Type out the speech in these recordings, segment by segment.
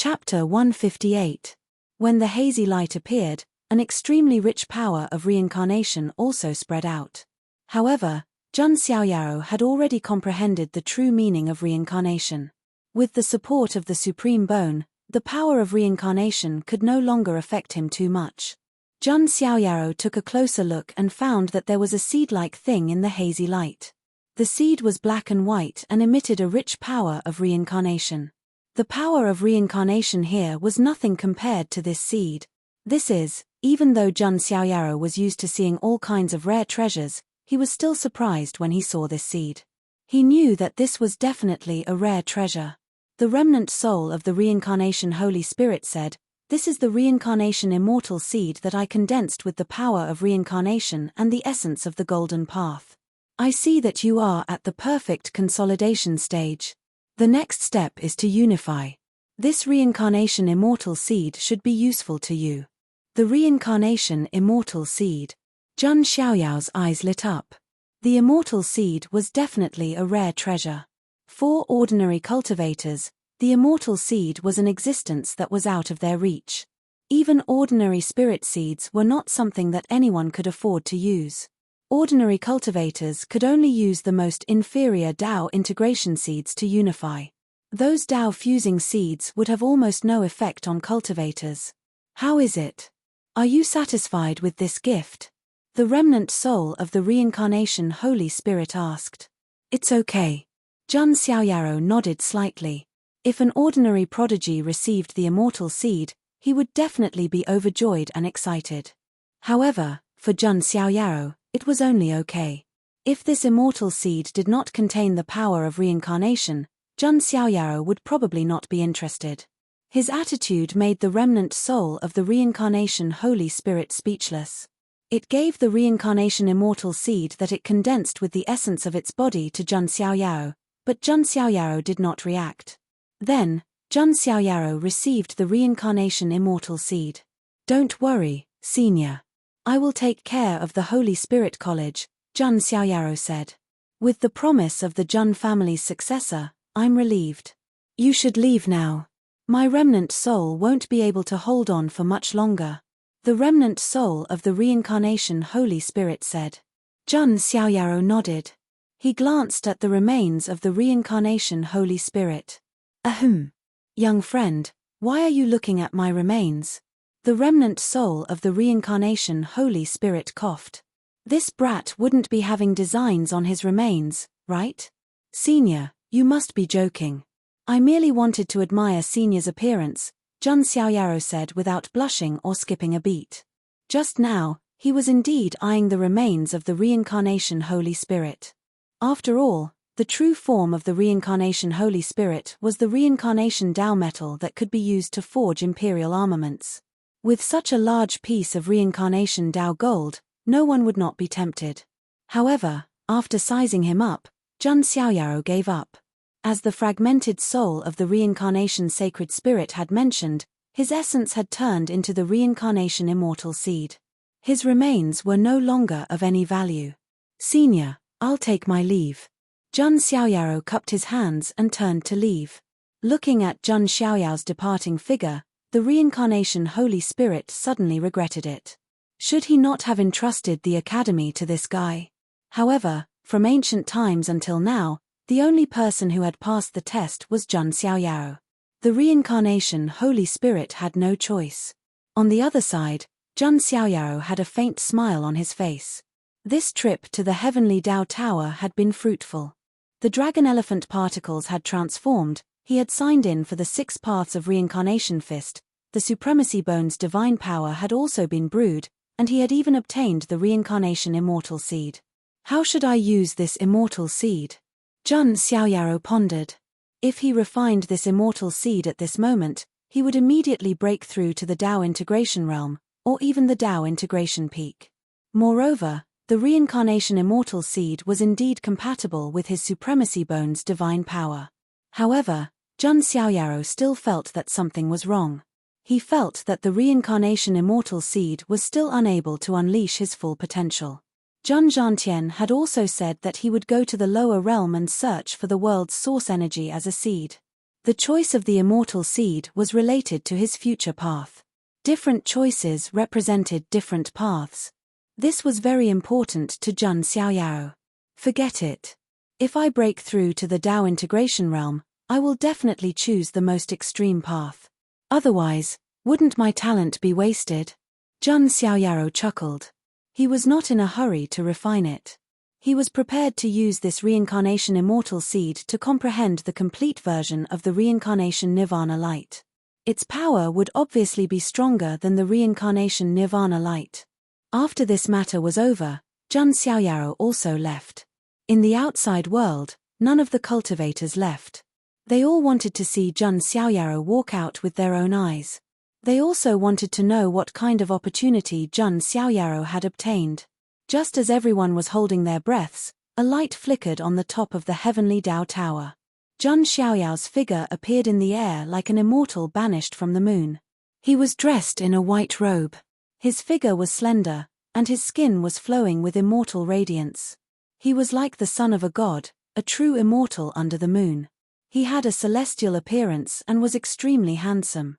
Chapter 158. When the hazy light appeared, an extremely rich power of reincarnation also spread out. However, Jun Xiaoyao had already comprehended the true meaning of reincarnation. With the support of the Supreme Bone, the power of reincarnation could no longer affect him too much. Jun Xiaoyao took a closer look and found that there was a seed-like thing in the hazy light. The seed was black and white and emitted a rich power of reincarnation. The power of reincarnation here was nothing compared to this seed. This is, even though Jun Xiaoyao was used to seeing all kinds of rare treasures, he was still surprised when he saw this seed. He knew that this was definitely a rare treasure. The remnant soul of the reincarnation Holy Spirit said, "This is the reincarnation immortal seed that I condensed with the power of reincarnation and the essence of the golden path. I see that you are at the perfect consolidation stage. The next step is to unify. This reincarnation immortal seed should be useful to you." The reincarnation immortal seed. Jun Xiaoyao's eyes lit up. The immortal seed was definitely a rare treasure. For ordinary cultivators, the immortal seed was an existence that was out of their reach. Even ordinary spirit seeds were not something that anyone could afford to use. Ordinary cultivators could only use the most inferior Dao integration seeds to unify. Those Dao fusing seeds would have almost no effect on cultivators. How is it? Are you satisfied with this gift? The remnant soul of the reincarnation Holy Spirit asked. It's okay. Jun Xiaoyao nodded slightly. If an ordinary prodigy received the immortal seed, he would definitely be overjoyed and excited. However, for Jun Xiaoyao, it was only okay. If this immortal seed did not contain the power of reincarnation, Jun Xiaoyao would probably not be interested. His attitude made the remnant soul of the reincarnation Holy Spirit speechless. It gave the reincarnation immortal seed that it condensed with the essence of its body to Jun Xiaoyao, but Jun Xiaoyao did not react. Then, Jun Xiaoyao received the reincarnation immortal seed. Don't worry, senior. I will take care of the Holy Spirit College, Jun Xiaoyao said. With the promise of the Jun family's successor, I'm relieved. You should leave now. My remnant soul won't be able to hold on for much longer. The remnant soul of the reincarnation Holy Spirit said. Jun Xiaoyao nodded. He glanced at the remains of the reincarnation Holy Spirit. Ahem. Young friend, why are you looking at my remains? The remnant soul of the reincarnation Holy Spirit coughed. This brat wouldn't be having designs on his remains, right? Senior, you must be joking. I merely wanted to admire Senior's appearance, Jun Xiaoyao said without blushing or skipping a beat. Just now, he was indeed eyeing the remains of the reincarnation Holy Spirit. After all, the true form of the reincarnation Holy Spirit was the reincarnation Dao metal that could be used to forge imperial armaments. With such a large piece of reincarnation Dao gold, no one would not be tempted. However, after sizing him up, Jun Xiaoyao gave up. As the fragmented soul of the reincarnation sacred spirit had mentioned, his essence had turned into the reincarnation immortal seed. His remains were no longer of any value. Senior, I'll take my leave. Jun Xiaoyao cupped his hands and turned to leave. Looking at Jun Xiaoyao's departing figure, the reincarnation Holy Spirit suddenly regretted it. Should he not have entrusted the academy to this guy? However, from ancient times until now, the only person who had passed the test was Jun Xiaoyao. The reincarnation Holy Spirit had no choice. On the other side, Jun Xiaoyao had a faint smile on his face. This trip to the heavenly Dao Tower had been fruitful. The dragon elephant particles had transformed, he had signed in for the 6 paths of reincarnation fist, the supremacy bone's divine power had also been brewed, and he had even obtained the reincarnation immortal seed. How should I use this immortal seed? Jun Xiaoyao pondered. If he refined this immortal seed at this moment, he would immediately break through to the Dao integration realm, or even the Dao integration peak. Moreover, the reincarnation immortal seed was indeed compatible with his supremacy bone's divine power. However, Jun Xiaoyao still felt that something was wrong. He felt that the reincarnation immortal seed was still unable to unleash his full potential. Jun Zhantian had also said that he would go to the lower realm and search for the world's source energy as a seed. The choice of the immortal seed was related to his future path. Different choices represented different paths. This was very important to Zhang Xiaoyao. Forget it. If I break through to the Tao integration realm, I will definitely choose the most extreme path. Otherwise, wouldn't my talent be wasted? Zhang Xiaoyao chuckled. He was not in a hurry to refine it. He was prepared to use this reincarnation immortal seed to comprehend the complete version of the reincarnation nirvana light. Its power would obviously be stronger than the reincarnation nirvana light. After this matter was over, Zhang Xiaoyao also left. In the outside world, none of the cultivators left. They all wanted to see Zhang Xiaoyao walk out with their own eyes. They also wanted to know what kind of opportunity Zhang Xiaoyao had obtained. Just as everyone was holding their breaths, a light flickered on the top of the heavenly Tao Tower. Zhang Xiaoyao's figure appeared in the air like an immortal banished from the moon. He was dressed in a white robe. His figure was slender, and his skin was flowing with immortal radiance. He was like the son of a god, a true immortal under the moon. He had a celestial appearance and was extremely handsome.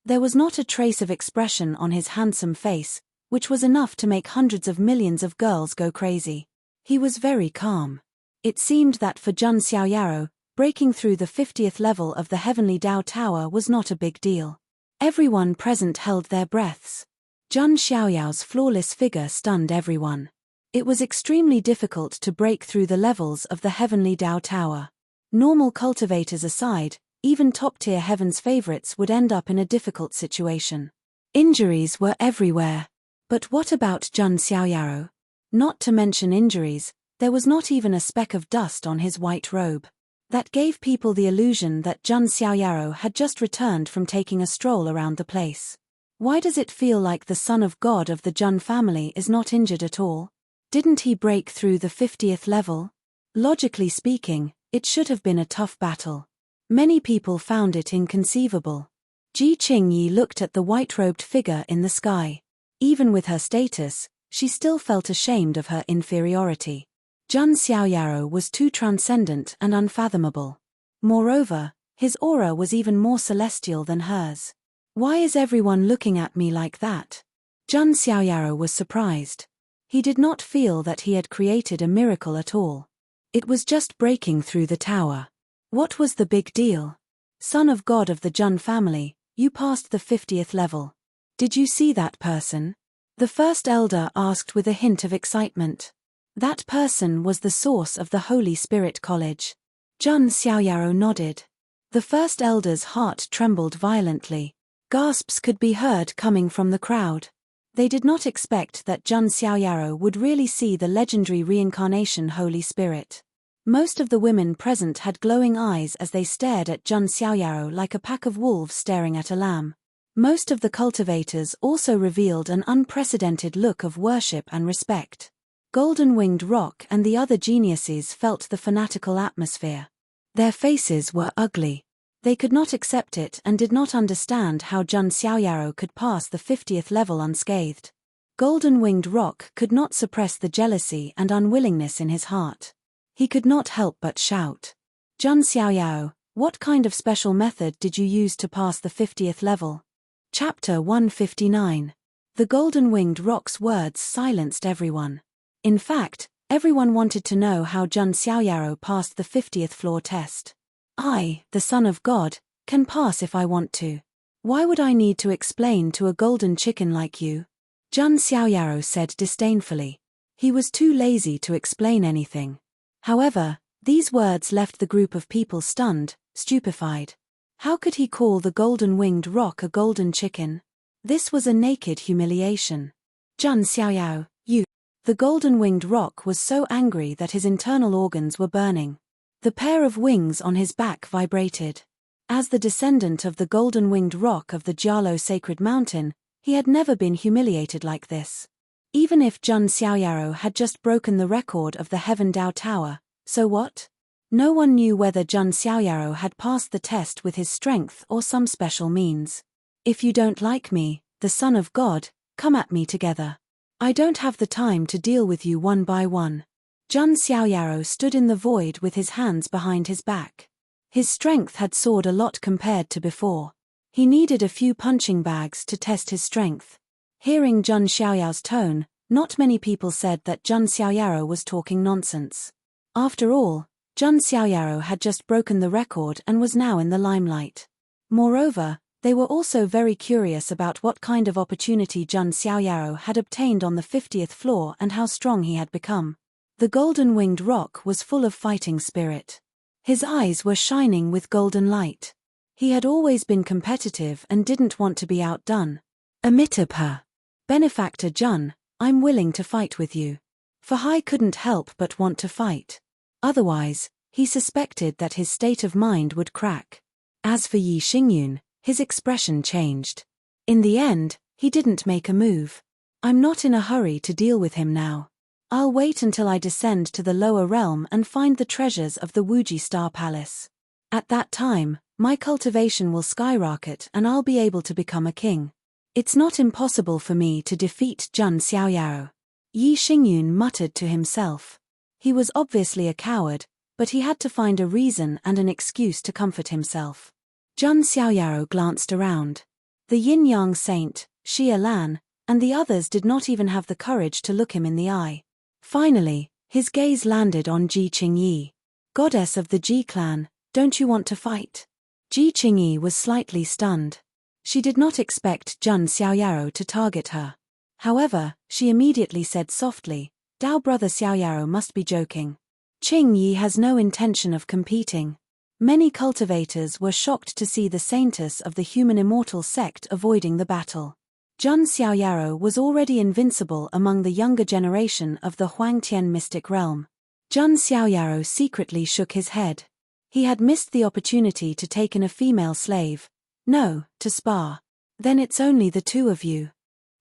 There was not a trace of expression on his handsome face, which was enough to make hundreds of millions of girls go crazy. He was very calm. It seemed that for Zhang Xiaoyao, breaking through the 50th level of the heavenly Tao Tower was not a big deal. Everyone present held their breaths. Zhang Xiaoyao's flawless figure stunned everyone. It was extremely difficult to break through the levels of the heavenly Tao Tower. Normal cultivators aside, even top-tier heaven's favorites would end up in a difficult situation. Injuries were everywhere. But what about Zhang Xiaoyao? Not to mention injuries, there was not even a speck of dust on his white robe. That gave people the illusion that Zhang Xiaoyao had just returned from taking a stroll around the place. Why does it feel like the son of God of the Zhang family is not injured at all? Didn't he break through the 50th level? Logically speaking, it should have been a tough battle. Many people found it inconceivable. Ji Qingyi looked at the white-robed figure in the sky. Even with her status, she still felt ashamed of her inferiority. Zhang Xiaoyao was too transcendent and unfathomable. Moreover, his aura was even more celestial than hers. Why is everyone looking at me like that? Zhang Xiaoyao was surprised. He did not feel that he had created a miracle at all. It was just breaking through the tower. What was the big deal? Son of God of the Zhang family, you passed the 50th level. Did you see that person? The first elder asked with a hint of excitement. That person was the source of the Holy Spirit College. Zhang Xiaoyao nodded. The first elder's heart trembled violently. Gasps could be heard coming from the crowd. They did not expect that Zhang Xiaoyao would really see the legendary reincarnation Holy Spirit. Most of the women present had glowing eyes as they stared at Zhang Xiaoyao like a pack of wolves staring at a lamb. Most of the cultivators also revealed an unprecedented look of worship and respect. Golden-Winged Rock and the other geniuses felt the fanatical atmosphere. Their faces were ugly. They could not accept it and did not understand how Zhang Xiaoyao could pass the 50th level unscathed. Golden-Winged Rock could not suppress the jealousy and unwillingness in his heart. He could not help but shout. Zhang Xiaoyao, what kind of special method did you use to pass the 50th level? Chapter 159. The Golden-Winged Rock's words silenced everyone. In fact, everyone wanted to know how Zhang Xiaoyao passed the 50th floor test. I, the son of God, can pass if I want to. Why would I need to explain to a golden chicken like you? Zhang Xiaoyao said disdainfully. He was too lazy to explain anything. However, these words left the group of people stunned, stupefied. How could he call the Golden-Winged Rock a golden chicken? This was a naked humiliation. Zhang Xiaoyao, you. The Golden-Winged Rock was so angry that his internal organs were burning. The pair of wings on his back vibrated. As the descendant of the Golden-Winged Rock of the Jialo Sacred Mountain, he had never been humiliated like this. Even if Zhang Xiaoyao had just broken the record of the Heaven Dao Tower, so what? No one knew whether Zhang Xiaoyao had passed the test with his strength or some special means. If you don't like me, the Son of God, come at me together. I don't have the time to deal with you one by one. Zhang Xiaoyao stood in the void with his hands behind his back. His strength had soared a lot compared to before. He needed a few punching bags to test his strength. Hearing Zhang Xiaoyao's tone, not many people said that Zhang Xiaoyao was talking nonsense. After all, Zhang Xiaoyao had just broken the record and was now in the limelight. Moreover, they were also very curious about what kind of opportunity Zhang Xiaoyao had obtained on the 50th floor and how strong he had become. The golden-winged roc was full of fighting spirit. His eyes were shining with golden light. He had always been competitive and didn't want to be outdone. Amitabha. Benefactor Jun, I'm willing to fight with you. Fahai couldn't help but want to fight. Otherwise, he suspected that his state of mind would crack. As for Yi Xingyun, his expression changed. In the end, he didn't make a move. I'm not in a hurry to deal with him now. I'll wait until I descend to the lower realm and find the treasures of the Wuji Star Palace. At that time, my cultivation will skyrocket and I'll be able to become a king. It's not impossible for me to defeat Zhang Xiaoyao. Yi Xingyun muttered to himself. He was obviously a coward, but he had to find a reason and an excuse to comfort himself. Zhang Xiaoyao glanced around. The yin-yang saint, Xia Lan, and the others did not even have the courage to look him in the eye. Finally, his gaze landed on Ji Qingyi. Goddess of the Ji clan, don't you want to fight? Ji Qingyi was slightly stunned. She did not expect Zhang Xiaoyao to target her. However, she immediately said softly, Dao brother Xiaoyao must be joking. Qingyi has no intention of competing. Many cultivators were shocked to see the saintess of the human immortal sect avoiding the battle. Zhang Xiaoyao was already invincible among the younger generation of the Huangtian mystic realm. Zhang Xiaoyao secretly shook his head. He had missed the opportunity to take in a female slave. No, to spar. Then it's only the two of you.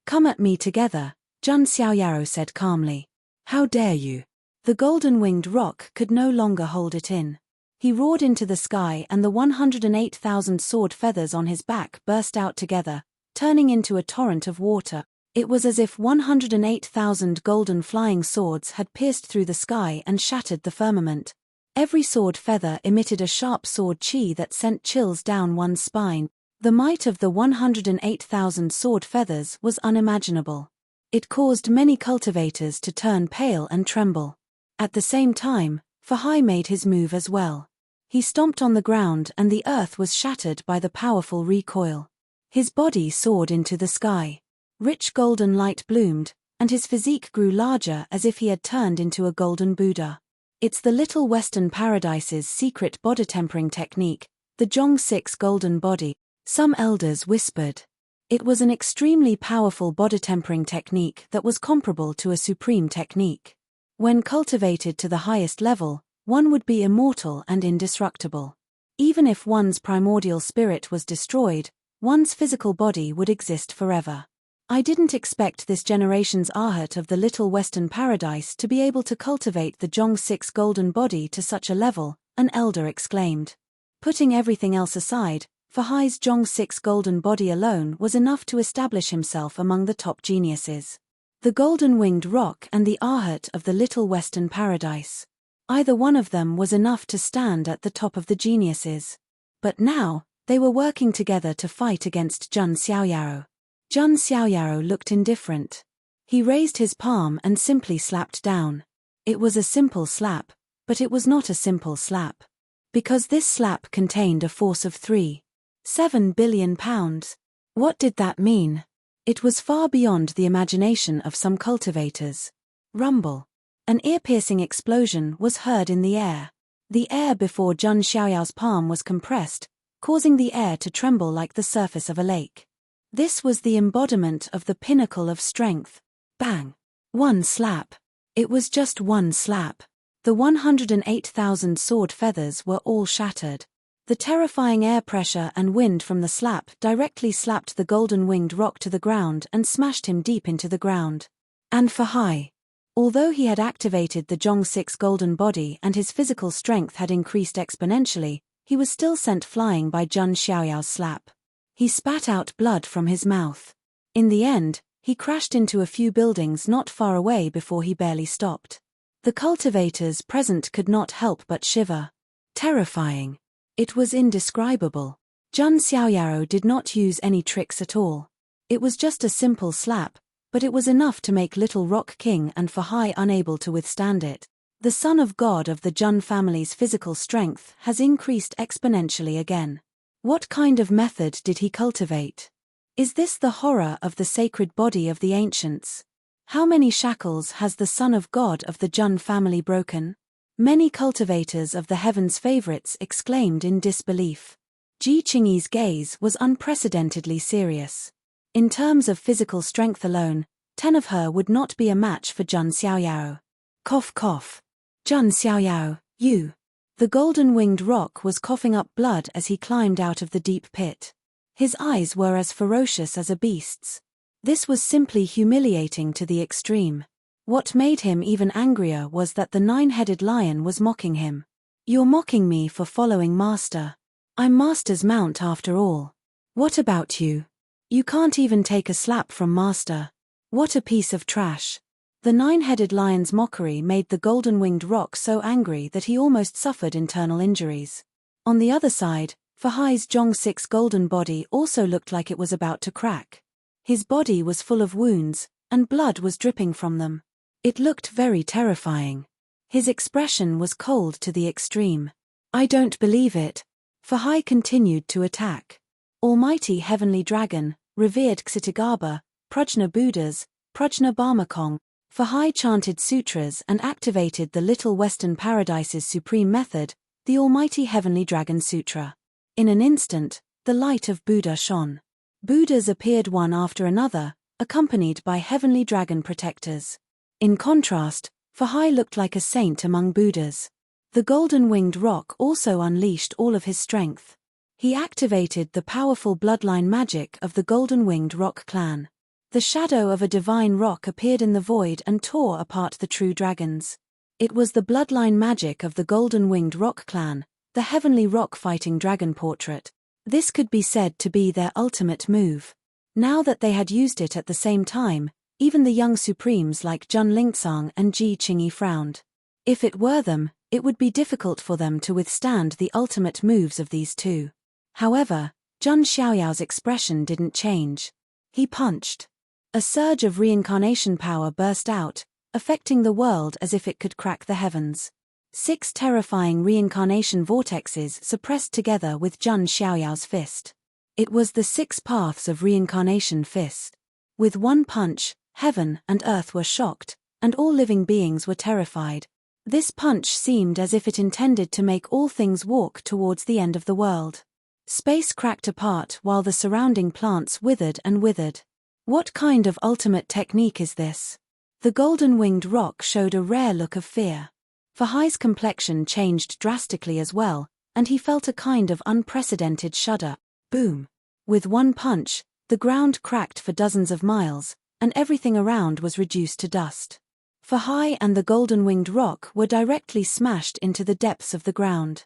Come at me together, Zhang Xiaoyao said calmly. How dare you? The golden-winged roc could no longer hold it in. He roared into the sky and the 108,000 sword feathers on his back burst out together, turning into a torrent of water. It was as if 108,000 golden flying swords had pierced through the sky and shattered the firmament. Every sword feather emitted a sharp sword chi that sent chills down one's spine. The might of the 108,000 sword feathers was unimaginable. It caused many cultivators to turn pale and tremble. At the same time, Fahai made his move as well. He stomped on the ground and the earth was shattered by the powerful recoil. His body soared into the sky. Rich golden light bloomed, and his physique grew larger as if he had turned into a golden Buddha. It's the Little Western Paradise's secret body tempering technique, the Zhong-6 golden body, some elders whispered. It was an extremely powerful body tempering technique that was comparable to a supreme technique. When cultivated to the highest level, one would be immortal and indestructible. Even if one's primordial spirit was destroyed, one's physical body would exist forever. I didn't expect this generation's Arhat of the Little Western Paradise to be able to cultivate the Zhong-6 golden body to such a level, an elder exclaimed. Putting everything else aside, Fahai's Zhong-6 golden body alone was enough to establish himself among the top geniuses. The golden-winged roc and the Arhat of the Little Western Paradise. Either one of them was enough to stand at the top of the geniuses. But now, they were working together to fight against Zhang Xiaoyao. Zhang Xiaoyao looked indifferent. He raised his palm and simply slapped down. It was a simple slap, but it was not a simple slap. Because this slap contained a force of 3.7 billion pounds. What did that mean? It was far beyond the imagination of some cultivators. Rumble. An ear-piercing explosion was heard in the air. The air before Zhang Xiaoyao's palm was compressed, causing the air to tremble like the surface of a lake. This was the embodiment of the pinnacle of strength. Bang! One slap. It was just one slap. The 108,000 sword feathers were all shattered. The terrifying air pressure and wind from the slap directly slapped the golden-winged roc to the ground and smashed him deep into the ground. And Fahai. Although he had activated the Zhong-6 golden body and his physical strength had increased exponentially, he was still sent flying by Zhang Xiaoyao's slap. He spat out blood from his mouth. In the end, he crashed into a few buildings not far away before he barely stopped. The cultivators present could not help but shiver. Terrifying. It was indescribable. Jun Xiaoyaro did not use any tricks at all. It was just a simple slap, but it was enough to make Little Rock King and Fahai unable to withstand it. The son of God of the Jun family's physical strength has increased exponentially again. What kind of method did he cultivate? Is this the horror of the sacred body of the ancients? How many shackles has the son of God of the Jun family broken? Many cultivators of the heavens' favorites exclaimed in disbelief. Ji Qingyi's gaze was unprecedentedly serious. In terms of physical strength alone, 10 of her would not be a match for Jun Xiaoyao. Cough cough. Jun Xiaoyao, you. The golden-winged rock was coughing up blood as he climbed out of the deep pit. His eyes were as ferocious as a beast's. This was simply humiliating to the extreme. What made him even angrier was that the 9-headed lion was mocking him. You're mocking me for following Master. I'm Master's mount after all. What about you? You can't even take a slap from Master. What a piece of trash. The 9-headed lion's mockery made the golden-winged rock so angry that he almost suffered internal injuries. On the other side, Fahai's Zhong6 golden body also looked like it was about to crack. His body was full of wounds, and blood was dripping from them. It looked very terrifying. His expression was cold to the extreme. I don't believe it. Fahai continued to attack. Almighty Heavenly Dragon, revered Ksitagaba, Prajna Buddhas, Prajna Barmakong, Fahai chanted sutras and activated the Little Western Paradise's supreme method, the Almighty Heavenly Dragon Sutra. In an instant, the light of Buddha shone. Buddhas appeared one after another, accompanied by heavenly dragon protectors. In contrast, Fahai looked like a saint among Buddhas. The golden-winged rock also unleashed all of his strength. He activated the powerful bloodline magic of the golden-winged rock clan. The shadow of a divine rock appeared in the void and tore apart the true dragons. It was the bloodline magic of the golden-winged rock clan, the heavenly rock-fighting dragon portrait. This could be said to be their ultimate move. Now that they had used it at the same time, even the young supremes like Jun Lingcang and Ji Qingyi frowned. If it were them, it would be difficult for them to withstand the ultimate moves of these two. However, Jun Xiaoyao's expression didn't change. He punched. A surge of reincarnation power burst out, affecting the world as if it could crack the heavens. 6 terrifying reincarnation vortexes suppressed together with Jun Xiaoyao's fist. It was the 6 paths of reincarnation fist. With one punch, heaven and earth were shocked, and all living beings were terrified. This punch seemed as if it intended to make all things walk towards the end of the world. Space cracked apart while the surrounding plants withered and withered. What kind of ultimate technique is this? The golden-winged rock showed a rare look of fear. Fahai's complexion changed drastically as well, and he felt a kind of unprecedented shudder. Boom! With one punch, the ground cracked for dozens of miles, and everything around was reduced to dust. Fahai and the golden-winged rock were directly smashed into the depths of the ground.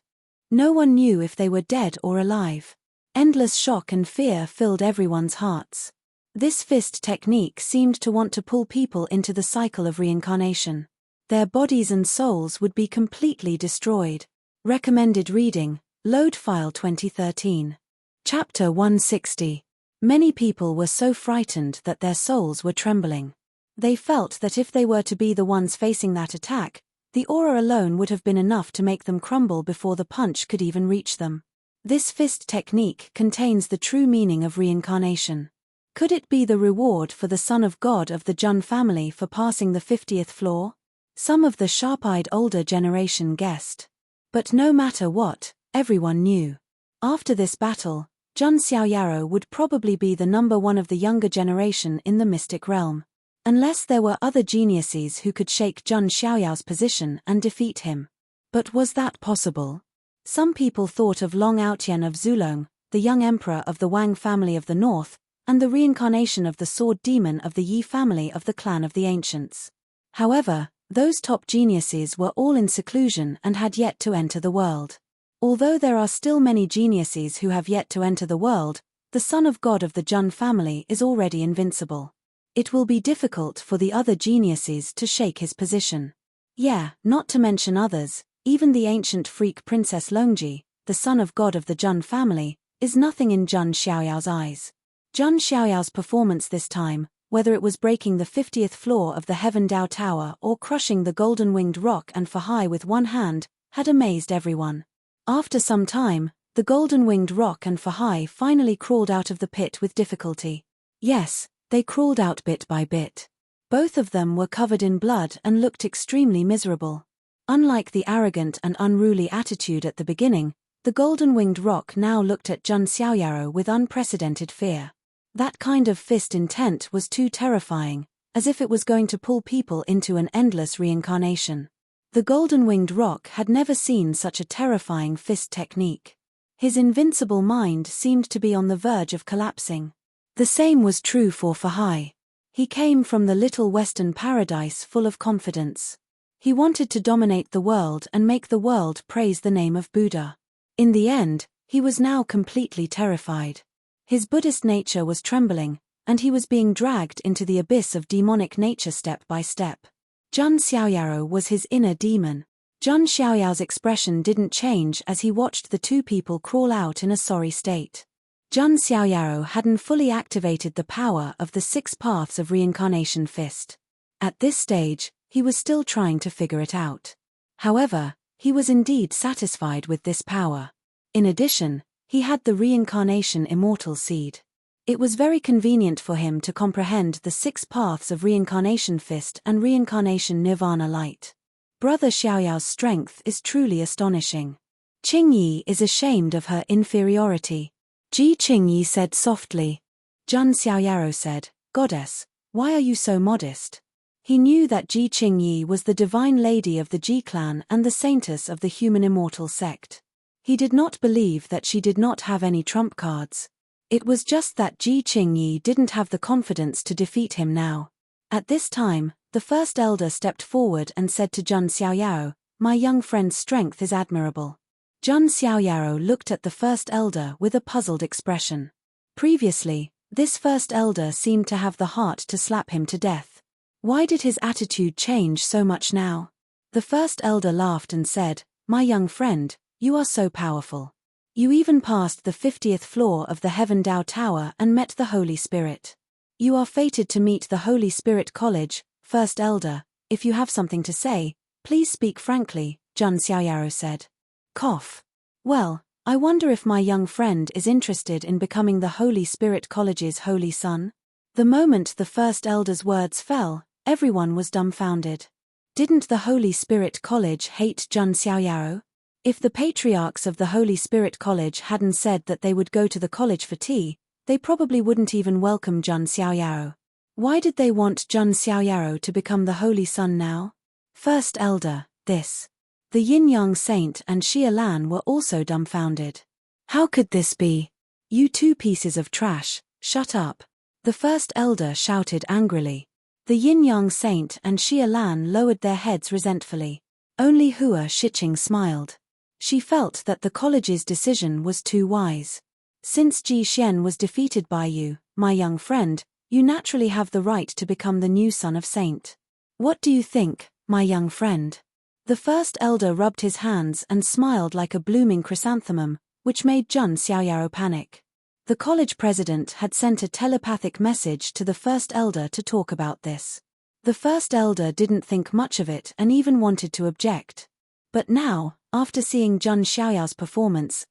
No one knew if they were dead or alive. Endless shock and fear filled everyone's hearts. This fist technique seemed to want to pull people into the cycle of reincarnation. Their bodies and souls would be completely destroyed. Recommended reading, Load File 2013. Chapter 160. Many people were so frightened that their souls were trembling. They felt that if they were to be the ones facing that attack, the aura alone would have been enough to make them crumble before the punch could even reach them. This fist technique contains the true meaning of reincarnation. Could it be the reward for the son of God of the Jun family for passing the 50th floor? Some of the sharp-eyed older generation guessed. But no matter what, everyone knew. After this battle, Jun Xiaoyaro would probably be the number one of the younger generation in the mystic realm. Unless there were other geniuses who could shake Jun Xiaoyao's position and defeat him. But was that possible? Some people thought of Long Outyen of Zulong, the young emperor of the Wang family of the north, and the reincarnation of the sword demon of the Yi family of the clan of the ancients. However, those top geniuses were all in seclusion and had yet to enter the world. Although there are still many geniuses who have yet to enter the world, the son of God of the Jun family is already invincible. It will be difficult for the other geniuses to shake his position. Yeah, not to mention others, even the ancient freak Princess Longji, the son of God of the Jun family, is nothing in Jun Xiaoyao's eyes. Jun Xiaoyao's performance this time, whether it was breaking the 50th floor of the Heaven Dao Tower or crushing the golden-winged rock and Physique with one hand, had amazed everyone. After some time, the golden-winged rock and Physique finally crawled out of the pit with difficulty. Yes, they crawled out bit by bit. Both of them were covered in blood and looked extremely miserable. Unlike the arrogant and unruly attitude at the beginning, the golden-winged rock now looked at Jun Xiaoyaro with unprecedented fear. That kind of fist intent was too terrifying, as if it was going to pull people into an endless reincarnation. The golden-winged rock had never seen such a terrifying fist technique. His invincible mind seemed to be on the verge of collapsing. The same was true for Physique. He came from the little western paradise full of confidence. He wanted to dominate the world and make the world praise the name of Buddha. In the end, he was now completely terrified. His Buddhist nature was trembling, and he was being dragged into the abyss of demonic nature step by step. Jun Xiaoyaro was his inner demon. Jun Xiaoyao's expression didn't change as he watched the two people crawl out in a sorry state. Jun Xiaoyaro hadn't fully activated the power of the 6 paths of reincarnation fist. At this stage, he was still trying to figure it out. However, he was indeed satisfied with this power. In addition, he had the reincarnation immortal seed. It was very convenient for him to comprehend the 6 paths of reincarnation fist and reincarnation nirvana light. Brother Xiaoyao's strength is truly astonishing. Qingyi is ashamed of her inferiority. Ji Qingyi said softly. Jun Xiaoyaro said, "Goddess, why are you so modest?" He knew that Ji Qingyi was the divine lady of the Ji clan and the saintess of the human immortal sect. He did not believe that she did not have any trump cards. It was just that Ji Qingyi didn't have the confidence to defeat him now. At this time, the first elder stepped forward and said to Jun Xiaoyaro, "My young friend's strength is admirable." Jun Xiaoyaro looked at the first elder with a puzzled expression. Previously, this first elder seemed to have the heart to slap him to death. Why did his attitude change so much now? The first elder laughed and said, "My young friend, you are so powerful. You even passed the 50th floor of the Heaven Dao Tower and met the Holy Spirit. You are fated to meet the Holy Spirit College, first elder. If you have something to say, please speak frankly," Jun Xiaoyaro said. Cough. "Well, I wonder if my young friend is interested in becoming the Holy Spirit College's holy son?" The moment the first elder's words fell, everyone was dumbfounded. Didn't the Holy Spirit College hate Jun Xiaoyaro? If the patriarchs of the Holy Spirit College hadn't said that they would go to the college for tea, they probably wouldn't even welcome Jun Xiaoyaro. Why did they want Jun Xiaoyaro to become the holy son now? First elder, this. The Yin-Yang Saint and Xia Lan were also dumbfounded. How could this be? "You two pieces of trash, shut up," the first elder shouted angrily. The Yin-Yang Saint and Xia Lan lowered their heads resentfully. Only Hua Shiqing smiled. She felt that the college's decision was too wise. Since Ji Xian was defeated by you, my young friend, you naturally have the right to become the new son of Saint. What do you think, my young friend? The first elder rubbed his hands and smiled like a blooming chrysanthemum, which made Jun Xiaoyaro panic. The college president had sent a telepathic message to the first elder to talk about this. The first elder didn't think much of it and even wanted to object. But now, after seeing Jun Xiaoyao's performance,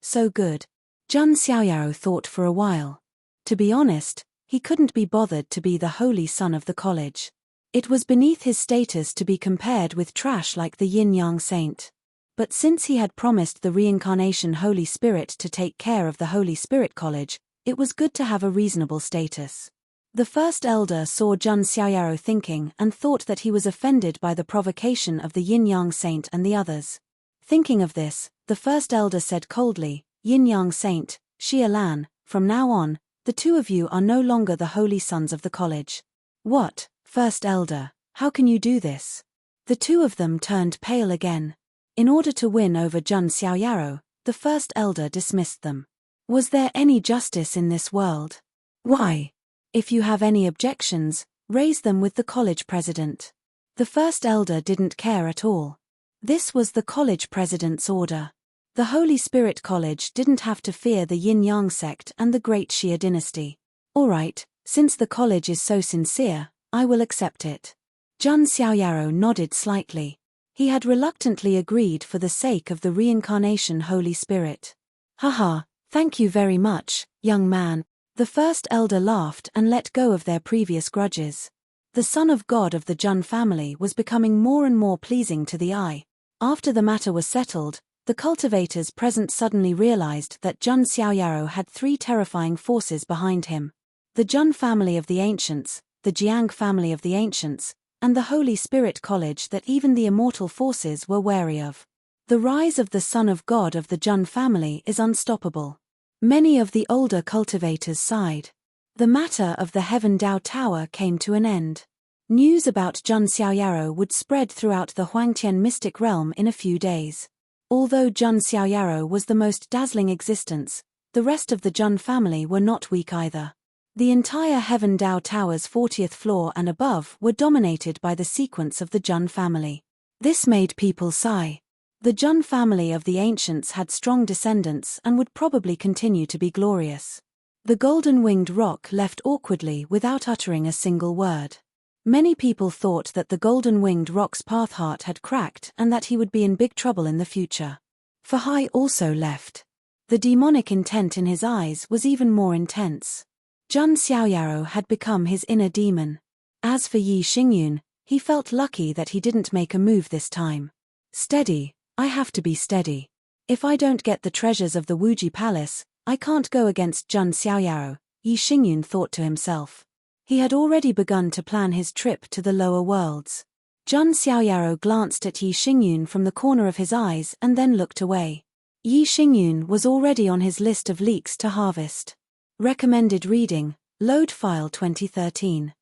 so good. Jun Xiaoyaro thought for a while. To be honest, he couldn't be bothered to be the holy son of the college. It was beneath his status to be compared with trash like the Yin-Yang Saint. But since he had promised the reincarnation Holy Spirit to take care of the Holy Spirit College, it was good to have a reasonable status. The first elder saw Jun Xiaoyaro thinking and thought that he was offended by the provocation of the Yin-Yang Saint and the others. Thinking of this, the first elder said coldly, "Yin-Yang Saint, Xia Lan, from now on, the two of you are no longer the holy sons of the college." "What, first elder, how can you do this?" The two of them turned pale again. In order to win over Jun Xiaoyaro, the first elder dismissed them. Was there any justice in this world? Why? If you have any objections, raise them with the college president. The first elder didn't care at all. This was the college president's order. The Holy Spirit College didn't have to fear the Yin-Yang sect and the Great Xia dynasty. Alright, since the college is so sincere, I will accept it. Zhang Xiaoyaro nodded slightly. He had reluctantly agreed for the sake of the reincarnation Holy Spirit. Haha, thank you very much, young man. The first elder laughed and let go of their previous grudges. The son of God of the Zhang family was becoming more and more pleasing to the eye. After the matter was settled, the cultivators present suddenly realized that Zhang Xiaoyaro had three terrifying forces behind him. The Zhang family of the ancients, the Jiang family of the ancients, and the Holy Spirit College that even the immortal forces were wary of. The rise of the Son of God of the Zhang family is unstoppable. Many of the older cultivators sighed. The matter of the Heaven Dao Tower came to an end. News about Zhang Xiaoyaro would spread throughout the Huangtian mystic realm in a few days. Although Zhang Xiaoyaro was the most dazzling existence, the rest of the Zhang family were not weak either. The entire Heaven Dao Tower's 40th floor and above were dominated by the sequence of the Zhang family. This made people sigh. The Zhang family of the ancients had strong descendants and would probably continue to be glorious. The golden-winged rock left awkwardly without uttering a single word. Many people thought that the golden-winged rock's path heart had cracked and that he would be in big trouble in the future. Fahai also left. The demonic intent in his eyes was even more intense. Zhang Xiaoyaro had become his inner demon. As for Yi Xingyun, he felt lucky that he didn't make a move this time. Steady, I have to be steady. If I don't get the treasures of the Wuji Palace, I can't go against Zhang Xiaoyaro, Yi Xingyun thought to himself. He had already begun to plan his trip to the lower worlds. Zhang Xiaoyaro glanced at Yi Xingyun from the corner of his eyes and then looked away. Yi Xingyun was already on his list of leeks to harvest. Recommended reading, Load File 2013.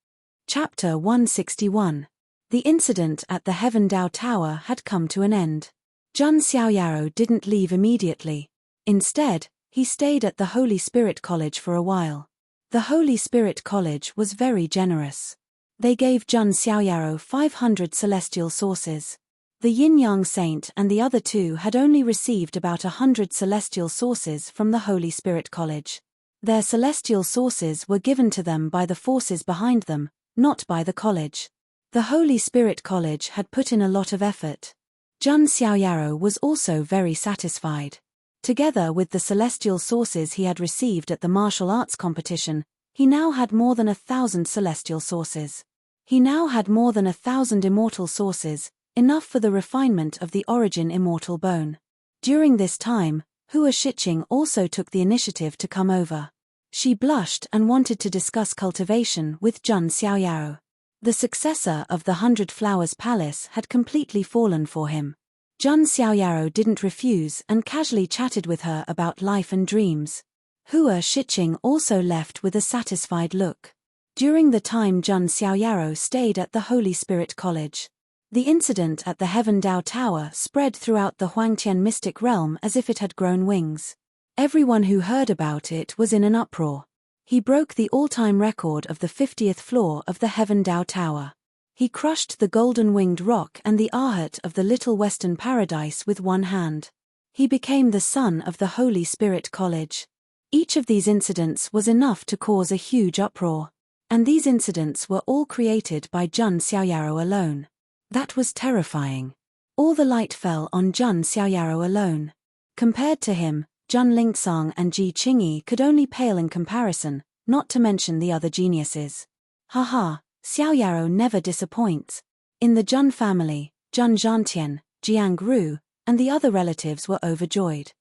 Chapter 161. The incident at the Heaven Dao Tower had come to an end. Zhang Xiaoyaro didn't leave immediately. Instead, he stayed at the Holy Spirit College for a while. The Holy Spirit College was very generous. They gave Zhang Xiaoyaro 500 celestial sources. The Yin-Yang Saint and the other two had only received about 100 celestial sources from the Holy Spirit College. Their celestial sources were given to them by the forces behind them, not by the college. The Holy Spirit College had put in a lot of effort. Zhang Xiaoyaro was also very satisfied. Together with the celestial sources he had received at the martial arts competition, he now had more than 1,000 celestial sources. He now had more than 1,000 immortal sources, enough for the refinement of the origin immortal bone. During this time, Hua Shiqing also took the initiative to come over. She blushed and wanted to discuss cultivation with Zhang Xiaoyaro. The successor of the 100 Flowers Palace had completely fallen for him. Zhang Xiaoyaro didn't refuse and casually chatted with her about life and dreams. Hua Shiqing also left with a satisfied look. During the time Zhang Xiaoyaro stayed at the Holy Spirit College, the incident at the Heaven Dao Tower spread throughout the Huangtian mystic realm as if it had grown wings. Everyone who heard about it was in an uproar. He broke the all-time record of the 50th floor of the Heaven Dao Tower. He crushed the golden-winged rock and the Arhat of the Little Western Paradise with one hand. He became the son of the Holy Spirit College. Each of these incidents was enough to cause a huge uproar. And these incidents were all created by Zhang Xiaoyaro alone. That was terrifying. All the light fell on Zhang Xiaoyaro alone. Compared to him, Zhang Lingsang and Ji Qingyi could only pale in comparison, not to mention the other geniuses. Haha, Xiaoyaro never disappoints. In the Zhang family, Zhang Zhantian, Jiang Ru, and the other relatives were overjoyed.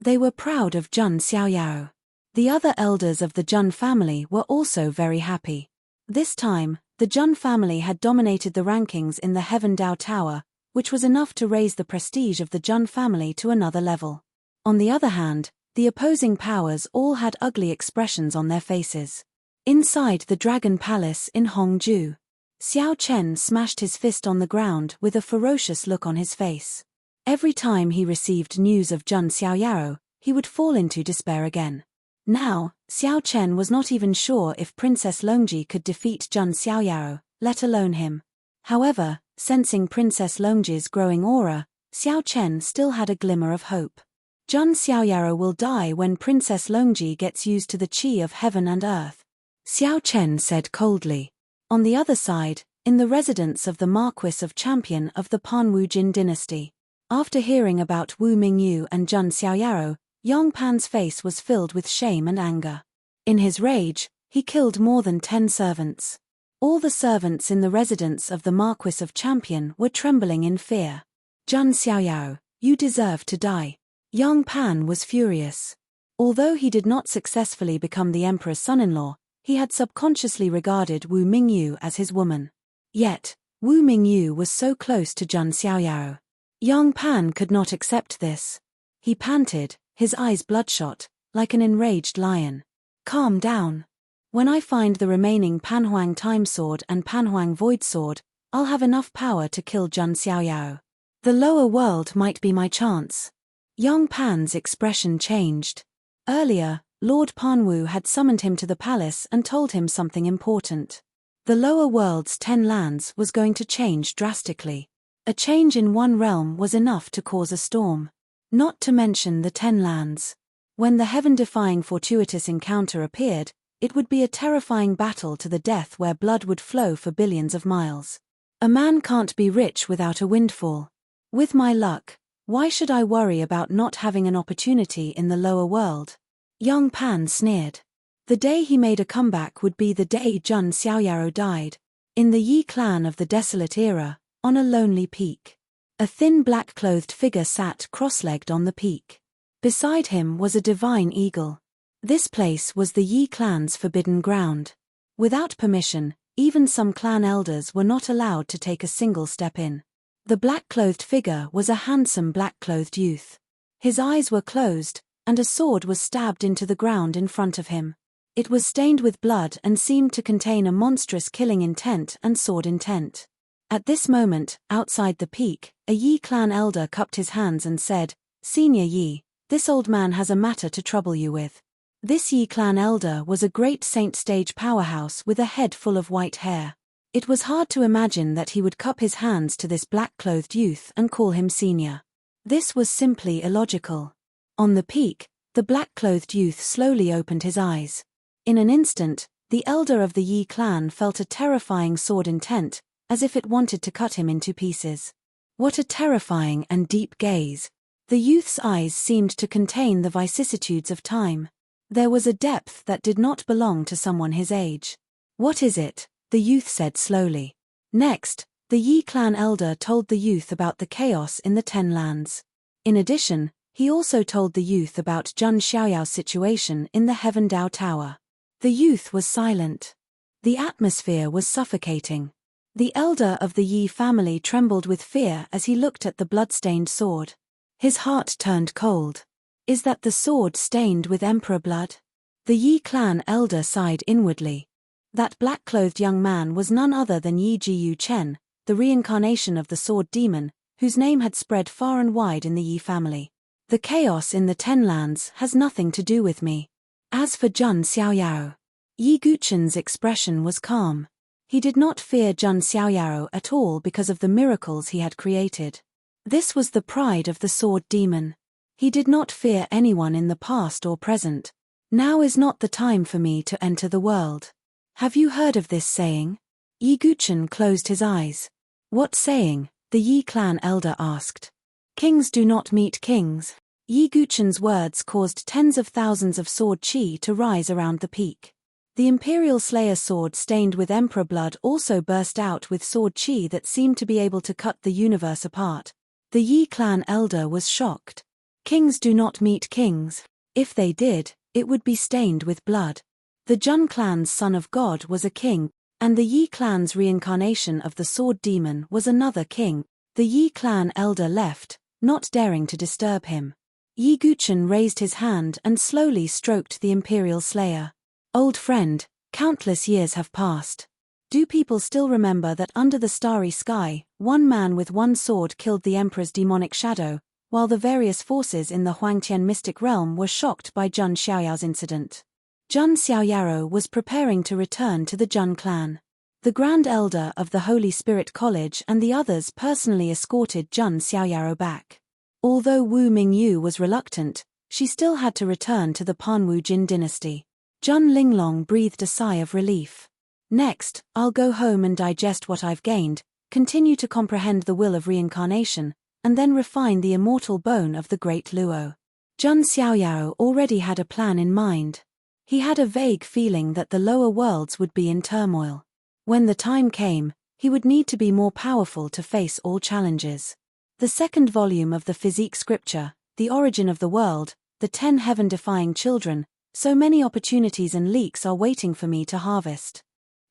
They were proud of Zhang Xiaoyaro. The other elders of the Zhang family were also very happy. This time, the Zhang family had dominated the rankings in the Heaven Dao Tower, which was enough to raise the prestige of the Zhang family to another level. On the other hand, the opposing powers all had ugly expressions on their faces. Inside the Dragon Palace in Hongju, Xiao Chen smashed his fist on the ground with a ferocious look on his face. Every time he received news of Zhang Xiaoyaro, he would fall into despair again. Now, Xiao Chen was not even sure if Princess Longji could defeat Zhang Xiaoyaro, let alone him. However, sensing Princess Longji's growing aura, Xiao Chen still had a glimmer of hope. Jun Xiaoyaro will die when Princess Longji gets used to the qi of heaven and earth, Xiao Chen said coldly. On the other side, in the residence of the Marquis of Champion of the Panwu Jin dynasty. After hearing about Wu Mingyu and Jun Xiaoyaro, Yang Pan's face was filled with shame and anger. In his rage, he killed more than 10 servants. All the servants in the residence of the Marquis of Champion were trembling in fear. Jun Xiaoyaro, you deserve to die. Yang Pan was furious. Although he did not successfully become the emperor's son-in-law, he had subconsciously regarded Wu Mingyu as his woman. Yet, Wu Mingyu was so close to Jun Xiaoyaro. Yang Pan could not accept this. He panted, his eyes bloodshot, like an enraged lion. Calm down. When I find the remaining Panhuang Time Sword and Panhuang Void Sword, I'll have enough power to kill Jun Xiaoyaro. The lower world might be my chance. Yang Pan's expression changed. Earlier, Lord Panwu had summoned him to the palace and told him something important. The lower world's 10 lands was going to change drastically. A change in one realm was enough to cause a storm. Not to mention the 10 lands. When the heaven-defying fortuitous encounter appeared, it would be a terrifying battle to the death where blood would flow for billions of miles. A man can't be rich without a windfall. With my luck, why should I worry about not having an opportunity in the lower world? Yang Pan sneered. The day he made a comeback would be the day Jun Xiaoyaro died, in the Yi clan of the Desolate Era, on a lonely peak. A thin black-clothed figure sat cross-legged on the peak. Beside him was a divine eagle. This place was the Yi clan's forbidden ground. Without permission, even some clan elders were not allowed to take a single step in. The black-clothed figure was a handsome black-clothed youth. His eyes were closed, and a sword was stabbed into the ground in front of him. It was stained with blood and seemed to contain a monstrous killing intent and sword intent. At this moment, outside the peak, a Yi clan elder cupped his hands and said, "Senior Yi, this old man has a matter to trouble you with." This Yi clan elder was a great saint stage powerhouse with a head full of white hair. It was hard to imagine that he would cup his hands to this black-clothed youth and call him senior. This was simply illogical. On the peak, the black-clothed youth slowly opened his eyes. In an instant, the elder of the Yi clan felt a terrifying sword intent, as if it wanted to cut him into pieces. What a terrifying and deep gaze. The youth's eyes seemed to contain the vicissitudes of time. There was a depth that did not belong to someone his age. "What is it?" the youth said slowly. Next, the Yi clan elder told the youth about the chaos in the 10 lands. In addition, he also told the youth about Jun Xiaoyao's situation in the Heaven Dao Tower. The youth was silent. The atmosphere was suffocating. The elder of the Yi family trembled with fear as he looked at the blood-stained sword. His heart turned cold. Is that the sword stained with emperor blood? The Yi clan elder sighed inwardly. That black-clothed young man was none other than Yi Jiyu Chen, the reincarnation of the sword demon, whose name had spread far and wide in the Yi family. The chaos in the 10 lands has nothing to do with me. As for Jun Xiaoyaro, Yi Guchen's expression was calm. He did not fear Jun Xiaoyaro at all because of the miracles he had created. This was the pride of the sword demon. He did not fear anyone in the past or present. Now is not the time for me to enter the world. Have you heard of this saying? Yi Guchen closed his eyes. What saying? The Yi clan elder asked. Kings do not meet kings. Yi Guchen's words caused tens of thousands of sword qi to rise around the peak. The Imperial Slayer sword stained with emperor blood also burst out with sword qi that seemed to be able to cut the universe apart. The Yi clan elder was shocked. Kings do not meet kings. If they did, it would be stained with blood. The Jun clan's son of God was a king, and the Yi clan's reincarnation of the sword demon was another king. The Yi clan elder left, not daring to disturb him. Yi Guchen raised his hand and slowly stroked the Imperial Slayer. Old friend, countless years have passed. Do people still remember that under the starry sky, one man with one sword killed the Emperor's demonic shadow, while the various forces in the Huangtian mystic realm were shocked by Jun Xiaoyao's incident? Jun Xiaoyaro was preparing to return to the Jun clan. The Grand Elder of the Holy Spirit College and the others personally escorted Jun Xiaoyaro back. Although Wu Mingyu was reluctant, she still had to return to the Panwu Jin dynasty. Zhun Linglong breathed a sigh of relief. Next, I'll go home and digest what I've gained, continue to comprehend the will of reincarnation, and then refine the immortal bone of the great Luo. Zhun Xiaoyao already had a plan in mind. He had a vague feeling that the lower worlds would be in turmoil. When the time came, he would need to be more powerful to face all challenges. The second volume of the Physique scripture, The Origin of the World, the 10 heaven-defying children, so many opportunities and leaks are waiting for me to harvest.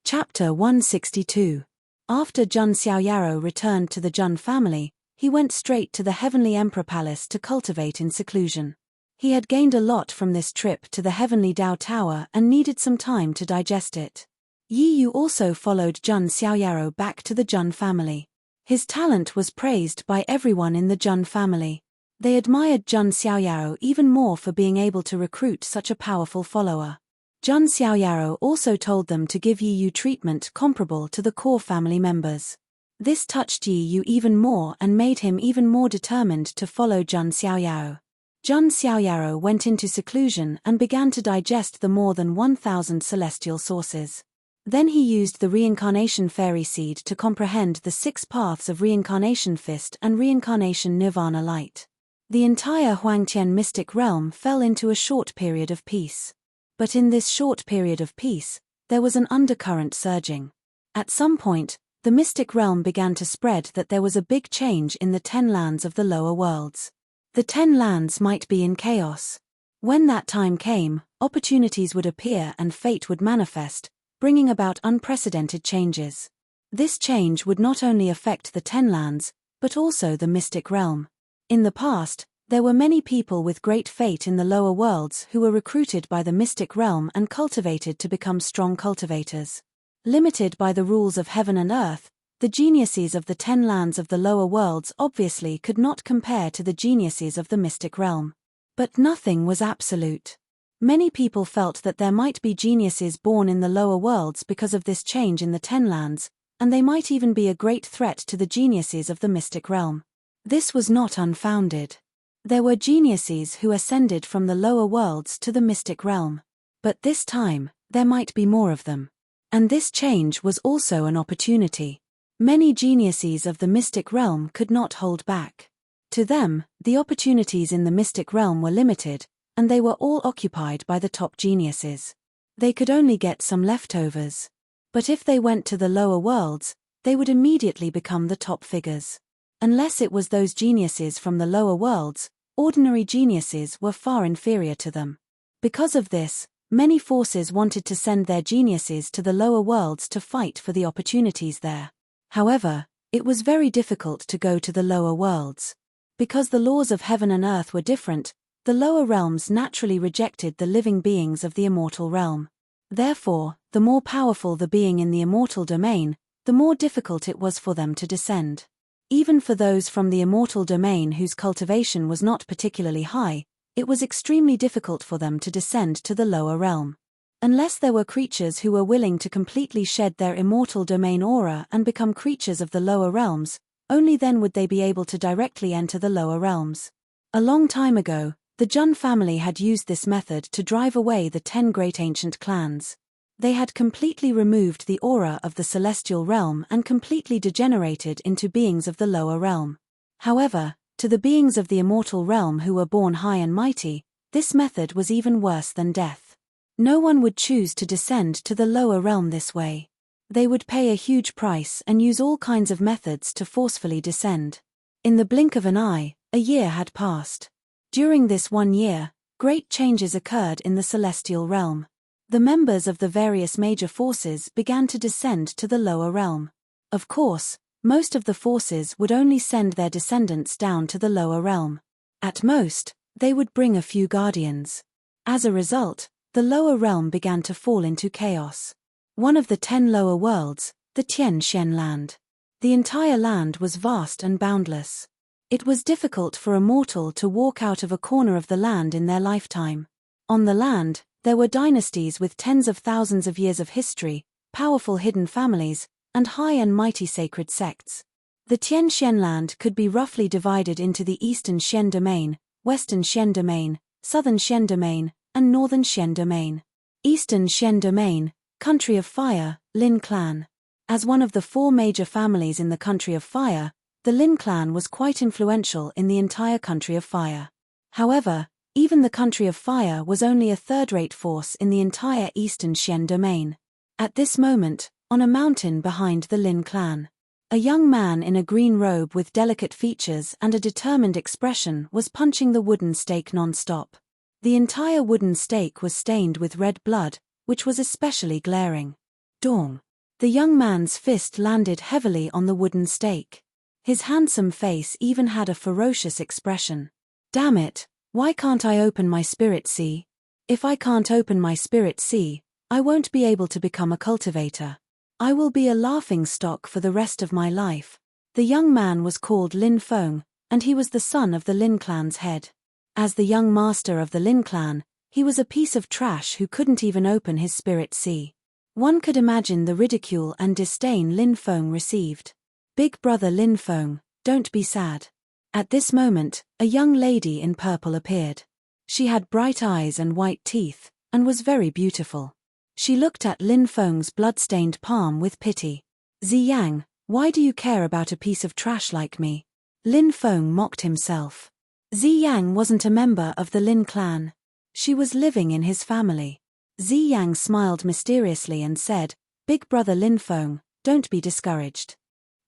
Chapter 162. After Zhun Xiaoyao returned to the Zhun family, he went straight to the Heavenly Emperor Palace to cultivate in seclusion. He had gained a lot from this trip to the Heavenly Dao Tower and needed some time to digest it. Yi Yu also followed Zhun Xiaoyao back to the Zhun family. His talent was praised by everyone in the Zhun family. They admired Zhun Xiaoyao even more for being able to recruit such a powerful follower. Zhun Xiaoyao also told them to give Yi Yu treatment comparable to the core family members. This touched Yi Yu even more and made him even more determined to follow Zhun Xiaoyao. Zhun Xiaoyao went into seclusion and began to digest the more than 1,000 celestial sources. Then he used the reincarnation fairy seed to comprehend the 6 paths of reincarnation fist and reincarnation nirvana light. The entire Huangtian mystic realm fell into a short period of peace. But in this short period of peace, there was an undercurrent surging. At some point, the mystic realm began to spread that there was a big change in the 10 lands of the lower worlds. The 10 lands might be in chaos. When that time came, opportunities would appear and fate would manifest, bringing about unprecedented changes. This change would not only affect the 10 lands, but also the mystic realm. In the past, there were many people with great fate in the lower worlds who were recruited by the mystic realm and cultivated to become strong cultivators. Limited by the rules of heaven and earth, the geniuses of the 10 lands of the lower worlds obviously could not compare to the geniuses of the mystic realm. But nothing was absolute. Many people felt that there might be geniuses born in the lower worlds because of this change in the 10 lands, and they might even be a great threat to the geniuses of the mystic realm. This was not unfounded. There were geniuses who ascended from the lower worlds to the mystic realm. But this time, there might be more of them. And this change was also an opportunity. Many geniuses of the mystic realm could not hold back. To them, the opportunities in the mystic realm were limited, and they were all occupied by the top geniuses. They could only get some leftovers. But if they went to the lower worlds, they would immediately become the top figures. Unless it was those geniuses from the lower worlds, ordinary geniuses were far inferior to them. Because of this, many forces wanted to send their geniuses to the lower worlds to fight for the opportunities there. However, it was very difficult to go to the lower worlds. Because the laws of heaven and earth were different, the lower realms naturally rejected the living beings of the immortal realm. Therefore, the more powerful the being in the immortal domain, the more difficult it was for them to descend. Even for those from the immortal domain whose cultivation was not particularly high, it was extremely difficult for them to descend to the lower realm. Unless there were creatures who were willing to completely shed their immortal domain aura and become creatures of the lower realms, only then would they be able to directly enter the lower realms. A long time ago, the Zhun family had used this method to drive away the 10 great ancient clans. They had completely removed the aura of the celestial realm and completely degenerated into beings of the lower realm. However, to the beings of the immortal realm who were born high and mighty, this method was even worse than death. No one would choose to descend to the lower realm this way. They would pay a huge price and use all kinds of methods to forcefully descend. In the blink of an eye, a year had passed. During this 1 year, great changes occurred in the celestial realm. The members of the various major forces began to descend to the lower realm. Of course, most of the forces would only send their descendants down to the lower realm. At most, they would bring a few guardians. As a result, the lower realm began to fall into chaos. One of the 10 lower worlds, the Tian Xian land. The entire land was vast and boundless. It was difficult for a mortal to walk out of a corner of the land in their lifetime. On the land, there were dynasties with tens of thousands of years of history, powerful hidden families, and high and mighty sacred sects. The Tian Xian land could be roughly divided into the Eastern Xian domain, Western Xian domain, Southern Xian Domain, and Northern Xian Domain. Eastern Xian Domain, Country of Fire, Lin Clan. As one of the 4 major families in the Country of Fire, the Lin Clan was quite influential in the entire Country of Fire. However, even the Country of Fire was only a third-rate force in the entire Eastern Xian Domain. At this moment, on a mountain behind the Lin Clan, a young man in a green robe with delicate features and a determined expression was punching the wooden stake non-stop. The entire wooden stake was stained with red blood, which was especially glaring. Dong. The young man's fist landed heavily on the wooden stake. His handsome face even had a ferocious expression. Damn it, why can't I open my spirit sea? If I can't open my spirit sea, I won't be able to become a cultivator. I will be a laughing stock for the rest of my life. The young man was called Lin Feng, and he was the son of the Lin clan's head. As the young master of the Lin clan, he was a piece of trash who couldn't even open his spirit sea. One could imagine the ridicule and disdain Lin Feng received. Big brother Lin Feng, don't be sad. At this moment, a young lady in purple appeared. She had bright eyes and white teeth, and was very beautiful. She looked at Lin Feng's blood-stained palm with pity. Ziyang, why do you care about a piece of trash like me? Lin Feng mocked himself. Ziyang wasn't a member of the Lin clan. She was living in his family. Ziyang smiled mysteriously and said, Big brother Lin Feng, don't be discouraged.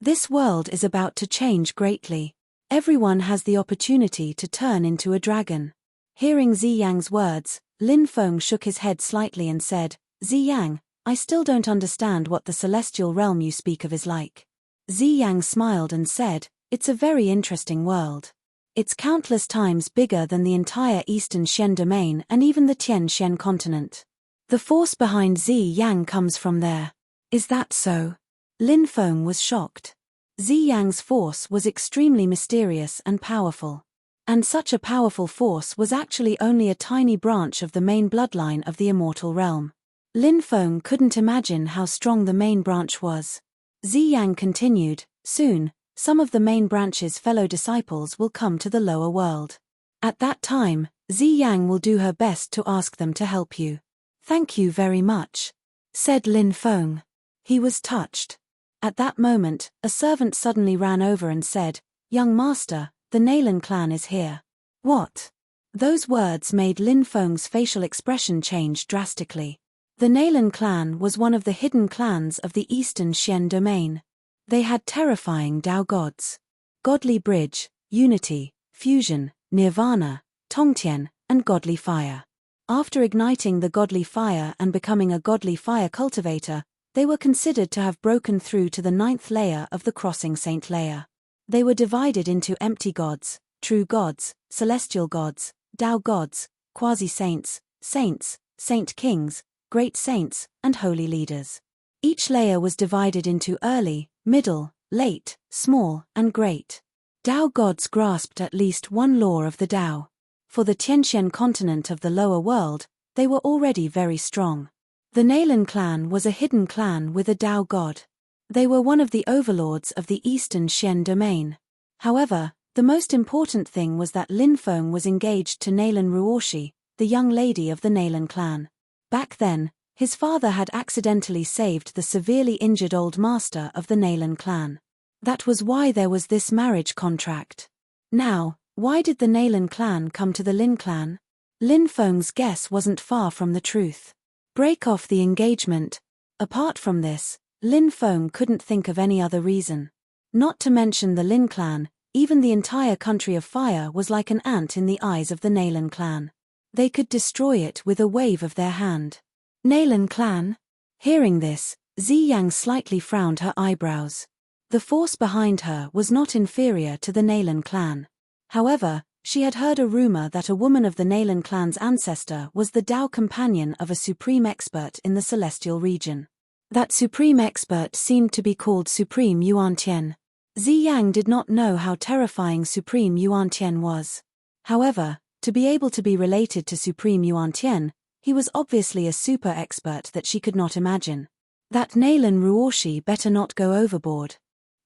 This world is about to change greatly. Everyone has the opportunity to turn into a dragon. Hearing Ziyang's words, Lin Feng shook his head slightly and said, Ziyang, I still don't understand what the celestial realm you speak of is like. Ziyang smiled and said, it's a very interesting world. It's countless times bigger than the entire Eastern Xian Domain and even the Tian Xian continent. The force behind Ziyang comes from there. Is that so? Lin Feng was shocked. Ziyang's force was extremely mysterious and powerful. And such a powerful force was actually only a tiny branch of the main bloodline of the immortal realm. Lin Feng couldn't imagine how strong the main branch was. Ziyang continued, soon, some of the main branch's fellow disciples will come to the lower world. At that time, Ziyang will do her best to ask them to help you. Thank you very much, said Lin Feng. He was touched. At that moment, a servant suddenly ran over and said, Young master, the Nalan clan is here. What? Those words made Lin Feng's facial expression change drastically. The Nalan clan was one of the hidden clans of the Eastern Xian Domain. They had terrifying Tao gods. Godly Bridge, Unity, Fusion, Nirvana, Tongtian, and Godly Fire. After igniting the Godly Fire and becoming a Godly Fire cultivator, they were considered to have broken through to the 9th layer of the Crossing Saint layer. They were divided into empty gods, true gods, celestial gods, Tao gods, quasi-saints, saints, saint kings, great saints, and holy leaders. Each layer was divided into early, middle, late, small, and great. Tao gods grasped at least one law of the Tao. For the Tianxian continent of the lower world, they were already very strong. The Nalan clan was a hidden clan with a Tao god. They were one of the overlords of the Eastern Xian Domain. However, the most important thing was that Lin Feng was engaged to Nalan Ruoshi, the young lady of the Nalan clan. Back then, his father had accidentally saved the severely injured old master of the Nalan clan. That was why there was this marriage contract. Now, why did the Nalan clan come to the Lin clan? Lin Feng's guess wasn't far from the truth. Break off the engagement. Apart from this, Lin Feng couldn't think of any other reason. Not to mention the Lin clan, even the entire Country of Fire was like an ant in the eyes of the Nalan clan. They could destroy it with a wave of their hand. Nalan clan? Hearing this, Ziyang slightly frowned her eyebrows. The force behind her was not inferior to the Nalan clan. However, she had heard a rumor that a woman of the Nalan clan's ancestor was the Tao companion of a supreme expert in the celestial region. That supreme expert seemed to be called Supreme Yuantian. Ziyang did not know how terrifying Supreme Yuantian was. However, to be able to be related to Supreme Yuantian, he was obviously a super expert that she could not imagine. That Nalan Ruoshi better not go overboard.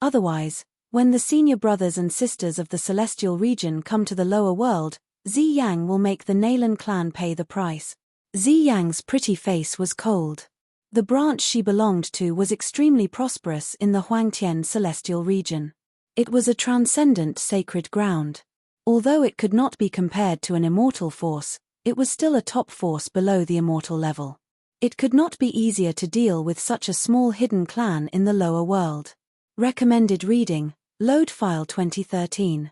Otherwise, when the senior brothers and sisters of the celestial region come to the lower world, Xi Yang will make the Nalan clan pay the price. Xi Yang's pretty face was cold. The branch she belonged to was extremely prosperous in the Huangtian celestial region. It was a transcendent sacred ground. Although it could not be compared to an immortal force, it was still a top force below the immortal level. It could not be easier to deal with such a small hidden clan in the lower world. Recommended reading, Load File 2013.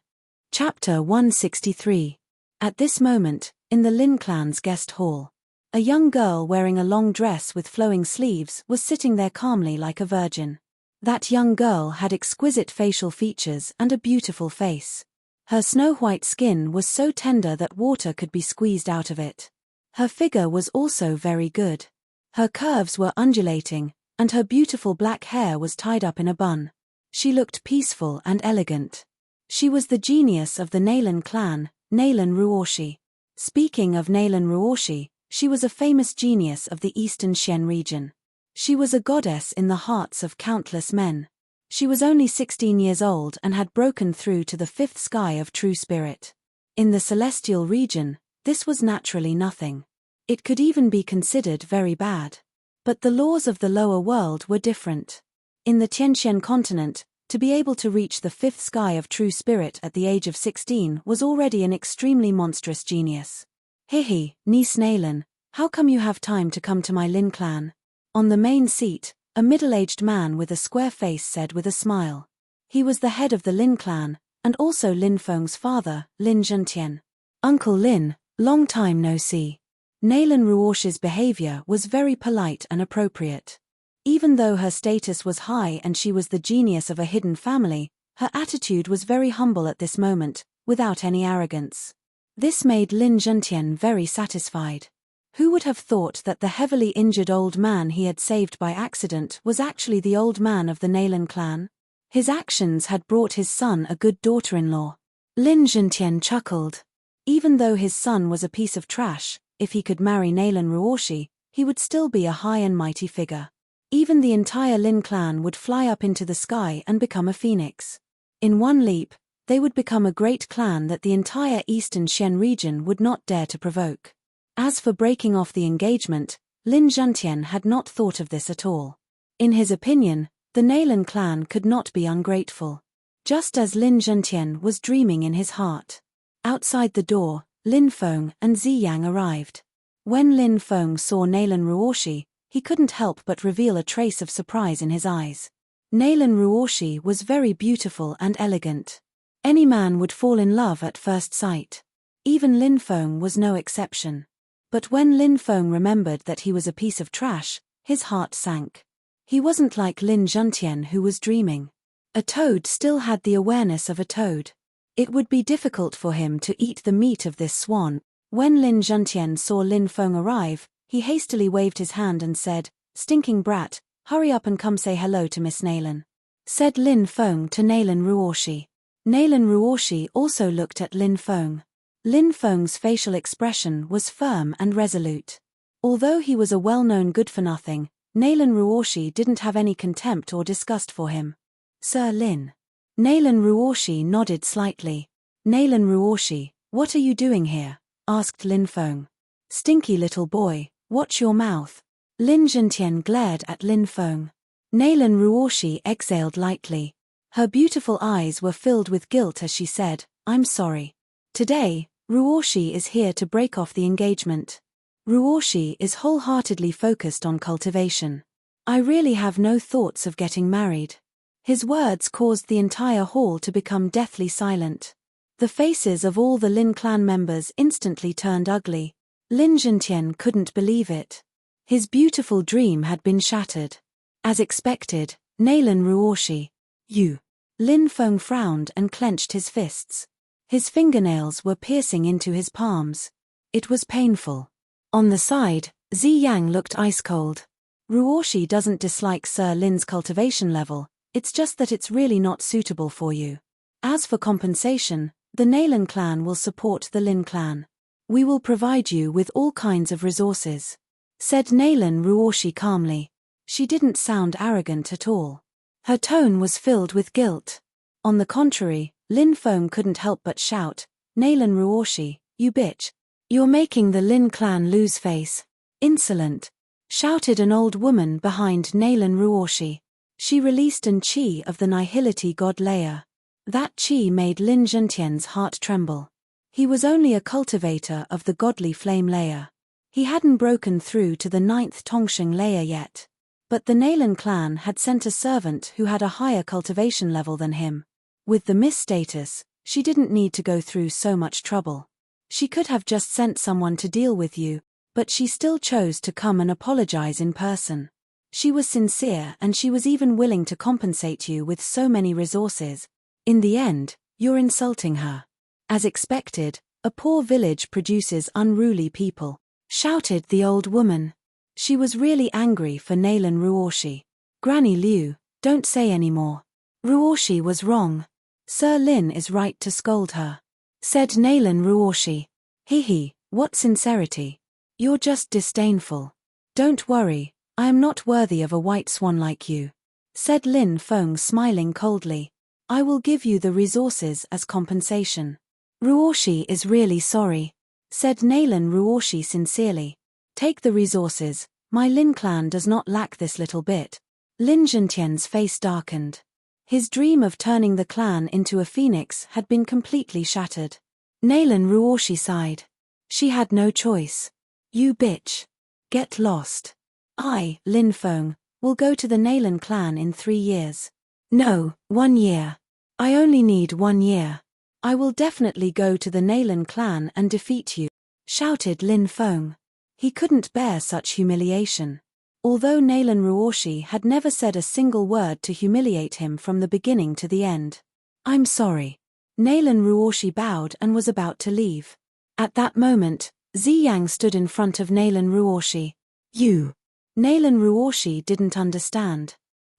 Chapter 163. At this moment, in the Lin clan's guest hall, a young girl wearing a long dress with flowing sleeves was sitting there calmly like a virgin. That young girl had exquisite facial features and a beautiful face. Her snow-white skin was so tender that water could be squeezed out of it. Her figure was also very good. Her curves were undulating, and her beautiful black hair was tied up in a bun. She looked peaceful and elegant. She was the genius of the Nalan clan, Nalan Ruoshi. Speaking of Nalan Ruoshi, she was a famous genius of the Eastern Xian region. She was a goddess in the hearts of countless men. She was only 16 years old and had broken through to the fifth sky of true spirit. In the celestial region, this was naturally nothing. It could even be considered very bad. But the laws of the lower world were different. In the Tianxian continent, to be able to reach the fifth sky of true spirit at the age of 16 was already an extremely monstrous genius. Hihi, niece Nalan, how come you have time to come to my Lin clan? On the main seat, a middle-aged man with a square face said with a smile. He was the head of the Lin clan, and also Lin Feng's father, Lin Zhentian. Uncle Lin, long time no see. Nalan Ruoshi's behavior was very polite and appropriate. Even though her status was high and she was the genius of a hidden family, her attitude was very humble at this moment, without any arrogance. This made Lin Zhentian very satisfied. Who would have thought that the heavily injured old man he had saved by accident was actually the old man of the Nalan clan? His actions had brought his son a good daughter-in-law. Lin Zhentian chuckled. Even though his son was a piece of trash, if he could marry Nalan Ruoshi, he would still be a high and mighty figure. Even the entire Lin clan would fly up into the sky and become a phoenix. In one leap, they would become a great clan that the entire Eastern Xian region would not dare to provoke. As for breaking off the engagement, Lin Zhentian had not thought of this at all. In his opinion, the Nalan clan could not be ungrateful. Just as Lin Zhentian was dreaming in his heart. Outside the door, Lin Feng and Xi Yang arrived. When Lin Feng saw Nalan Ruoshi, he couldn't help but reveal a trace of surprise in his eyes. Nalan Ruoshi was very beautiful and elegant. Any man would fall in love at first sight. Even Lin Feng was no exception. But when Lin Feng remembered that he was a piece of trash, his heart sank. He wasn't like Lin Zhentian who was dreaming. A toad still had the awareness of a toad. It would be difficult for him to eat the meat of this swan. When Lin Zhentian saw Lin Feng arrive, he hastily waved his hand and said, "Stinking brat, hurry up and come say hello to Miss Nalan," said Lin Feng to Nalan Ruoshi. Nalan Ruoshi also looked at Lin Feng. Lin Feng's facial expression was firm and resolute. Although he was a well-known good-for-nothing, Nalan Ruoshi didn't have any contempt or disgust for him. "Sir Lin." Nalan Ruoshi nodded slightly. "Nalan Ruoshi, what are you doing here?" asked Lin Feng. "Stinky little boy, watch your mouth." Lin Zhentian glared at Lin Feng. Nalan Ruoshi exhaled lightly. Her beautiful eyes were filled with guilt as she said, "I'm sorry. Today, Ruoshi is here to break off the engagement. Ruoshi is wholeheartedly focused on cultivation. I really have no thoughts of getting married." His words caused the entire hall to become deathly silent. The faces of all the Lin clan members instantly turned ugly. Lin Zhentian couldn't believe it. His beautiful dream had been shattered. As expected, Nalan Ruoshi. "You." Lin Feng frowned and clenched his fists. His fingernails were piercing into his palms. It was painful. On the side, Xi Yang looked ice-cold. "Ruoshi doesn't dislike Sir Lin's cultivation level, it's just that it's really not suitable for you. As for compensation, the Nalan clan will support the Lin clan. We will provide you with all kinds of resources," said Nalan Ruoshi calmly. She didn't sound arrogant at all. Her tone was filled with guilt. On the contrary, Lin Feng couldn't help but shout, "Nalan Ruoshi, You bitch. You're making the Lin clan lose face. Insolent. Shouted an old woman behind Nalan Ruoshi. She released an chi of the nihility god layer. That chi made Lin Zhentian's heart tremble. He was only a cultivator of the godly flame layer. He hadn't broken through to the 9th Tongsheng layer yet. But the Nalan clan had sent a servant who had a higher cultivation level than him. With the Miss status, she didn't need to go through so much trouble. She could have just sent someone to deal with you, but she still chose to come and apologize in person. She was sincere and she was even willing to compensate you with so many resources. In the end, you're insulting her. As expected, a poor village produces unruly people, shouted the old woman. She was really angry for Nalan Ruoshi. Granny Liu, don't say any more. Ruoshi was wrong. Sir Lin is right to scold her. Said Nalan Ruoshi. Hee, what sincerity. You're just disdainful. Don't worry, I am not worthy of a white swan like you. Said Lin Feng smiling coldly. I will give you the resources as compensation. Ruoshi is really sorry. Said Nalan Ruoshi sincerely. Take the resources, my Lin clan does not lack this little bit. Lin Zhentian's face darkened. His dream of turning the clan into a phoenix had been completely shattered. Nalan Ruoshi sighed. She had no choice. You bitch. Get lost. I, Lin Feng, will go to the Nalan clan in 3 years. No, 1 year. I only need 1 year. I will definitely go to the Nalan clan and defeat you, shouted Lin Feng. He couldn't bear such humiliation. Although Nalan Ruoshi had never said a single word to humiliate him from the beginning to the end. I'm sorry. Nalan Ruoshi bowed and was about to leave. At that moment, Ziyang stood in front of Nalan Ruoshi. You. Nalan Ruoshi didn't understand.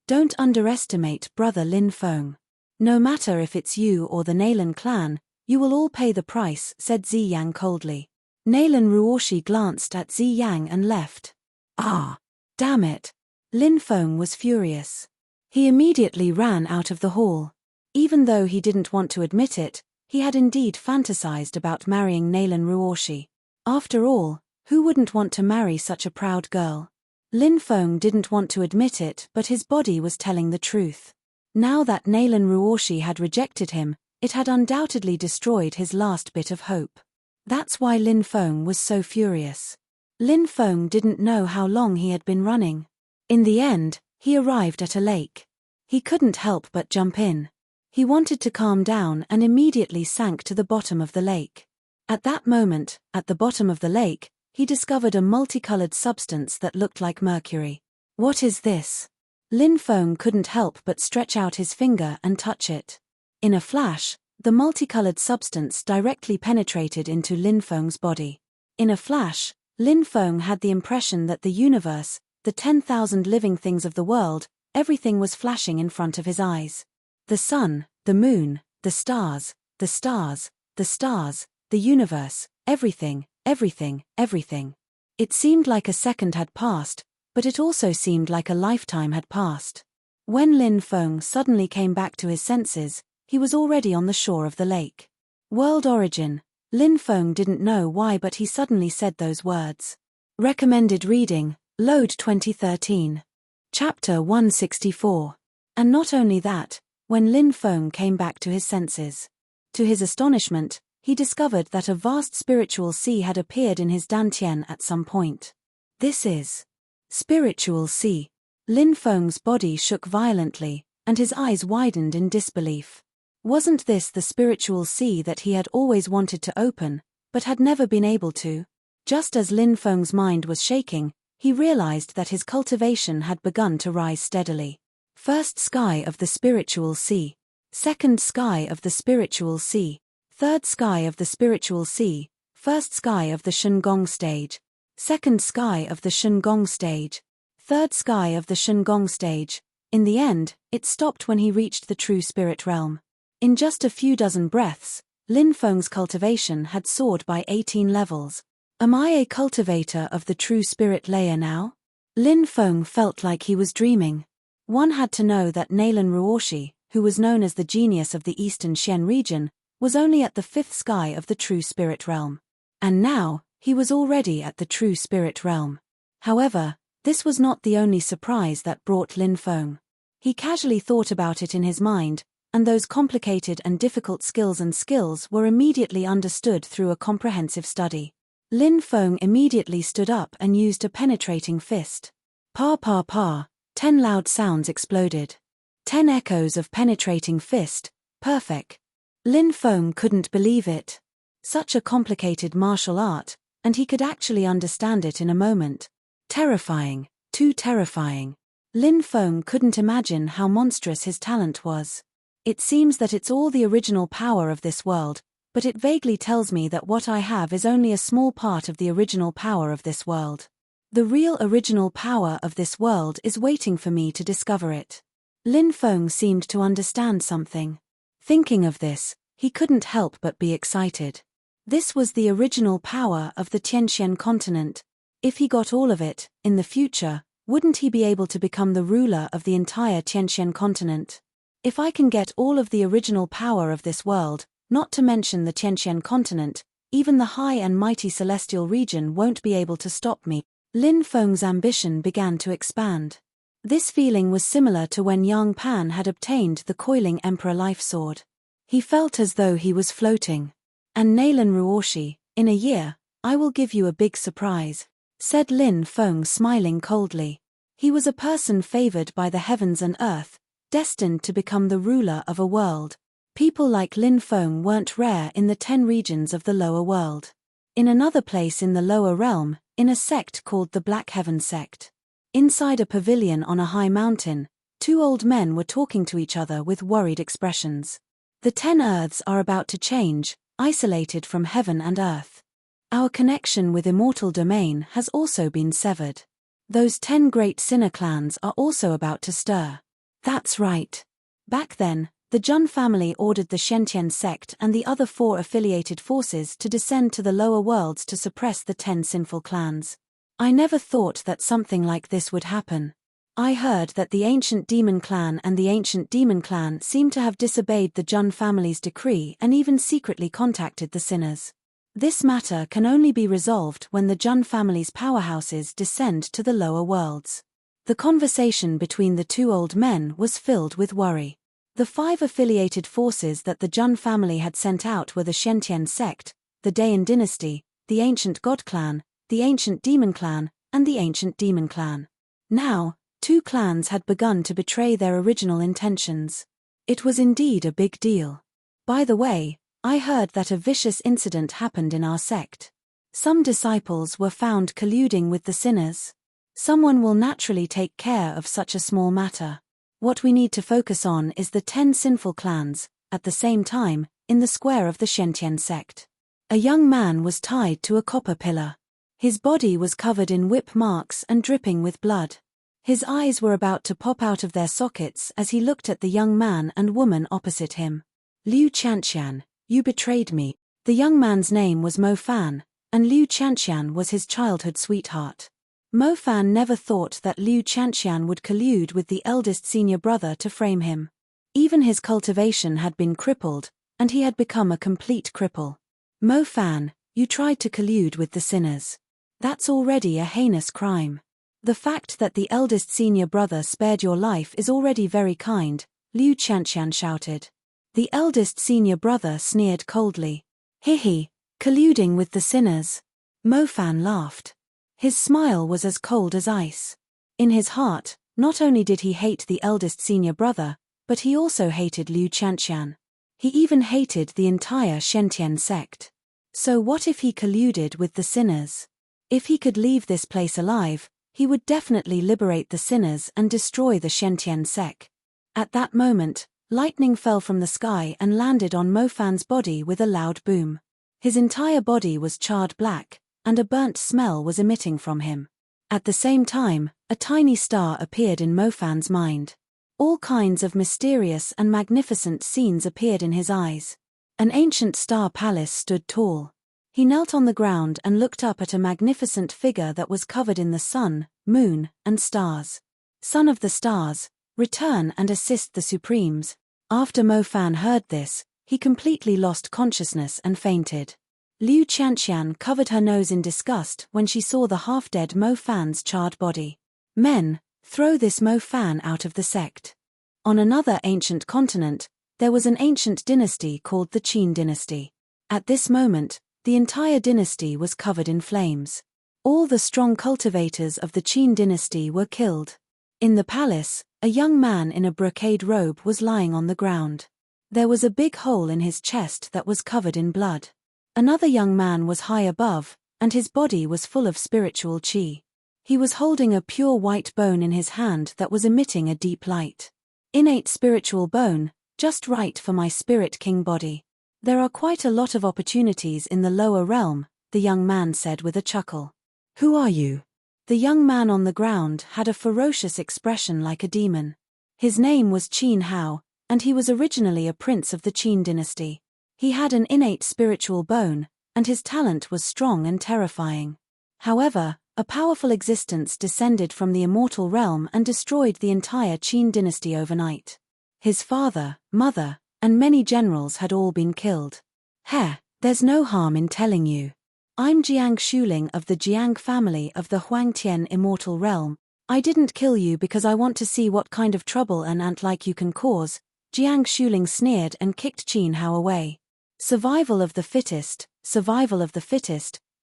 Don't underestimate brother Lin Feng. No matter if it's you or the Nalan clan, you will all pay the price, said Ziyang coldly. Nalan Ruoshi glanced at Ziyang and left. Ah! Damn it! Lin Feng was furious. He immediately ran out of the hall. Even though he didn't want to admit it, he had indeed fantasized about marrying Nalan Ruoshi. After all, who wouldn't want to marry such a proud girl? Lin Feng didn't want to admit it, but his body was telling the truth. Now that Nalan Ruoshi had rejected him, it had undoubtedly destroyed his last bit of hope. That's why Lin Feng was so furious. Lin Feng didn't know how long he had been running. In the end, he arrived at a lake. He couldn't help but jump in. He wanted to calm down and immediately sank to the bottom of the lake. At that moment, at the bottom of the lake, he discovered a multicolored substance that looked like mercury. What is this? Lin Feng couldn't help but stretch out his finger and touch it. In a flash, the multicolored substance directly penetrated into Lin Feng's body. In a flash, Lin Feng had the impression that the universe, the 10,000 living things of the world, everything was flashing in front of his eyes. The sun, the moon, the stars, the stars, the stars, the universe, everything, everything, everything. It seemed like a second had passed, but it also seemed like a lifetime had passed. When Lin Feng suddenly came back to his senses, he was already on the shore of the lake. World origin. Lin Feng didn't know why, but he suddenly said those words. Recommended reading, Load 2013. Chapter 164. And not only that, when Lin Feng came back to his senses. To his astonishment, he discovered that a vast spiritual sea had appeared in his dantian at some point. This is spiritual sea. Lin Feng's body shook violently, and his eyes widened in disbelief. Wasn't this the spiritual sea that he had always wanted to open, but had never been able to? Just as Lin Feng's mind was shaking, he realized that his cultivation had begun to rise steadily. First sky of the spiritual sea. Second sky of the spiritual sea. Third sky of the spiritual sea. First sky of the Shengong stage. Second sky of the Shengong stage. Third sky of the Shengong stage. In the end, it stopped when he reached the true spirit realm. In just a few dozen breaths, Lin Feng's cultivation had soared by 18 levels. Am I a cultivator of the true spirit layer now? Lin Feng felt like he was dreaming. One had to know that Nalan Ruoshi, who was known as the genius of the Eastern Xian region, was only at the 5th sky of the true spirit realm. And now, he was already at the true spirit realm. However, this was not the only surprise that brought Lin Feng. He casually thought about it in his mind, and those complicated and difficult skills were immediately understood through a comprehensive study. Lin Feng immediately stood up and used a penetrating fist. Pa pa pa, 10 loud sounds exploded. 10 echoes of penetrating fist, perfect. Lin Feng couldn't believe it. Such a complicated martial art, and he could actually understand it in a moment. Terrifying, too terrifying. Lin Feng couldn't imagine how monstrous his talent was. It seems that it's all the original power of this world, but it vaguely tells me that what I have is only a small part of the original power of this world. The real original power of this world is waiting for me to discover it. Lin Feng seemed to understand something. Thinking of this, he couldn't help but be excited. This was the original power of the Tianxian continent. If he got all of it, in the future, wouldn't he be able to become the ruler of the entire Tianxian continent? If I can get all of the original power of this world, not to mention the Tianxian continent, even the high and mighty celestial region won't be able to stop me. Lin Feng's ambition began to expand. This feeling was similar to when Yang Pan had obtained the coiling Emperor Life Sword. He felt as though he was floating. And Nailan Ruoshi, in a year, I will give you a big surprise, said Lin Feng, smiling coldly. He was a person favored by the heavens and earth, destined to become the ruler of a world. People like Lin Feng weren't rare in the 10 regions of the lower world. In another place in the lower realm, in a sect called the Black Heaven sect. Inside a pavilion on a high mountain, 2 old men were talking to each other with worried expressions. The 10 earths are about to change, isolated from heaven and earth. Our connection with immortal domain has also been severed. Those 10 great sinner clans are also about to stir. That's right. Back then, the Jun family ordered the Shentian sect and the other 4 affiliated forces to descend to the lower worlds to suppress the 10 sinful clans. I never thought that something like this would happen. I heard that the ancient demon clan and the ancient demon clan seem to have disobeyed the Jun family's decree and even secretly contacted the sinners. This matter can only be resolved when the Jun family's powerhouses descend to the lower worlds. The conversation between the 2 old men was filled with worry. The 5 affiliated forces that the Jun family had sent out were the Shentian sect, the Dayan dynasty, the ancient god clan, the ancient demon clan, and the ancient demon clan. Now, 2 clans had begun to betray their original intentions. It was indeed a big deal. By the way, I heard that a vicious incident happened in our sect. Some disciples were found colluding with the sinners. Someone will naturally take care of such a small matter. What we need to focus on is the 10 sinful clans, at the same time, in the square of the Shentian sect. A young man was tied to a copper pillar. His body was covered in whip marks and dripping with blood. His eyes were about to pop out of their sockets as he looked at the young man and woman opposite him. Liu Chanxian, you betrayed me. The young man's name was Mo Fan, and Liu Chanxian was his childhood sweetheart. Mo Fan never thought that Liu Chanxian would collude with the eldest senior brother to frame him. Even his cultivation had been crippled, and he had become a complete cripple. Mo Fan, you tried to collude with the sinners. That's already a heinous crime. The fact that the eldest senior brother spared your life is already very kind, Liu Chanxian shouted. The eldest senior brother sneered coldly. Hihi, colluding with the sinners. Mo Fan laughed. His smile was as cold as ice. In his heart, not only did he hate the eldest senior brother, but he also hated Liu Chanxian. He even hated the entire Shentian sect. So what if he colluded with the sinners? If he could leave this place alive, he would definitely liberate the sinners and destroy the Shentian sect. At that moment, lightning fell from the sky and landed on Mo Fan's body with a loud boom. His entire body was charred black, and a burnt smell was emitting from him. At the same time, a tiny star appeared in Mo Fan's mind. All kinds of mysterious and magnificent scenes appeared in his eyes. An ancient star palace stood tall. He knelt on the ground and looked up at a magnificent figure that was covered in the sun, moon, and stars. Son of the stars, return and assist the Supremes. After Mo Fan heard this, he completely lost consciousness and fainted. Liu Qianqian covered her nose in disgust when she saw the half-dead Mo Fan's charred body. Men, throw this Mo Fan out of the sect. On another ancient continent, there was an ancient dynasty called the Qin dynasty. At this moment, the entire dynasty was covered in flames. All the strong cultivators of the Qin dynasty were killed. In the palace, a young man in a brocade robe was lying on the ground. There was a big hole in his chest that was covered in blood. Another young man was high above, and his body was full of spiritual qi. He was holding a pure white bone in his hand that was emitting a deep light. Innate spiritual bone, just right for my spirit king body. There are quite a lot of opportunities in the lower realm, the young man said with a chuckle. Who are you? The young man on the ground had a ferocious expression like a demon. His name was Qin Hao, and he was originally a prince of the Qin dynasty. He had an innate spiritual bone, and his talent was strong and terrifying. However, a powerful existence descended from the immortal realm and destroyed the entire Qin dynasty overnight. His father, mother, and many generals had all been killed. There's no harm in telling you. I'm Jiang Shuling of the Jiang family of the Huangtian immortal realm. I didn't kill you because I want to see what kind of trouble an ant like you can cause. Jiang Shuling sneered and kicked Qin Hao away. Survival of the fittest,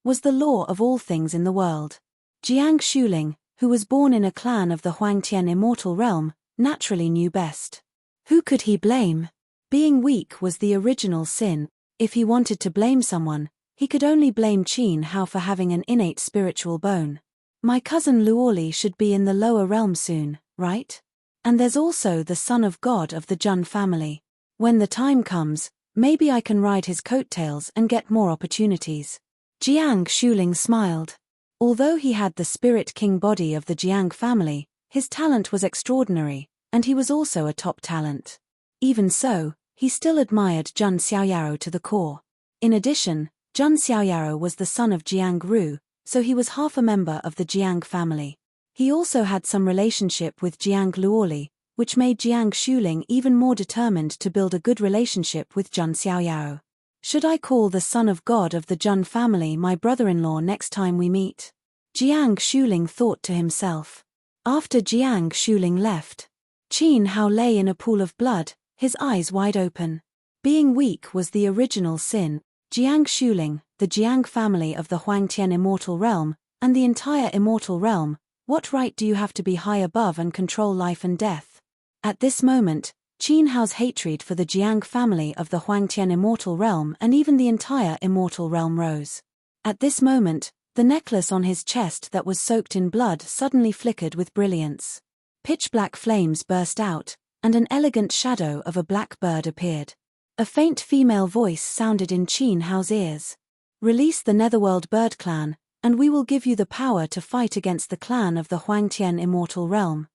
was the law of all things in the world. Jiang Shuling, who was born in a clan of the Huangtian immortal realm, naturally knew best. Who could he blame? Being weak was the original sin. If he wanted to blame someone, he could only blame Qin Hao for having an innate spiritual bone. My cousin Luoli should be in the lower realm soon, right? And there's also the son of God of the Jun family. When the time comes, maybe I can ride his coattails and get more opportunities. Jiang Shuling smiled. Although he had the spirit king body of the Jiang family, his talent was extraordinary, and he was also a top talent. Even so, he still admired Jun Xiaoyaro to the core. In addition, Jun Xiaoyaro was the son of Jiang Ru, so he was half a member of the Jiang family. He also had some relationship with Jiang Luoli, which made Jiang Shuling even more determined to build a good relationship with Jun Xiaoyaro. Should I call the son of God of the Jun family my brother-in-law next time we meet? Jiang Shuling thought to himself. After Jiang Shuling left, Qin Hao lay in a pool of blood, his eyes wide open. Being weak was the original sin. Jiang Shuling, the Jiang family of the Huangtian immortal realm, and the entire immortal realm, what right do you have to be high above and control life and death? At this moment, Qin Hao's hatred for the Jiang family of the Huangtian immortal realm and even the entire immortal realm rose. At this moment, the necklace on his chest that was soaked in blood suddenly flickered with brilliance. Pitch-black flames burst out, and an elegant shadow of a black bird appeared. A faint female voice sounded in Qin Hao's ears. Release the Netherworld Bird Clan, and we will give you the power to fight against the clan of the Huangtian immortal realm.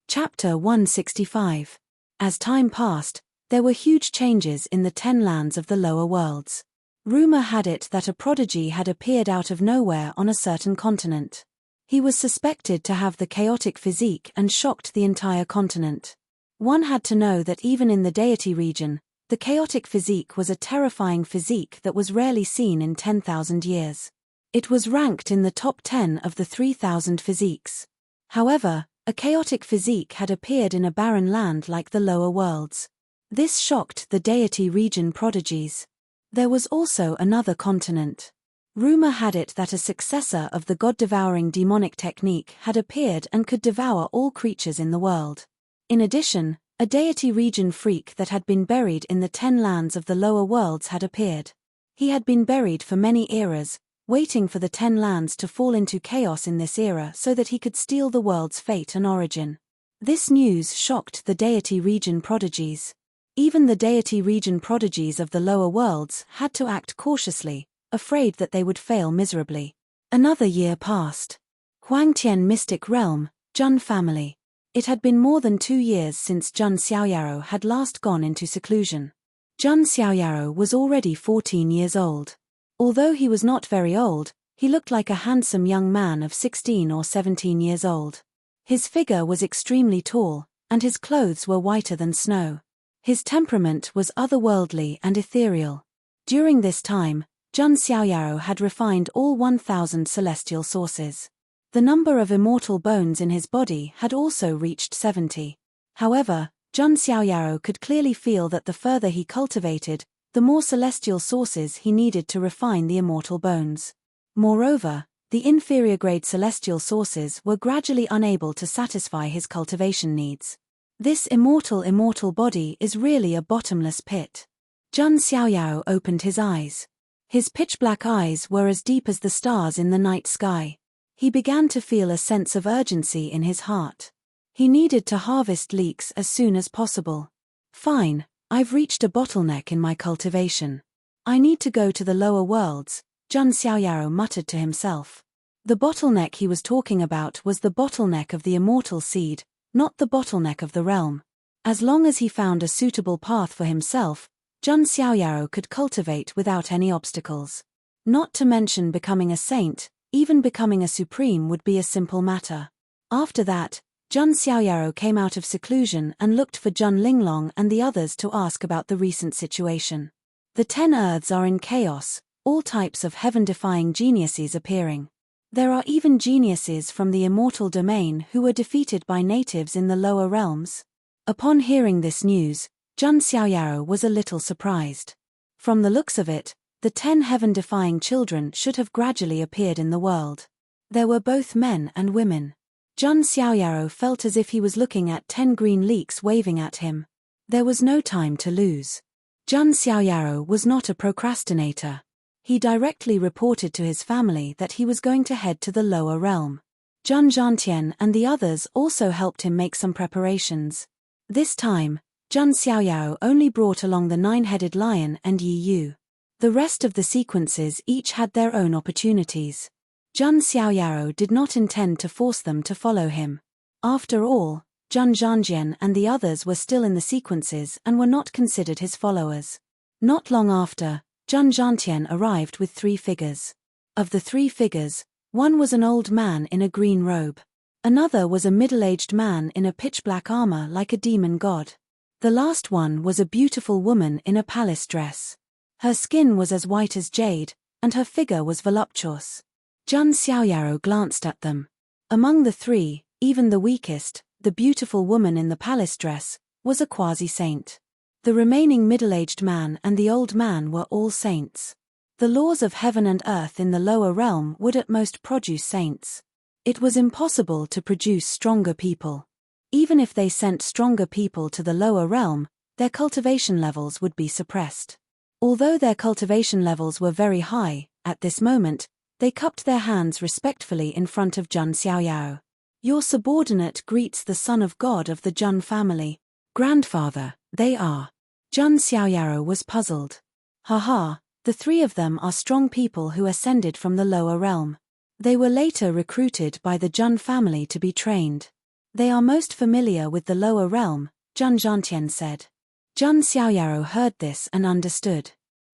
Chapter 165. As time passed, there were huge changes in the 10 lands of the lower worlds. Rumor had it that a prodigy had appeared out of nowhere on a certain continent. He was suspected to have the chaotic physique and shocked the entire continent. One had to know that even in the deity region, the chaotic physique was a terrifying physique that was rarely seen in 10,000 years. It was ranked in the top 10 of the 3,000 physiques. However, a chaotic physique had appeared in a barren land like the lower worlds. This shocked the deity region prodigies. There was also another continent. Rumor had it that a successor of the god-devouring demonic technique had appeared and could devour all creatures in the world. In addition, a deity region freak that had been buried in the 10 lands of the lower worlds had appeared. He had been buried for many eras, waiting for the 10 lands to fall into chaos in this era so that he could steal the world's fate and origin. This news shocked the deity region prodigies. Even the deity region prodigies of the lower worlds had to act cautiously, afraid that they would fail miserably. Another year passed. Huangtian mystic realm, Jun family. It had been more than 2 years since Jun Xiaoyaro had last gone into seclusion. Jun Xiaoyaro was already 14 years old. Although he was not very old, he looked like a handsome young man of 16 or 17 years old. His figure was extremely tall, and his clothes were whiter than snow. His temperament was otherworldly and ethereal. During this time, Jun Xiaoyao had refined all 1,000 celestial sources. The number of immortal bones in his body had also reached 70. However, Jun Xiaoyao could clearly feel that the further he cultivated, the more celestial sources he needed to refine the immortal bones. Moreover, the inferior-grade celestial sources were gradually unable to satisfy his cultivation needs. This immortal body is really a bottomless pit. Jun Xiaoyao opened his eyes. His pitch-black eyes were as deep as the stars in the night sky. He began to feel a sense of urgency in his heart. He needed to harvest leeks as soon as possible. Fine, I've reached a bottleneck in my cultivation. I need to go to the lower worlds, Jun Xiaoyao muttered to himself. The bottleneck he was talking about was the bottleneck of the immortal seed, not the bottleneck of the realm. As long as he found a suitable path for himself, Jun Xiaoyao could cultivate without any obstacles. Not to mention becoming a saint, even becoming a supreme would be a simple matter. After that, Jun Xiaoyao came out of seclusion and looked for Jun Linglong and the others to ask about the recent situation. The 10 earths are in chaos, all types of heaven-defying geniuses appearing. There are even geniuses from the immortal domain who were defeated by natives in the lower realms. Upon hearing this news, Jun Xiaoyao was a little surprised. From the looks of it, the 10 heaven-defying children should have gradually appeared in the world. There were both men and women. Jun Xiaoyao felt as if he was looking at 10 green leeks waving at him. There was no time to lose. Jun Xiaoyao was not a procrastinator. He directly reported to his family that he was going to head to the lower realm. Jun Zhantian and the others also helped him make some preparations. This time, Jun Xiaoyao only brought along the 9-headed lion and Yi Yu. The rest of the sequences each had their own opportunities. Jun Xiaoyao did not intend to force them to follow him. After all, Jun Zhanjian and the others were still in the sequences and were not considered his followers. Not long after, Jun Zhantian arrived with 3 figures. Of the 3 figures, one was an old man in a green robe. Another was a middle-aged man in a pitch-black armor like a demon god. The last one was a beautiful woman in a palace dress. Her skin was as white as jade, and her figure was voluptuous. Jun Xiaoyao glanced at them. Among the 3, even the weakest, the beautiful woman in the palace dress, was a quasi-saint. The remaining middle-aged man and the old man were all saints. The laws of heaven and earth in the lower realm would at most produce saints. It was impossible to produce stronger people. Even if they sent stronger people to the lower realm, their cultivation levels would be suppressed. Although their cultivation levels were very high, at this moment, they cupped their hands respectfully in front of Jun Xiaoyao. Your subordinate greets the son of God of the Jun family. Grandfather, they are. Jun Xiaoyao was puzzled. Haha, the 3 of them are strong people who ascended from the lower realm. They were later recruited by the Jun family to be trained. They are most familiar with the lower realm, Jun Zhantian said. Jun Xiaoyao heard this and understood.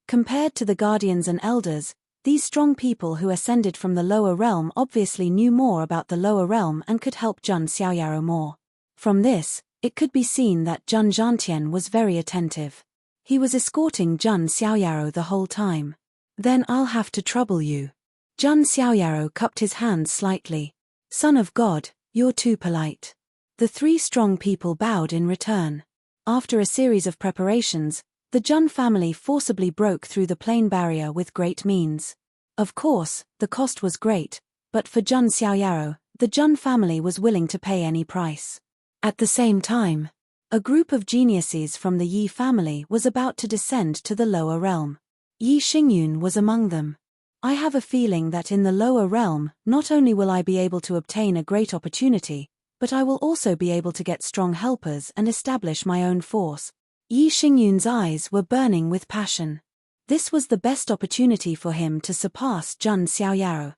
Compared to the guardians and elders, these strong people who ascended from the lower realm obviously knew more about the lower realm and could help Jun Xiaoyao more. From this, it could be seen that Jun Zhantian was very attentive. He was escorting Jun Xiaoyao the whole time. Then I'll have to trouble you. Jun Xiaoyao cupped his hands slightly. Son of God, you're too polite. The 3 strong people bowed in return. After a series of preparations, the Jun family forcibly broke through the plain barrier with great means. Of course, the cost was great, but for Jun Xiaoyao, the Jun family was willing to pay any price. At the same time, a group of geniuses from the Yi family was about to descend to the lower realm. Yi Xingyun was among them. I have a feeling that in the lower realm, not only will I be able to obtain a great opportunity, but I will also be able to get strong helpers and establish my own force. Yi Xingyun's eyes were burning with passion. This was the best opportunity for him to surpass Jun Xiaoyao.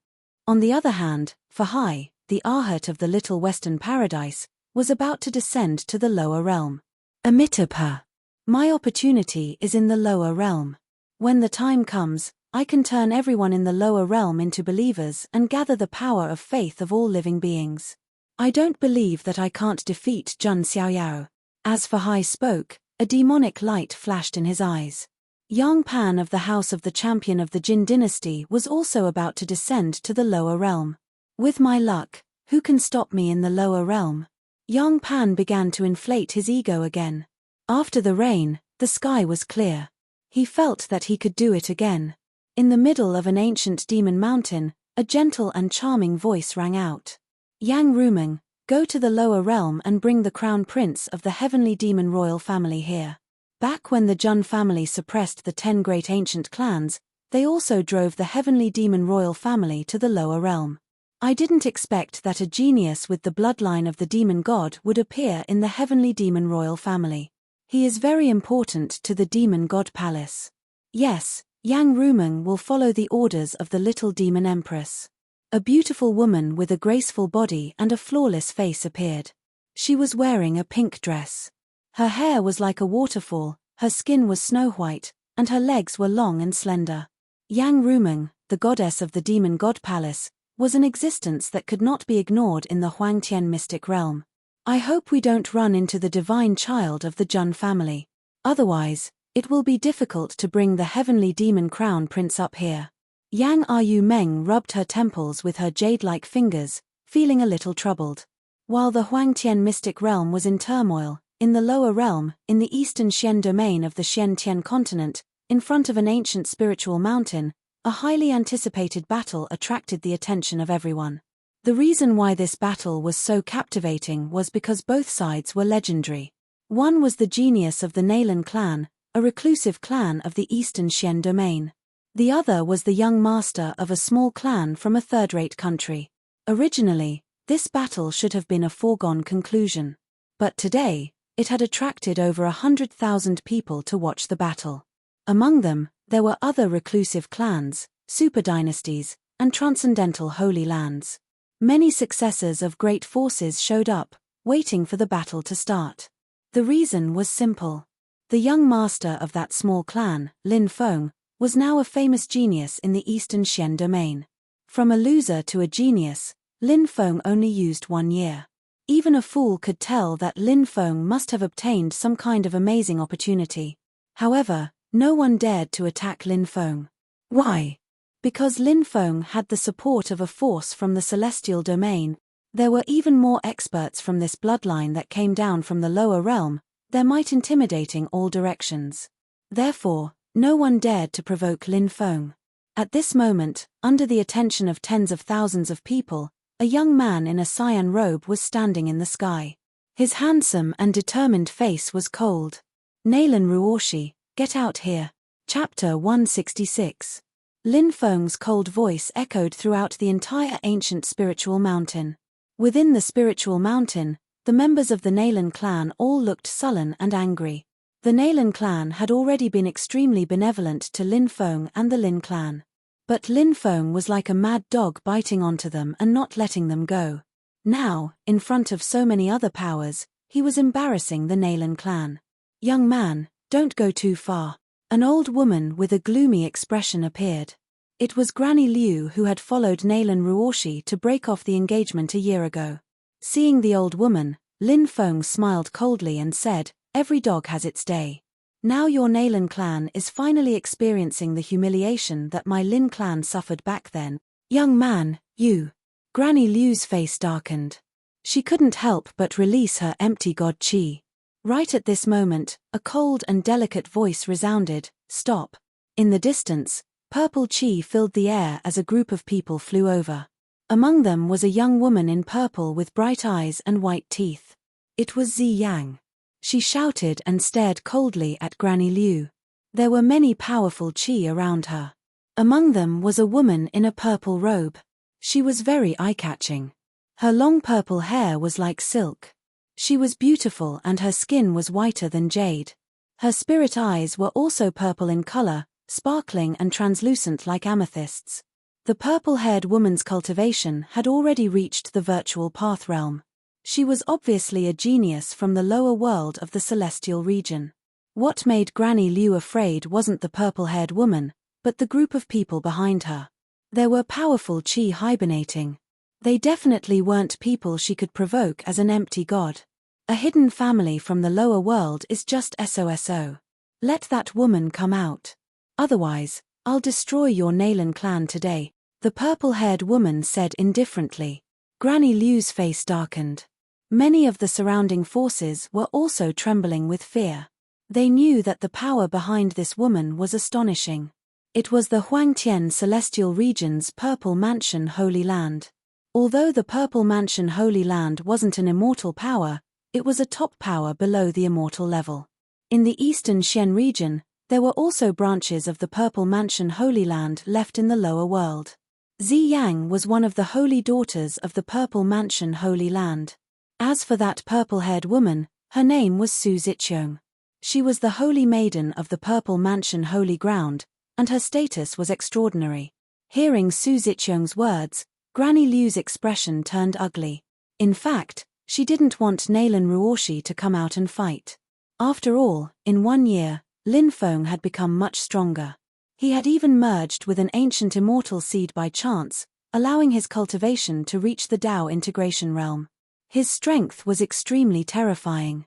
On the other hand, Physique, the Arhat of the Little Western Paradise, was about to descend to the lower realm. Amitabha. My opportunity is in the lower realm. When the time comes, I can turn everyone in the lower realm into believers and gather the power of faith of all living beings. I don't believe that I can't defeat Jun Xiaoyao. As Physique spoke, a demonic light flashed in his eyes. Yang Pan of the House of the Champion of the Jin dynasty was also about to descend to the lower realm. With my luck, who can stop me in the lower realm? Yang Pan began to inflate his ego again. After the rain, the sky was clear. He felt that he could do it again. In the middle of an ancient demon mountain, a gentle and charming voice rang out. Yang Rumeng, go to the lower realm and bring the crown prince of the heavenly demon royal family here. Back when the Jun family suppressed the 10 great ancient clans, they also drove the heavenly demon royal family to the lower realm. I didn't expect that a genius with the bloodline of the demon god would appear in the heavenly demon royal family. He is very important to the demon god palace. Yes, Yang Rumeng will follow the orders of the little demon empress. A beautiful woman with a graceful body and a flawless face appeared. She was wearing a pink dress. Her hair was like a waterfall, her skin was snow white, and her legs were long and slender. Yang Rumeng, the goddess of the demon god palace, was an existence that could not be ignored in the Huangtian mystic realm. I hope we don't run into the divine child of the Jun family. Otherwise, it will be difficult to bring the heavenly demon crown prince up here. Yang Rumeng rubbed her temples with her jade-like fingers, feeling a little troubled. While the Huangtian mystic realm was in turmoil, in the lower realm, in the eastern Xian domain of the Xian-Tian continent, in front of an ancient spiritual mountain, a highly anticipated battle attracted the attention of everyone. The reason why this battle was so captivating was because both sides were legendary. One was the genius of the Nalan clan, a reclusive clan of the eastern Xian domain. The other was the young master of a small clan from a third-rate country. Originally, this battle should have been a foregone conclusion. But today, it had attracted over 100,000 people to watch the battle. Among them, there were other reclusive clans, super dynasties, and transcendental holy lands. Many successors of great forces showed up, waiting for the battle to start. The reason was simple. The young master of that small clan, Lin Feng, was now a famous genius in the eastern Xian domain. From a loser to a genius, Lin Feng only used 1 year. Even a fool could tell that Lin Feng must have obtained some kind of amazing opportunity. However, no one dared to attack Lin Feng. Why? Because Lin Feng had the support of a force from the celestial domain. There were even more experts from this bloodline that came down from the lower realm, their might intimidating all directions. Therefore, no one dared to provoke Lin Feng. At this moment, under the attention of tens of thousands of people, a young man in a cyan robe was standing in the sky. His handsome and determined face was cold. Nalan Ruoshi, get out here. Chapter 166. Lin Feng's cold voice echoed throughout the entire ancient spiritual mountain. Within the spiritual mountain, the members of the Nalan clan all looked sullen and angry. The Nalan clan had already been extremely benevolent to Lin Feng and the Lin clan. But Lin Feng was like a mad dog biting onto them and not letting them go. Now, in front of so many other powers, he was embarrassing the Nalan clan. Young man, don't go too far. An old woman with a gloomy expression appeared. It was Granny Liu who had followed Nalan Ruoshi to break off the engagement a year ago. Seeing the old woman, Lin Feng smiled coldly and said, "Every dog has its day. Now your Nalan clan is finally experiencing the humiliation that my Lin clan suffered back then. Young man, you." Granny Liu's face darkened. She couldn't help but release her empty god chi. Right at this moment, a cold and delicate voice resounded, "Stop." In the distance, purple chi filled the air as a group of people flew over. Among them was a young woman in purple with bright eyes and white teeth. It was Zi Yang. She shouted and stared coldly at Granny Liu. There were many powerful chi around her. Among them was a woman in a purple robe. She was very eye-catching. Her long purple hair was like silk. She was beautiful and her skin was whiter than jade. Her spirit eyes were also purple in color, sparkling and translucent like amethysts. The purple-haired woman's cultivation had already reached the virtual path realm. She was obviously a genius from the lower world of the celestial region. What made Granny Liu afraid wasn't the purple-haired woman, but the group of people behind her. There were powerful chi hibernating. They definitely weren't people she could provoke as an empty god. A hidden family from the lower world is just SOSO. Let that woman come out. Otherwise, I'll destroy your Nalan clan today, the purple-haired woman said indifferently. Granny Liu's face darkened. Many of the surrounding forces were also trembling with fear. They knew that the power behind this woman was astonishing. It was the Huangtian Celestial Region's Purple Mansion Holy Land. Although the Purple Mansion Holy Land wasn't an immortal power, it was a top power below the immortal level. In the eastern Xian region, there were also branches of the Purple Mansion Holy Land left in the lower world. Zi Yang was one of the holy daughters of the Purple Mansion Holy Land. As for that purple-haired woman, her name was Su Ziqiong. She was the holy maiden of the Purple Mansion Holy Ground, and her status was extraordinary. Hearing Su Ziqiong's words, Granny Liu's expression turned ugly. In fact, she didn't want Nalan Ruoshi to come out and fight. After all, in 1 year, Lin Feng had become much stronger. He had even merged with an ancient immortal seed by chance, allowing his cultivation to reach the Dao integration realm. His strength was extremely terrifying.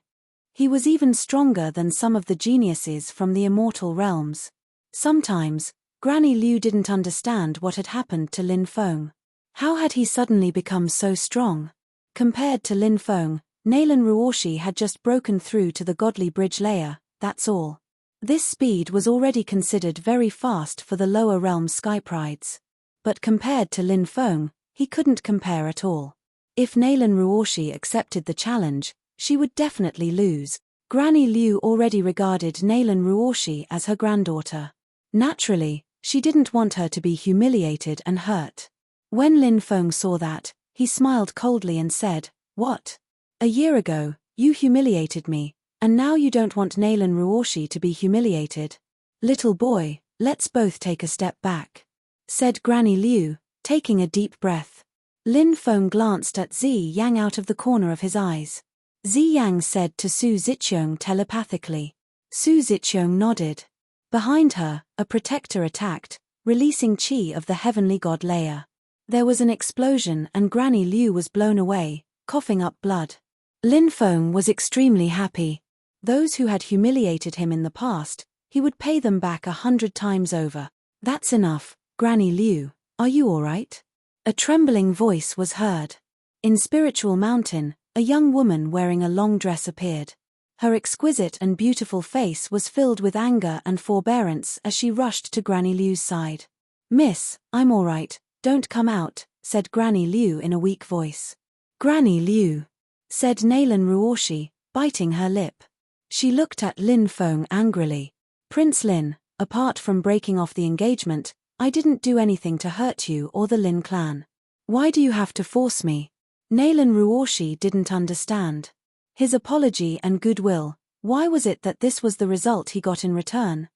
He was even stronger than some of the geniuses from the immortal realms. Sometimes, Granny Liu didn't understand what had happened to Lin Feng. How had he suddenly become so strong? Compared to Lin Feng, Nalan Ruoshi had just broken through to the godly bridge layer, that's all. This speed was already considered very fast for the lower realm sky prides. But compared to Lin Feng, he couldn't compare at all. If Nalan Ruoshi accepted the challenge, she would definitely lose. Granny Liu already regarded Nalan Ruoshi as her granddaughter. Naturally, she didn't want her to be humiliated and hurt. When Lin Feng saw that, he smiled coldly and said, "What? A year ago, you humiliated me, and now you don't want Nalan Ruoshi to be humiliated? Little boy, let's both take a step back," said Granny Liu, taking a deep breath. Lin Feng glanced at Zi Yang out of the corner of his eyes. Zi Yang said to Su Ziqiong telepathically. Su Ziqiong nodded. Behind her, a protector attacked, releasing chi of the heavenly god layer. There was an explosion and Granny Liu was blown away, coughing up blood. Lin Feng was extremely happy. Those who had humiliated him in the past, he would pay them back 100 times over. "That's enough, Granny Liu, are you all right?" A trembling voice was heard. In Spiritual Mountain, a young woman wearing a long dress appeared. Her exquisite and beautiful face was filled with anger and forbearance as she rushed to Granny Liu's side. "Miss, I'm all right, don't come out," said Granny Liu in a weak voice. "Granny Liu," said Nalan Ruoshi, biting her lip. She looked at Lin Feng angrily. "Prince Lin, apart from breaking off the engagement, I didn't do anything to hurt you or the Lin clan. Why do you have to force me?" Nalan Ruoshi didn't understand. His apology and goodwill, why was it that this was the result he got in return?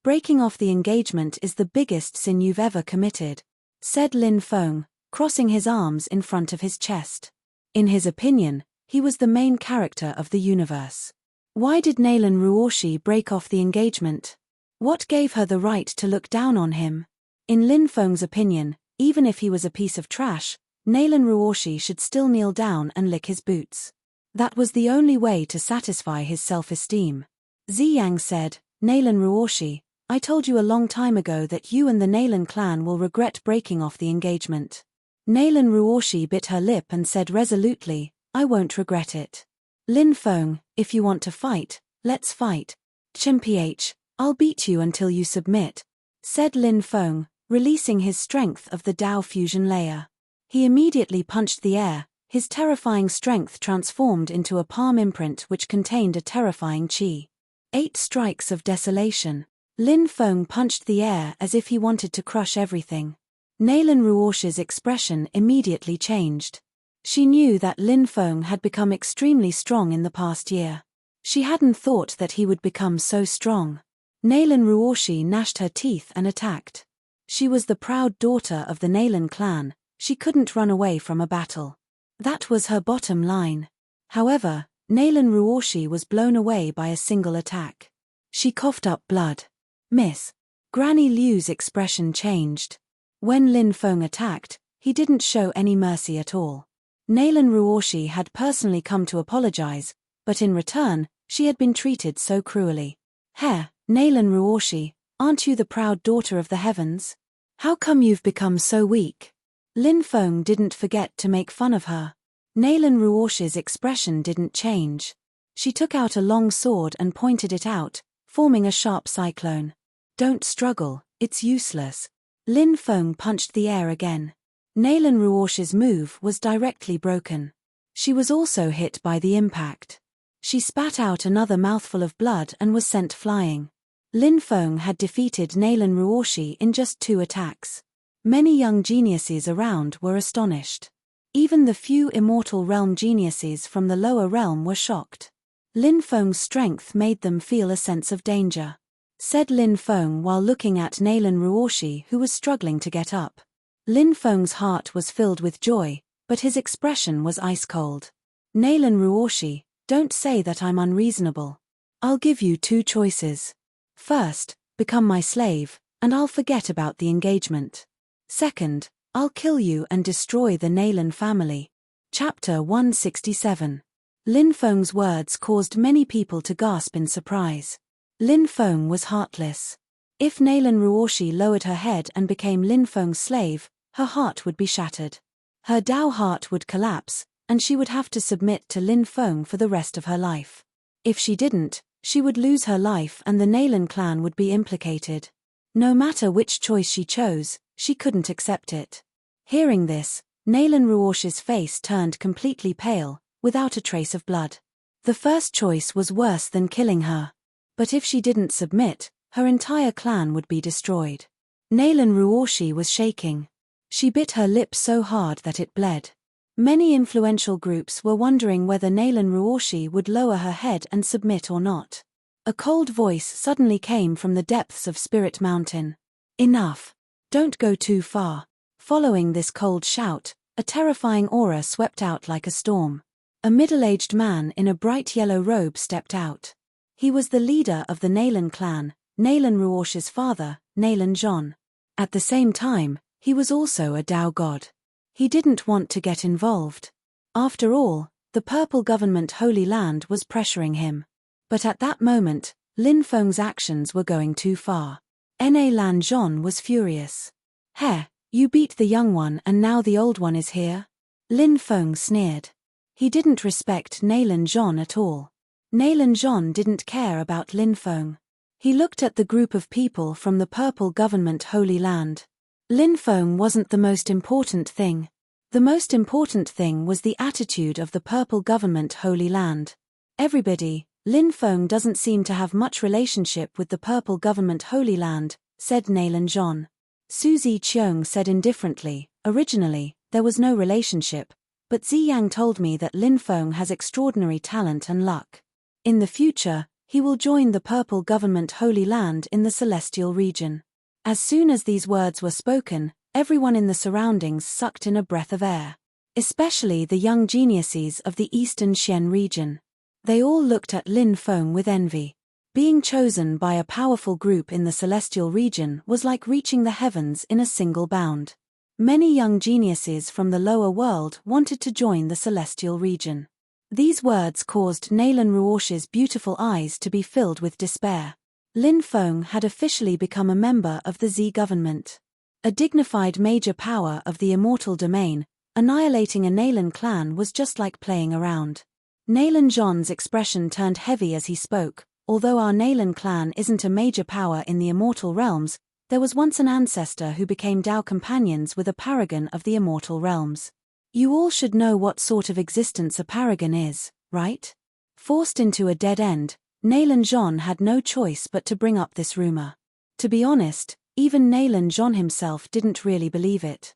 Breaking off the engagement is the biggest sin you've ever committed," said Lin Feng, crossing his arms in front of his chest. In his opinion, he was the main character of the universe. Why did Nalan Ruoshi break off the engagement? What gave her the right to look down on him? In Lin Feng's opinion, even if he was a piece of trash, Nalan Ruoshi should still kneel down and lick his boots. That was the only way to satisfy his self-esteem. Zi Yang said, "Nalan Ruoshi, I told you a long time ago that you and the Nalan clan will regret breaking off the engagement." Nalan Ruoshi bit her lip and said resolutely, "I won't regret it. Lin Feng, if you want to fight, let's fight. Mph, I'll beat you until you submit," said Lin Feng, releasing his strength of the Dao fusion layer. He immediately punched the air, his terrifying strength transformed into a palm imprint which contained a terrifying chi. 8 strikes of desolation. Lin Feng punched the air as if he wanted to crush everything. Nalan Ruoshi's expression immediately changed. She knew that Lin Feng had become extremely strong in the past year. She hadn't thought that he would become so strong. Nalan Ruoshi gnashed her teeth and attacked. She was the proud daughter of the Nalan clan, she couldn't run away from a battle. That was her bottom line. However, Nalan Ruoshi was blown away by a single attack. She coughed up blood. "Miss." Granny Liu's expression changed. When Lin Feng attacked, he didn't show any mercy at all. Nalan Ruoshi had personally come to apologize, but in return, she had been treated so cruelly. Heh, Nalan Ruoshi, aren't you the proud daughter of the heavens? How come you've become so weak? Lin Feng didn't forget to make fun of her. Nalan Ruoshi's expression didn't change. She took out a long sword and pointed it out, forming a sharp cyclone. Don't struggle, it's useless. Lin Feng punched the air again. Nalan Ruoshi's move was directly broken. She was also hit by the impact. She spat out another mouthful of blood and was sent flying. Lin Feng had defeated Nalan Ruoshi in just 2 attacks. Many young geniuses around were astonished. Even the few immortal realm geniuses from the lower realm were shocked. Lin Feng's strength made them feel a sense of danger, said Lin Feng while looking at Nalan Ruoshi, who was struggling to get up. Lin Feng's heart was filled with joy, but his expression was ice-cold. Nalan Ruoshi, don't say that I'm unreasonable. I'll give you 2 choices. First, become my slave, and I'll forget about the engagement. Second, I'll kill you and destroy the Nalan family. Chapter 167. Lin Feng's words caused many people to gasp in surprise. Lin Feng was heartless. If Nalan Ruoshi lowered her head and became Lin Feng's slave, her heart would be shattered. Her Dao heart would collapse, and she would have to submit to Lin Feng for the rest of her life. If she didn't, she would lose her life and the Nalan clan would be implicated. No matter which choice she chose, she couldn't accept it. Hearing this, Nalan Ruoshi's face turned completely pale, without a trace of blood. The first choice was worse than killing her. But if she didn't submit, her entire clan would be destroyed. Nalan Ruoshi was shaking. She bit her lip so hard that it bled. Many influential groups were wondering whether Nalan Ruoshi would lower her head and submit or not. A cold voice suddenly came from the depths of Spirit Mountain. Enough. Don't go too far. Following this cold shout, a terrifying aura swept out like a storm. A middle-aged man in a bright yellow robe stepped out. He was the leader of the Nalan clan, Nalan Ruoshi's father, Nalan Zhon. At the same time, he was also a Dao god. He didn't want to get involved. After all, the Purple Government Holy Land was pressuring him. But at that moment, Lin Feng's actions were going too far. Nalan Zhon was furious. Heh, you beat the young one and now the old one is here? Lin Feng sneered. He didn't respect Nalan Zhon at all. Nalan Zhon didn't care about Lin Feng. He looked at the group of people from the Purple Government Holy Land. Lin Feng wasn't the most important thing. The most important thing was the attitude of the Purple Government Holy Land. Everybody, Lin Feng doesn't seem to have much relationship with the Purple Government Holy Land, said Nalan Zhon. Suzy Cheung said indifferently, originally, there was no relationship, but Ziyang told me that Lin Feng has extraordinary talent and luck. In the future, he will join the Purple Government Holy Land in the Celestial region. As soon as these words were spoken, everyone in the surroundings sucked in a breath of air. Especially the young geniuses of the Eastern Xian region. They all looked at Lin Feng with envy. Being chosen by a powerful group in the Celestial region was like reaching the heavens in a single bound. Many young geniuses from the lower world wanted to join the Celestial region. These words caused Nalan Ruoshi's beautiful eyes to be filled with despair. Lin Feng had officially become a member of the Z government. A dignified major power of the immortal domain, annihilating a Nalan clan was just like playing around. Nalan Zhon's expression turned heavy as he spoke. Although our Nalan clan isn't a major power in the immortal realms, there was once an ancestor who became Dao companions with a paragon of the immortal realms. You all should know what sort of existence a paragon is, right? Forced into a dead end, Nalan Zhon had no choice but to bring up this rumor. To be honest, even Nalan Zhon himself didn't really believe it.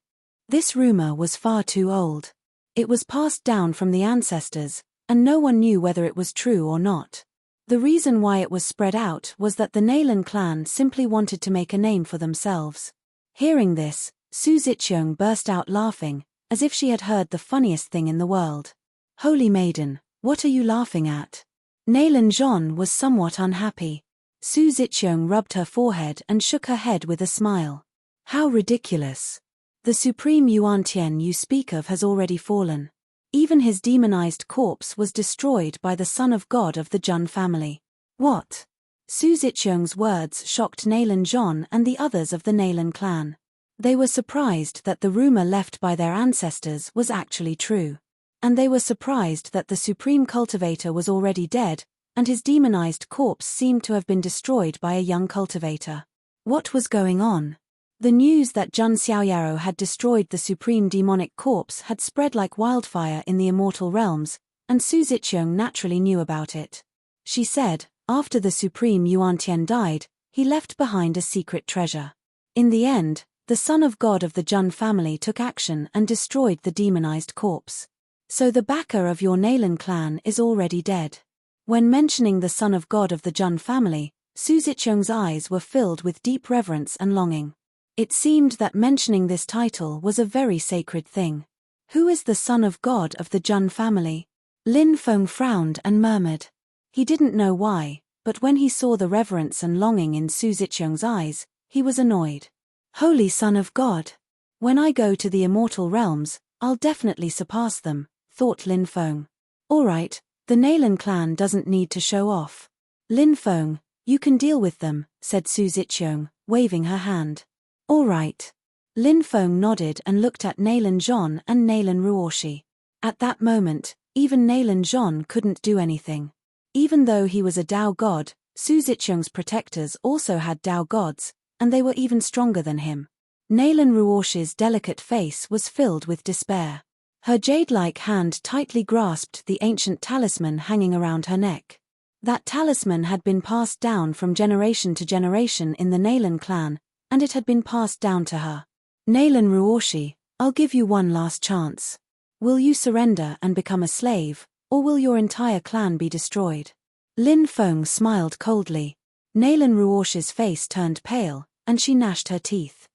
This rumor was far too old. It was passed down from the ancestors, and no one knew whether it was true or not. The reason why it was spread out was that the Nalan clan simply wanted to make a name for themselves. Hearing this, Su Ziqiang burst out laughing, as if she had heard the funniest thing in the world. Holy maiden, what are you laughing at? Nalan Zhon was somewhat unhappy. Su Ziqiang rubbed her forehead and shook her head with a smile. How ridiculous. The supreme Yuantian you speak of has already fallen. Even his demonized corpse was destroyed by the Son of God of the Jun family. What? Su Ziqiang's words shocked Nailan Zhan and the others of the Nailan clan. They were surprised that the rumor left by their ancestors was actually true. And they were surprised that the supreme cultivator was already dead, and his demonized corpse seemed to have been destroyed by a young cultivator. What was going on? The news that Jun Xiaoyaro had destroyed the supreme demonic corpse had spread like wildfire in the immortal realms, and Su Ziqiang naturally knew about it. She said, after the supreme Yuantian died, he left behind a secret treasure. In the end, the son of God of the Jun family took action and destroyed the demonized corpse. So the backer of your Nailan clan is already dead. When mentioning the son of God of the Jun family, Su Ziqiang's eyes were filled with deep reverence and longing. It seemed that mentioning this title was a very sacred thing. Who is the son of God of the Jun family? Lin Feng frowned and murmured. He didn't know why, but when he saw the reverence and longing in Su Ziqiang's eyes, he was annoyed. Holy Son of God! When I go to the immortal realms, I'll definitely surpass them, thought Lin Feng. Alright, the Nailan clan doesn't need to show off. Lin Feng, you can deal with them, said Su Ziqiang, waving her hand. Alright. Lin Feng nodded and looked at Nailan Zhan and Nailan Ruoshi. At that moment, even Nailan Zhan couldn't do anything. Even though he was a Dao god, Su Ziqiang's protectors also had Dao gods, and they were even stronger than him. Nailan Ruoshi's delicate face was filled with despair. Her jade-like hand tightly grasped the ancient talisman hanging around her neck. That talisman had been passed down from generation to generation in the Nailan clan, and it had been passed down to her. Nailan Ruoshi, I'll give you one last chance. Will you surrender and become a slave, or will your entire clan be destroyed? Lin Feng smiled coldly. Nailan Ruoshi's face turned pale, and she gnashed her teeth.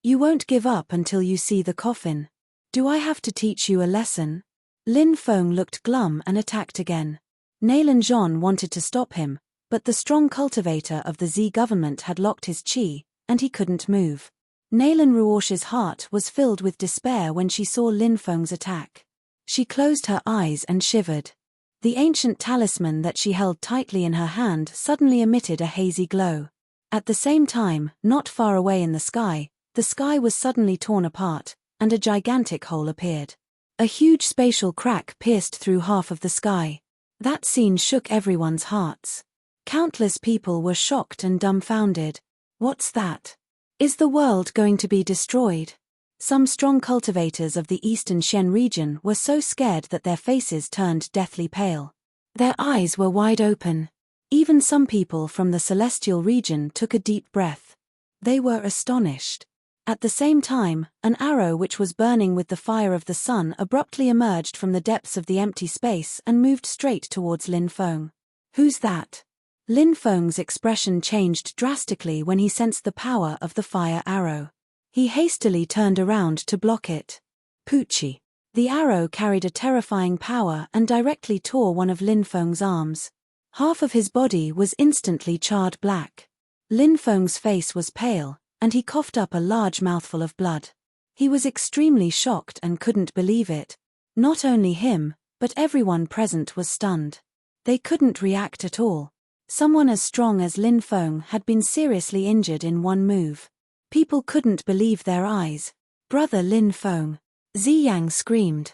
You won't give up until you see the coffin. Do I have to teach you a lesson? Lin Feng looked glum and attacked again. Nailan Zhan wanted to stop him, but the strong cultivator of the Z government had locked his qi, and he couldn't move. Nailan Ruoshi's heart was filled with despair when she saw Lin Feng's attack. She closed her eyes and shivered. The ancient talisman that she held tightly in her hand suddenly emitted a hazy glow. At the same time, not far away in the sky was suddenly torn apart, and a gigantic hole appeared. A huge spatial crack pierced through half of the sky. That scene shook everyone's hearts. Countless people were shocked and dumbfounded. What's that? Is the world going to be destroyed? Some strong cultivators of the eastern Xian region were so scared that their faces turned deathly pale. Their eyes were wide open. Even some people from the celestial region took a deep breath. They were astonished. At the same time, an arrow which was burning with the fire of the sun abruptly emerged from the depths of the empty space and moved straight towards Lin Feng. Who's that? Lin Feng's expression changed drastically when he sensed the power of the fire arrow. He hastily turned around to block it. Poochie. The arrow carried a terrifying power and directly tore one of Lin Feng's arms. Half of his body was instantly charred black. Lin Feng's face was pale, and he coughed up a large mouthful of blood. He was extremely shocked and couldn't believe it. Not only him, but everyone present was stunned. They couldn't react at all. Someone as strong as Lin Feng had been seriously injured in one move. People couldn't believe their eyes. Brother Lin Feng! Ziyang screamed.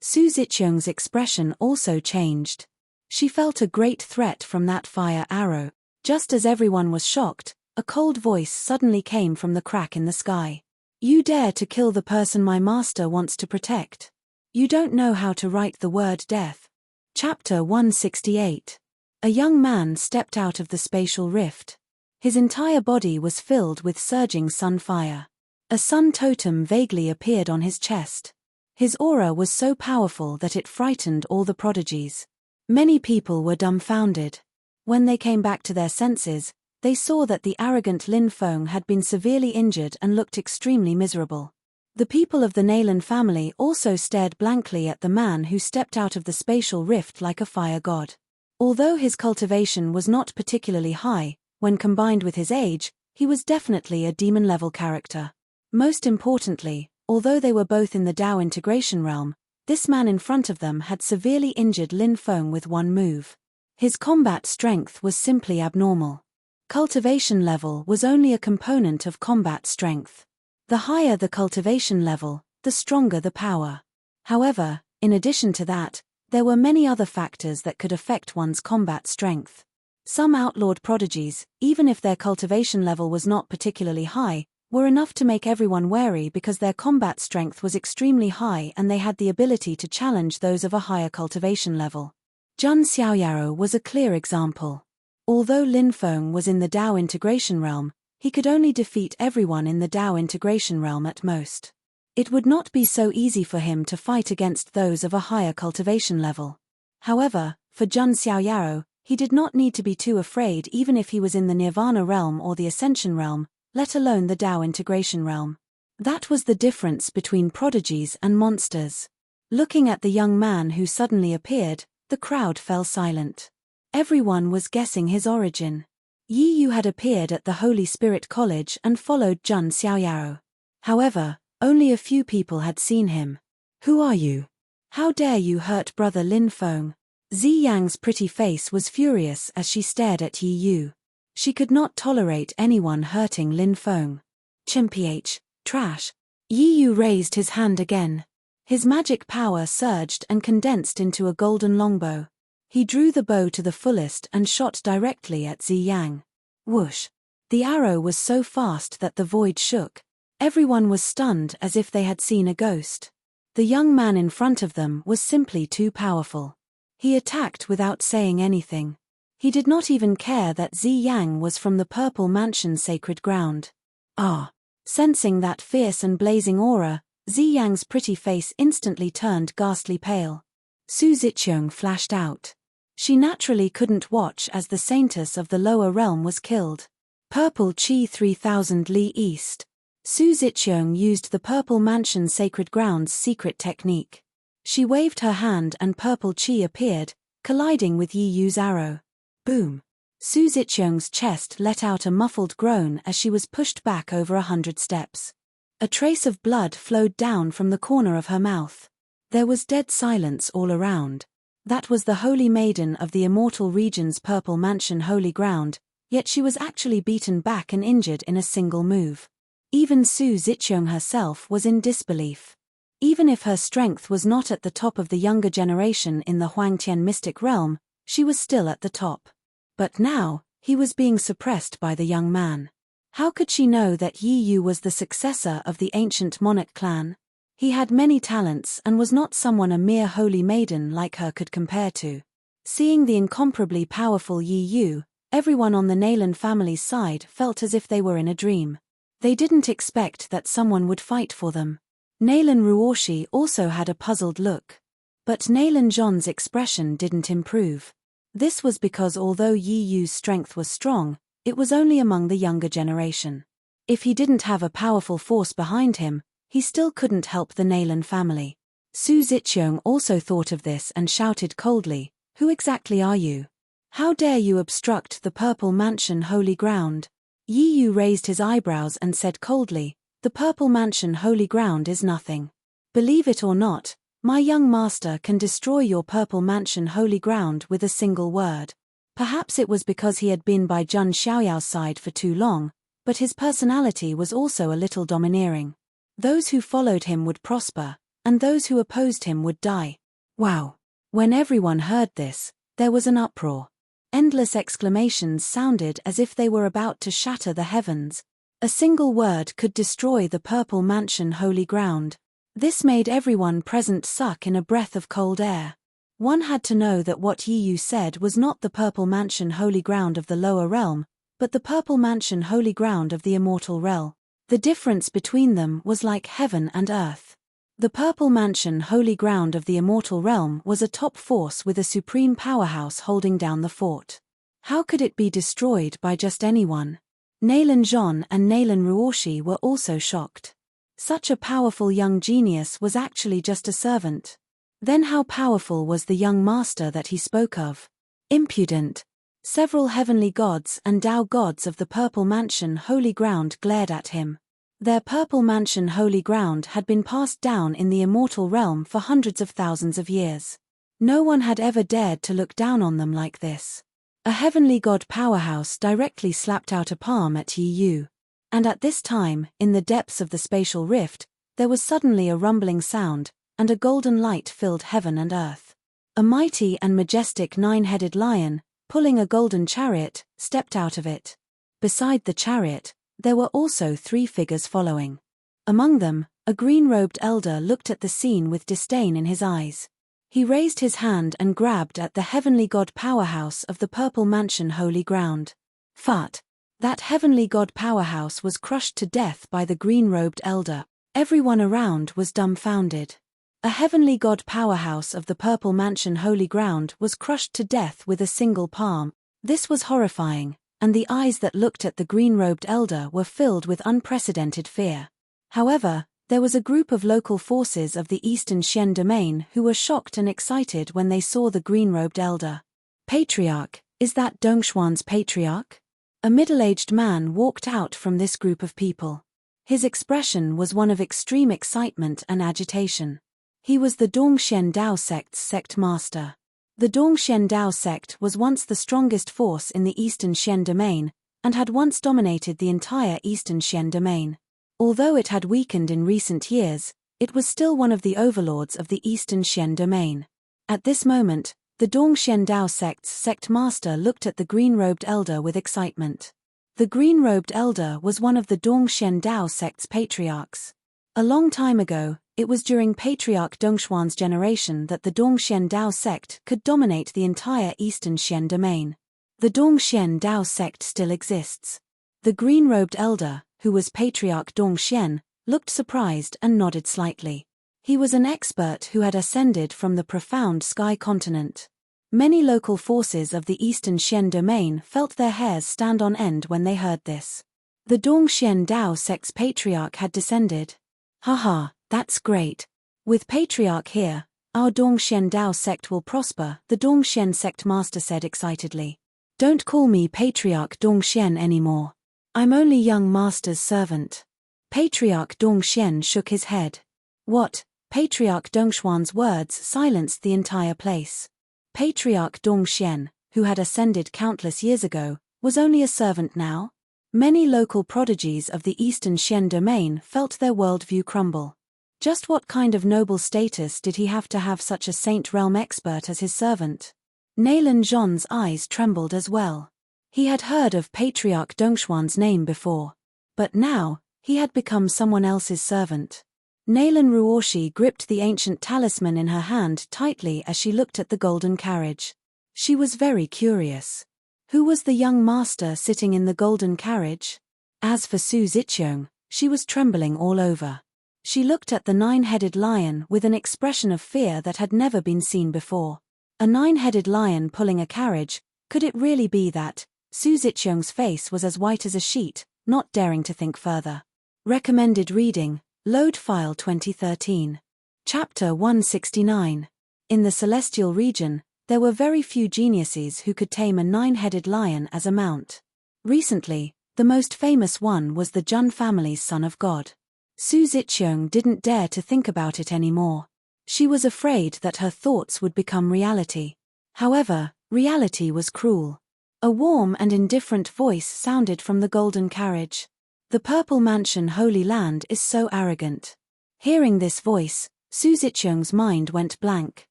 Su Ziqiang's expression also changed. She felt a great threat from that fire arrow. Just as everyone was shocked, a cold voice suddenly came from the crack in the sky. You dare to kill the person my master wants to protect. You don't know how to write the word death. Chapter 168. A young man stepped out of the spatial rift. His entire body was filled with surging sun fire. A sun totem vaguely appeared on his chest. His aura was so powerful that it frightened all the prodigies. Many people were dumbfounded. When they came back to their senses, they saw that the arrogant Lin Feng had been severely injured and looked extremely miserable. The people of the Nailan family also stared blankly at the man who stepped out of the spatial rift like a fire god. Although his cultivation was not particularly high, when combined with his age, he was definitely a demon-level character. Most importantly, although they were both in the Dao integration realm, this man in front of them had severely injured Lin Feng with one move. His combat strength was simply abnormal. Cultivation level was only a component of combat strength. The higher the cultivation level, the stronger the power. However, in addition to that, there were many other factors that could affect one's combat strength. Some outlawed prodigies, even if their cultivation level was not particularly high, were enough to make everyone wary because their combat strength was extremely high and they had the ability to challenge those of a higher cultivation level. Jun Xiaoyaro was a clear example. Although Lin Feng was in the Dao integration realm, he could only defeat everyone in the Dao integration realm at most. It would not be so easy for him to fight against those of a higher cultivation level. However, for Jun Xiaoyaro, he did not need to be too afraid even if he was in the Nirvana realm or the Ascension realm, let alone the Dao integration realm. That was the difference between prodigies and monsters. Looking at the young man who suddenly appeared, the crowd fell silent. Everyone was guessing his origin. Yi Yu had appeared at the Holy Spirit College and followed Jun Xiaoyaro. However, only a few people had seen him. "Who are you? How dare you hurt brother Lin Feng?" Zi Yang's pretty face was furious as she stared at Yi Yu. She could not tolerate anyone hurting Lin Feng. "Chimph, trash." Yi Yu raised his hand again. His magic power surged and condensed into a golden longbow. He drew the bow to the fullest and shot directly at Zi Yang. Whoosh! The arrow was so fast that the void shook. Everyone was stunned as if they had seen a ghost. The young man in front of them was simply too powerful. He attacked without saying anything. He did not even care that Zi Yang was from the Purple Mansion's sacred ground. Ah! Sensing that fierce and blazing aura, Zi Yang's pretty face instantly turned ghastly pale. Su Ziqiang flashed out. She naturally couldn't watch as the saintess of the lower realm was killed. Purple Qi 3000 Li East. Su Ziqiang used the Purple Mansion's sacred ground's secret technique. She waved her hand and purple Qi appeared, colliding with Yi Yu's arrow. Boom! Su Ziqiang's chest let out a muffled groan as she was pushed back over 100 steps. A trace of blood flowed down from the corner of her mouth. There was dead silence all around. That was the Holy Maiden of the Immortal Region's Purple Mansion holy ground, yet she was actually beaten back and injured in a single move. Even Su Ziqiang herself was in disbelief. Even if her strength was not at the top of the younger generation in the Huangtian mystic realm, she was still at the top. But now, he was being suppressed by the young man. How could she know that Yi Yu was the successor of the ancient monarch clan? He had many talents and was not someone a mere holy maiden like her could compare to. Seeing the incomparably powerful Yi Yu, everyone on the Neyland family's side felt as if they were in a dream. They didn't expect that someone would fight for them. Neyland Ruoshi also had a puzzled look. But Neyland Zhon's expression didn't improve. This was because although Yi Yu's strength was strong, it was only among the younger generation. If he didn't have a powerful force behind him, he still couldn't help the Neyland family. Su Ziqiang also thought of this and shouted coldly, "Who exactly are you? How dare you obstruct the Purple Mansion holy ground?" Yi Yu raised his eyebrows and said coldly, "The Purple Mansion holy ground is nothing. Believe it or not, my young master can destroy your Purple Mansion holy ground with a single word." Perhaps it was because he had been by Jun Xiaoyao's side for too long, but his personality was also a little domineering. Those who followed him would prosper, and those who opposed him would die. Wow! When everyone heard this, there was an uproar. Endless exclamations sounded as if they were about to shatter the heavens. A single word could destroy the Purple Mansion holy ground. This made everyone present suck in a breath of cold air. One had to know that what Yi Yu said was not the Purple Mansion holy ground of the lower realm, but the Purple Mansion holy ground of the immortal realm. The difference between them was like heaven and earth. The Purple Mansion holy ground of the immortal realm was a top force with a supreme powerhouse holding down the fort. How could it be destroyed by just anyone? Neyland Zhon and Neyland Ruoshi were also shocked. Such a powerful young genius was actually just a servant. Then how powerful was the young master that he spoke of? Impudent! Several heavenly gods and Tao gods of the Purple Mansion holy ground glared at him. Their Purple Mansion holy ground had been passed down in the immortal realm for hundreds of thousands of years. No one had ever dared to look down on them like this. A heavenly god powerhouse directly slapped out a palm at Yi Yu. And at this time, in the depths of the spatial rift, there was suddenly a rumbling sound, and a golden light filled heaven and earth. A mighty and majestic nine-headed lion, pulling a golden chariot, stepped out of it. Beside the chariot, there were also 3 figures following. Among them, a green-robed elder looked at the scene with disdain in his eyes. He raised his hand and grabbed at the heavenly god powerhouse of the Purple Mansion holy ground. Fut! That heavenly god powerhouse was crushed to death by the green-robed elder. Everyone around was dumbfounded. A heavenly god powerhouse of the Purple Mansion holy ground was crushed to death with a single palm. This was horrifying, and the eyes that looked at the green-robed elder were filled with unprecedented fear. However, there was a group of local forces of the Eastern Xian domain who were shocked and excited when they saw the green-robed elder. Patriarch, is that Dongshuan's patriarch? A middle-aged man walked out from this group of people. His expression was one of extreme excitement and agitation. He was the Dongxian Dao sect's sect master. The Dongxian Dao sect was once the strongest force in the Eastern Xian domain, and had once dominated the entire Eastern Xian domain. Although it had weakened in recent years, it was still one of the overlords of the Eastern Xian domain. At this moment, the Dongxian Dao sect's sect master looked at the green-robed elder with excitement. The green-robed elder was one of the Dongxian Dao sect's patriarchs. A long time ago, it was during Patriarch Dongshuan's generation that the Dongxian Dao sect could dominate the entire Eastern Xian domain. The Dongxian Dao sect still exists. The green-robed elder, who was Patriarch Dongxian, looked surprised and nodded slightly. He was an expert who had ascended from the profound sky continent. Many local forces of the Eastern Xian domain felt their hairs stand on end when they heard this. The Dongxian Dao sect's patriarch had descended. Haha, that's great. With Patriarch here, our Dongxian Dao sect will prosper, the Dongxian sect master said excitedly. Don't call me Patriarch Dongxian anymore. I'm only young master's servant. Patriarch Dongxian shook his head. What? Patriarch Dongshuan's words silenced the entire place. Patriarch Dongxian, who had ascended countless years ago, was only a servant now? Many local prodigies of the Eastern Xian domain felt their worldview crumble. Just what kind of noble status did he have to have such a Saint Realm expert as his servant? Naylan Zhon's eyes trembled as well. He had heard of Patriarch Dongshuan's name before. But now, he had become someone else's servant. Naylan Ruoshi gripped the ancient talisman in her hand tightly as she looked at the golden carriage. She was very curious. Who was the young master sitting in the golden carriage? As for Su Ziqiang, she was trembling all over. She looked at the nine-headed lion with an expression of fear that had never been seen before. A nine-headed lion pulling a carriage, could it really be that? Su Ziqiang's face was as white as a sheet, not daring to think further. Recommended reading, Load File 2013. Chapter 169. In the celestial region, there were very few geniuses who could tame a nine-headed lion as a mount. Recently, the most famous one was the Jun family's son of God. Su Ziqiang didn't dare to think about it anymore. She was afraid that her thoughts would become reality. However, reality was cruel. A warm and indifferent voice sounded from the golden carriage. The Purple Mansion Holy Land is so arrogant. Hearing this voice, Su Ziqiang's mind went blank.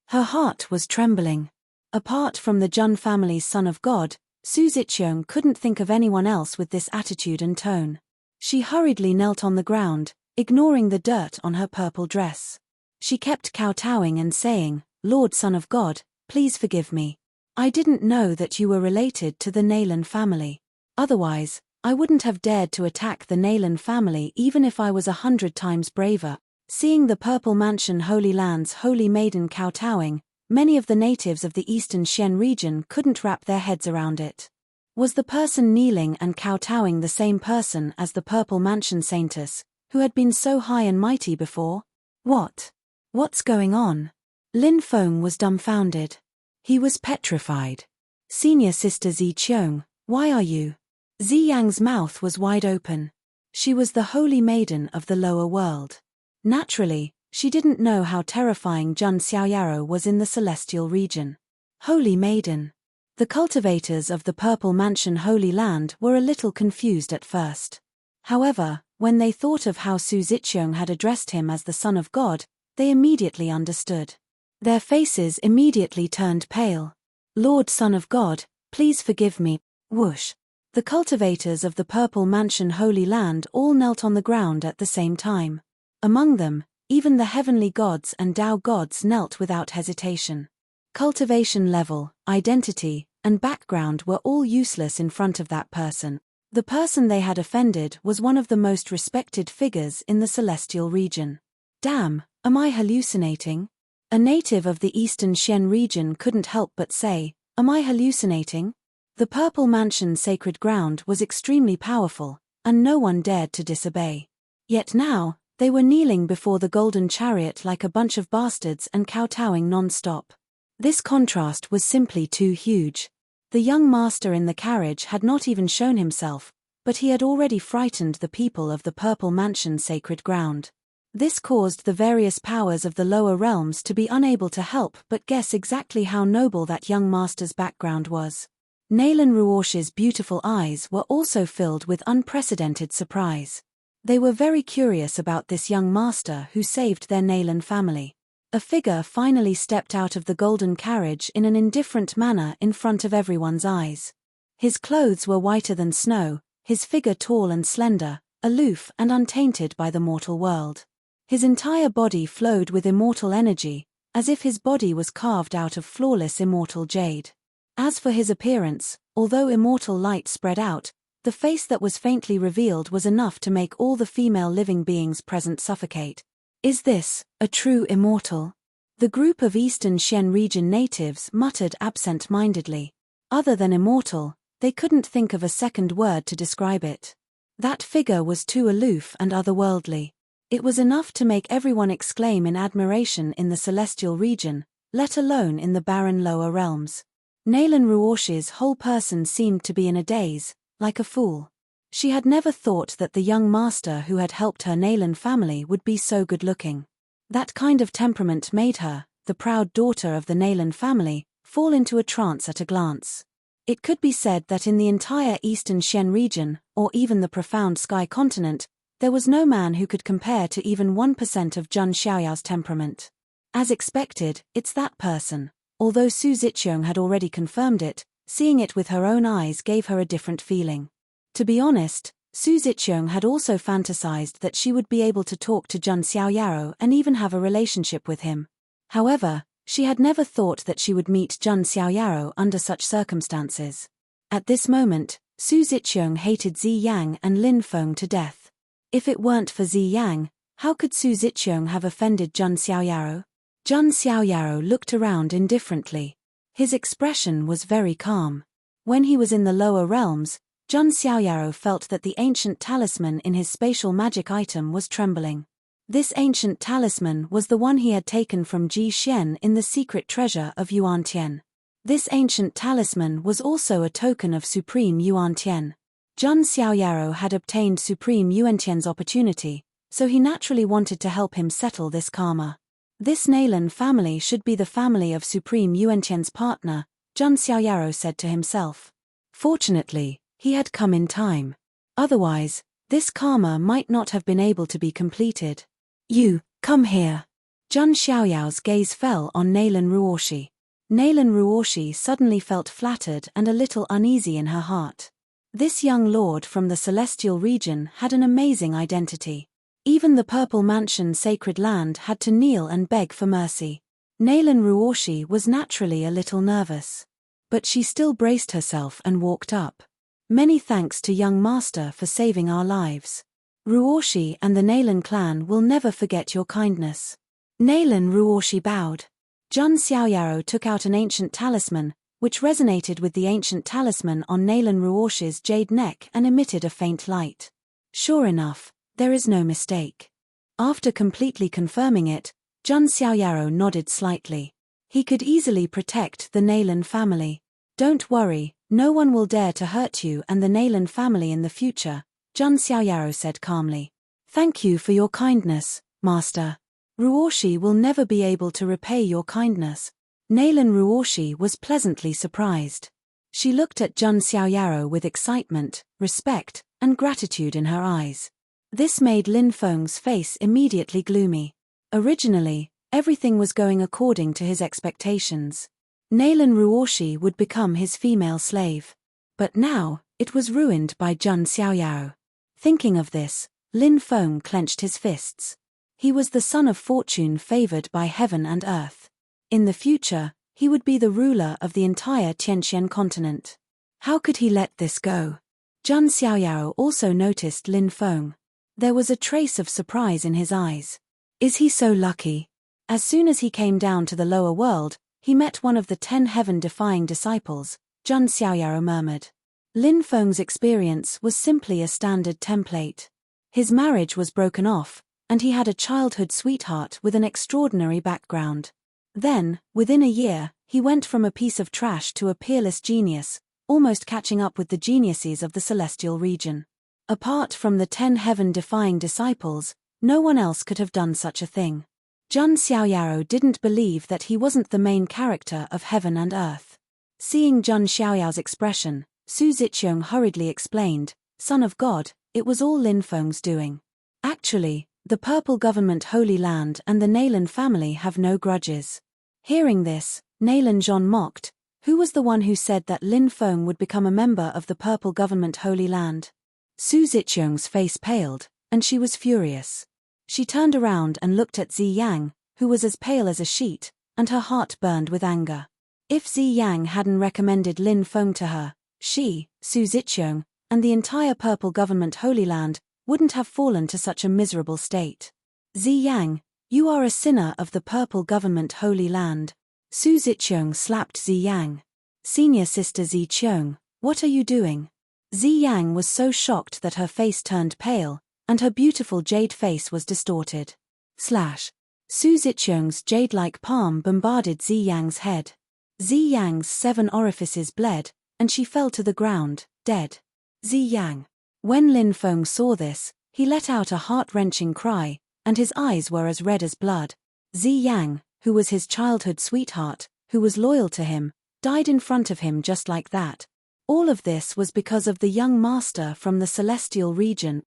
Her heart was trembling. Apart from the Jun family's son of God, Su Ziqiang couldn't think of anyone else with this attitude and tone. She hurriedly knelt on the ground, ignoring the dirt on her purple dress. She kept kowtowing and saying, "Lord Son of God, please forgive me. I didn't know that you were related to the Naylan family. Otherwise, I wouldn't have dared to attack the Naylan family even if I was 100 times braver." Seeing the Purple Mansion Holy Land's holy maiden kowtowing, many of the natives of the Eastern Xian region couldn't wrap their heads around it. Was the person kneeling and kowtowing the same person as the Purple Mansion Saintess, who had been so high and mighty before? What's going on? Lin Feng was dumbfounded. He was petrified. Senior Sister Ziqiang, why are you? Ziyang's mouth was wide open. She was the holy maiden of the lower world. Naturally, She didn't know how terrifying Jun Xiaoyaro was in the celestial region. Holy Maiden. The cultivators of the Purple Mansion Holy Land were a little confused at first. However, when they thought of how Su Ziqiang had addressed him as the Son of God, they immediately understood. Their faces immediately turned pale. Lord Son of God, please forgive me. Whoosh. The cultivators of the Purple Mansion Holy Land all knelt on the ground at the same time. Among them, even the heavenly gods and Tao gods knelt without hesitation. Cultivation level, identity, and background were all useless in front of that person. The person they had offended was one of the most respected figures in the celestial region. Damn, am I hallucinating? A native of the Eastern Xian region couldn't help but say, am I hallucinating? The Purple Mansion sacred ground was extremely powerful, and no one dared to disobey. Yet now, they were kneeling before the golden chariot like a bunch of bastards and kowtowing non-stop. This contrast was simply too huge. The young master in the carriage had not even shown himself, but he had already frightened the people of the Purple Mansion sacred ground. This caused the various powers of the lower realms to be unable to help but guess exactly how noble that young master's background was. Naylan Ruosh's beautiful eyes were also filled with unprecedented surprise. They were very curious about this young master who saved their Naylan family. A figure finally stepped out of the golden carriage in an indifferent manner in front of everyone's eyes. His clothes were whiter than snow, his figure tall and slender, aloof and untainted by the mortal world. His entire body flowed with immortal energy, as if his body was carved out of flawless immortal jade. As for his appearance, although immortal light spread out, the face that was faintly revealed was enough to make all the female living beings present suffocate. Is this a true immortal? The group of Eastern Xian region natives muttered absent-mindedly. Other than immortal, they couldn't think of a second word to describe it. That figure was too aloof and otherworldly. It was enough to make everyone exclaim in admiration in the celestial region, let alone in the barren lower realms. Naylan Ruosh's whole person seemed to be in a daze, like a fool. She had never thought that the young master who had helped her Naylan family would be so good-looking. That kind of temperament made her, the proud daughter of the Naylan family, fall into a trance at a glance. It could be said that in the entire Eastern Xian region, or even the profound Sky continent, there was no man who could compare to even 1% of Jun Xiaoyao's temperament. As expected, it's that person. Although Su Ziqiang had already confirmed it, seeing it with her own eyes gave her a different feeling. To be honest, Su Ziqiang had also fantasized that she would be able to talk to Jun Xiaoyaro and even have a relationship with him. However, she had never thought that she would meet Jun Xiaoyaro under such circumstances. At this moment, Su Ziqiang hated Zi Yang and Lin Feng to death. If it weren't for Zi Yang, how could Su Ziqiang have offended Jun Xiaoyaro? Jun Xiaoyaro looked around indifferently. His expression was very calm. When he was in the lower realms, Jun Xiaoyaro felt that the ancient talisman in his spatial magic item was trembling. This ancient talisman was the one he had taken from Ji Xian in the secret treasure of Yuan Tian. This ancient talisman was also a token of Supreme Yuan Tian. Jun Xiaoyaro had obtained Supreme Yuan Tian's opportunity, so he naturally wanted to help him settle this karma. This Naylan family should be the family of Supreme Yuan Tian's partner, Jun Xiaoyaro said to himself. Fortunately, he had come in time. Otherwise, this karma might not have been able to be completed. You, come here. Jun Xiaoyao's gaze fell on Naylan Ruoshi. Naylan Ruoshi suddenly felt flattered and a little uneasy in her heart. This young lord from the celestial region had an amazing identity. Even the Purple Mansion sacred land had to kneel and beg for mercy. Naylan Ruoshi was naturally a little nervous. But she still braced herself and walked up. Many thanks to young master for saving our lives. Ruoshi and the Naylan clan will never forget your kindness. Naylan Ruoshi bowed. Jun Xiaoyaro took out an ancient talisman, which resonated with the ancient talisman on Naylan Ruoshi's jade neck and emitted a faint light. Sure enough, there is no mistake. After completely confirming it, Jun Xiaoyaro nodded slightly. He could easily protect the Naylan family. Don't worry, no one will dare to hurt you and the Naylan family in the future, Jun Xiaoyaro said calmly. Thank you for your kindness, master. Ruoshi will never be able to repay your kindness. Nalan Ruoshi was pleasantly surprised. She looked at Jun Xiaoyaro with excitement, respect, and gratitude in her eyes. This made Lin Feng's face immediately gloomy. Originally, everything was going according to his expectations. Nalan Ruoshi would become his female slave. But now, it was ruined by Jun Xiaoyaro. Thinking of this, Lin Feng clenched his fists. He was the son of fortune favored by heaven and earth. In the future, he would be the ruler of the entire Tianqian continent. How could he let this go? Jun Xiaoyaro also noticed Lin Feng. There was a trace of surprise in his eyes. Is he so lucky? As soon as he came down to the lower world, he met one of the 10 heaven-defying disciples, Jun Xiaoyaro murmured. Lin Feng's experience was simply a standard template. His marriage was broken off, and he had a childhood sweetheart with an extraordinary background. Then, within a year, he went from a piece of trash to a peerless genius, almost catching up with the geniuses of the celestial region. Apart from the 10 heaven-defying disciples, no one else could have done such a thing. Jun Xiaoyaro didn't believe that he wasn't the main character of heaven and earth. Seeing Jun Xiaoyao's expression, Su Ziqiang hurriedly explained, "Son of God, it was all Lin Feng's doing. Actually, the Purple Government Holy Land and the Nalan family have no grudges." Hearing this, Nalan Zhon mocked, "Who was the one who said that Lin Feng would become a member of the Purple Government Holy Land?" Su Ziqiang's face paled, and she was furious. She turned around and looked at Zi Yang, who was as pale as a sheet, and her heart burned with anger. If Zi Yang hadn't recommended Lin Feng to her, she, Su Ziqiang, and the entire Purple Government Holy Land wouldn't have fallen to such a miserable state. "Zi Yang, you are a sinner of the Purple Government Holy Land." Su Ziqiang slapped Zi Yang. "Senior sister Zi Qiang, what are you doing?" Zi Yang was so shocked that her face turned pale, and her beautiful jade face was distorted. Su Ziqiang's jade-like palm bombarded Zi Yang's head. Zi Yang's 7 orifices bled, and she fell to the ground, dead. Zi Yang. When Lin Feng saw this, he let out a heart-wrenching cry, and his eyes were as red as blood. Zi Yang, who was his childhood sweetheart, who was loyal to him, died in front of him just like that. All of this was because of the young master from the celestial region.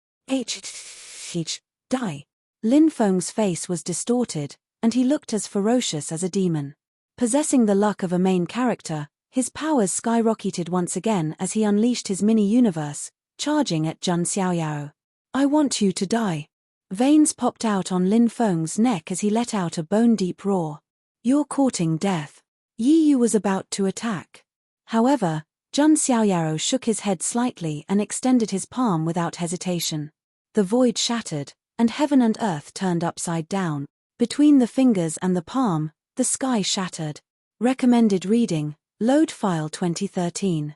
Die. Lin Feng's face was distorted, and he looked as ferocious as a demon. Possessing the luck of a main character, his powers skyrocketed once again as he unleashed his mini-universe, charging at Jun Xiaoyaro. "I want you to die." Veins popped out on Lin Feng's neck as he let out a bone-deep roar. "You're courting death." Yi Yu was about to attack. However, Jun Xiaoyaro shook his head slightly and extended his palm without hesitation. The void shattered, and heaven and earth turned upside down. Between the fingers and the palm, the sky shattered. Recommended reading, Load File 2013.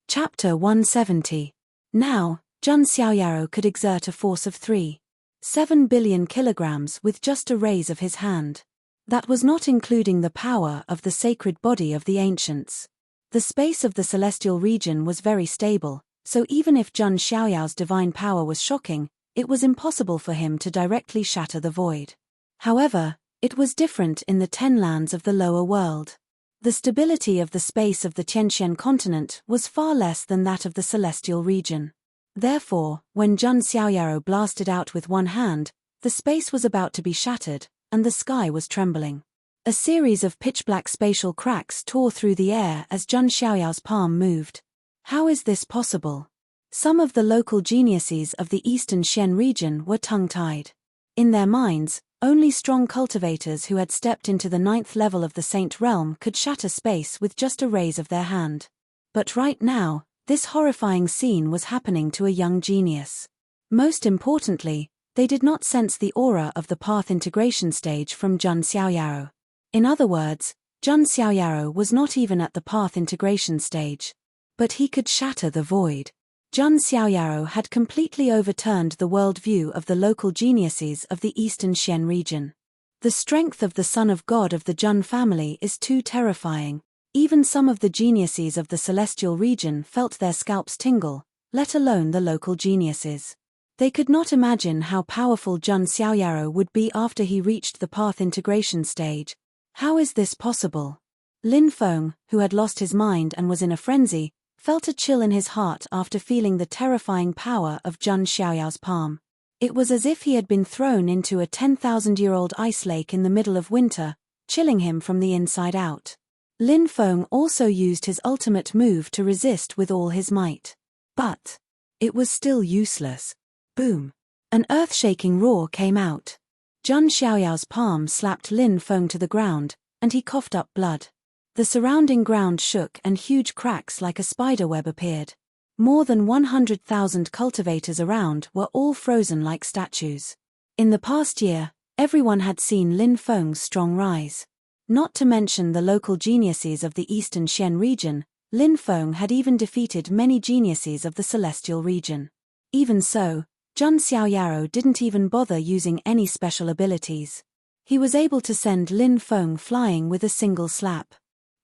Chapter 170. Now, Jun Xiaoyaro could exert a force of 3.7 billion kilograms with just a raise of his hand. That was not including the power of the sacred body of the ancients. The space of the celestial region was very stable, so even if Jun Xiaoyao's divine power was shocking, it was impossible for him to directly shatter the void. However, it was different in the 10 lands of the lower world. The stability of the space of the Tianqian continent was far less than that of the celestial region. Therefore, when Jun Xiaoyaro blasted out with one hand, the space was about to be shattered, and the sky was trembling. A series of pitch-black spatial cracks tore through the air as Jun Xiaoyao's palm moved. How is this possible? Some of the local geniuses of the Eastern Xian region were tongue-tied. In their minds, only strong cultivators who had stepped into the 9th level of the Saint Realm could shatter space with just a raise of their hand. But right now, this horrifying scene was happening to a young genius. Most importantly, they did not sense the aura of the path integration stage from Jun Xiaoyaro. In other words, Jun Xiaoyaro was not even at the path integration stage. But he could shatter the void. Jun Xiaoyaro had completely overturned the worldview of the local geniuses of the Eastern Xian region. The strength of the Son of God of the Jun family is too terrifying. Even some of the geniuses of the celestial region felt their scalps tingle, let alone the local geniuses. They could not imagine how powerful Jun Xiaoyaro would be after he reached the path integration stage. How is this possible? Lin Feng, who had lost his mind and was in a frenzy, felt a chill in his heart after feeling the terrifying power of Jun Xiaoyao's palm. It was as if he had been thrown into a 10,000-year-old ice lake in the middle of winter, chilling him from the inside out. Lin Feng also used his ultimate move to resist with all his might. But it was still useless. Boom! An earth-shaking roar came out. Jun Xiaoyao's palm slapped Lin Feng to the ground, and he coughed up blood. The surrounding ground shook and huge cracks like a spider web appeared. More than 100,000 cultivators around were all frozen like statues. In the past year, everyone had seen Lin Feng's strong rise. Not to mention the local geniuses of the Eastern Xian region, Lin Feng had even defeated many geniuses of the Celestial region. Even so, Jun Xiaoyaro didn't even bother using any special abilities. He was able to send Lin Feng flying with a single slap.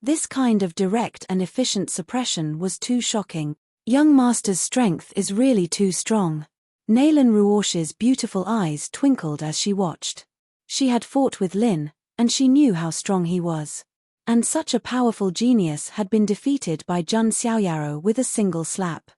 This kind of direct and efficient suppression was too shocking. Young master's strength is really too strong. Nalan Ruosh's beautiful eyes twinkled as she watched. She had fought with Lin, and she knew how strong he was. And such a powerful genius had been defeated by Jun Xiaoyaro with a single slap.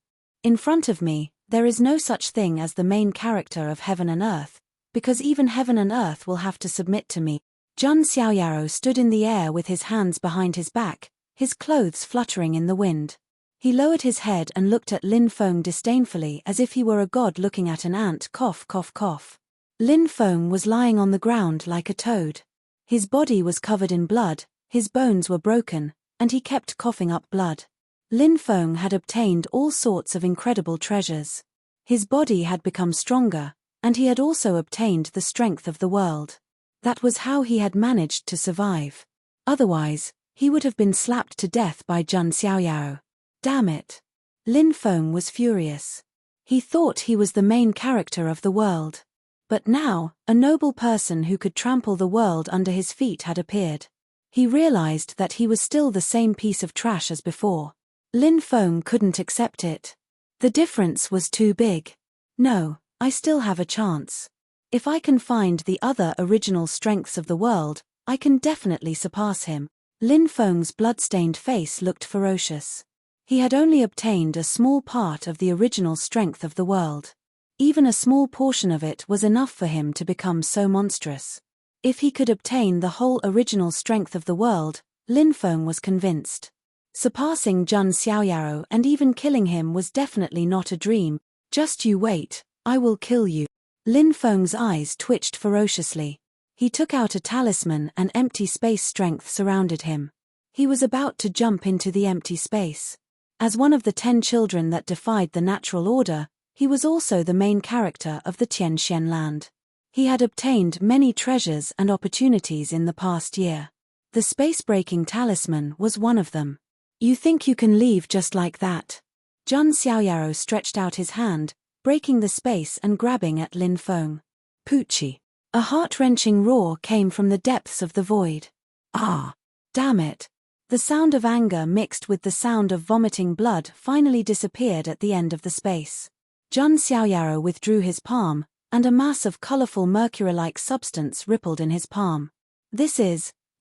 In front of me, there is no such thing as the main character of Heaven and Earth, because even Heaven and Earth will have to submit to me. Jun Xiaoyaro stood in the air with his hands behind his back, his clothes fluttering in the wind. He lowered his head and looked at Lin Feng disdainfully as if he were a god looking at an ant. Cough, cough, cough. Lin Feng was lying on the ground like a toad. His body was covered in blood, his bones were broken, and he kept coughing up blood. Lin Feng had obtained all sorts of incredible treasures. His body had become stronger, and he had also obtained the strength of the world. That was how he had managed to survive. Otherwise, he would have been slapped to death by Jun Xiaoyaro. Damn it! Lin Feng was furious. He thought he was the main character of the world. But now, a noble person who could trample the world under his feet had appeared. He realized that he was still the same piece of trash as before. Lin Feng couldn't accept it. The difference was too big. No, I still have a chance. If I can find the other original strengths of the world, I can definitely surpass him. Lin Feng's blood-stained face looked ferocious. He had only obtained a small part of the original strength of the world. Even a small portion of it was enough for him to become so monstrous. If he could obtain the whole original strength of the world, Lin Feng was convinced. Surpassing Jun Xiaoyaro and even killing him was definitely not a dream. Just you wait, I will kill you. Lin Feng's eyes twitched ferociously. He took out a talisman and empty space strength surrounded him. He was about to jump into the empty space. As one of the 10 children that defied the natural order, he was also the main character of the Tianxian land. He had obtained many treasures and opportunities in the past year. The space-breaking talisman was one of them. You think you can leave just like that? Jun Xiaoyaro stretched out his hand, breaking the space and grabbing at Lin Feng. Poochie. A heart-wrenching roar came from the depths of the void. Ah! Damn it! The sound of anger mixed with the sound of vomiting blood finally disappeared at the end of the space. Jun Xiaoyaro withdrew his palm, and a mass of colorful mercury-like substance rippled in his palm.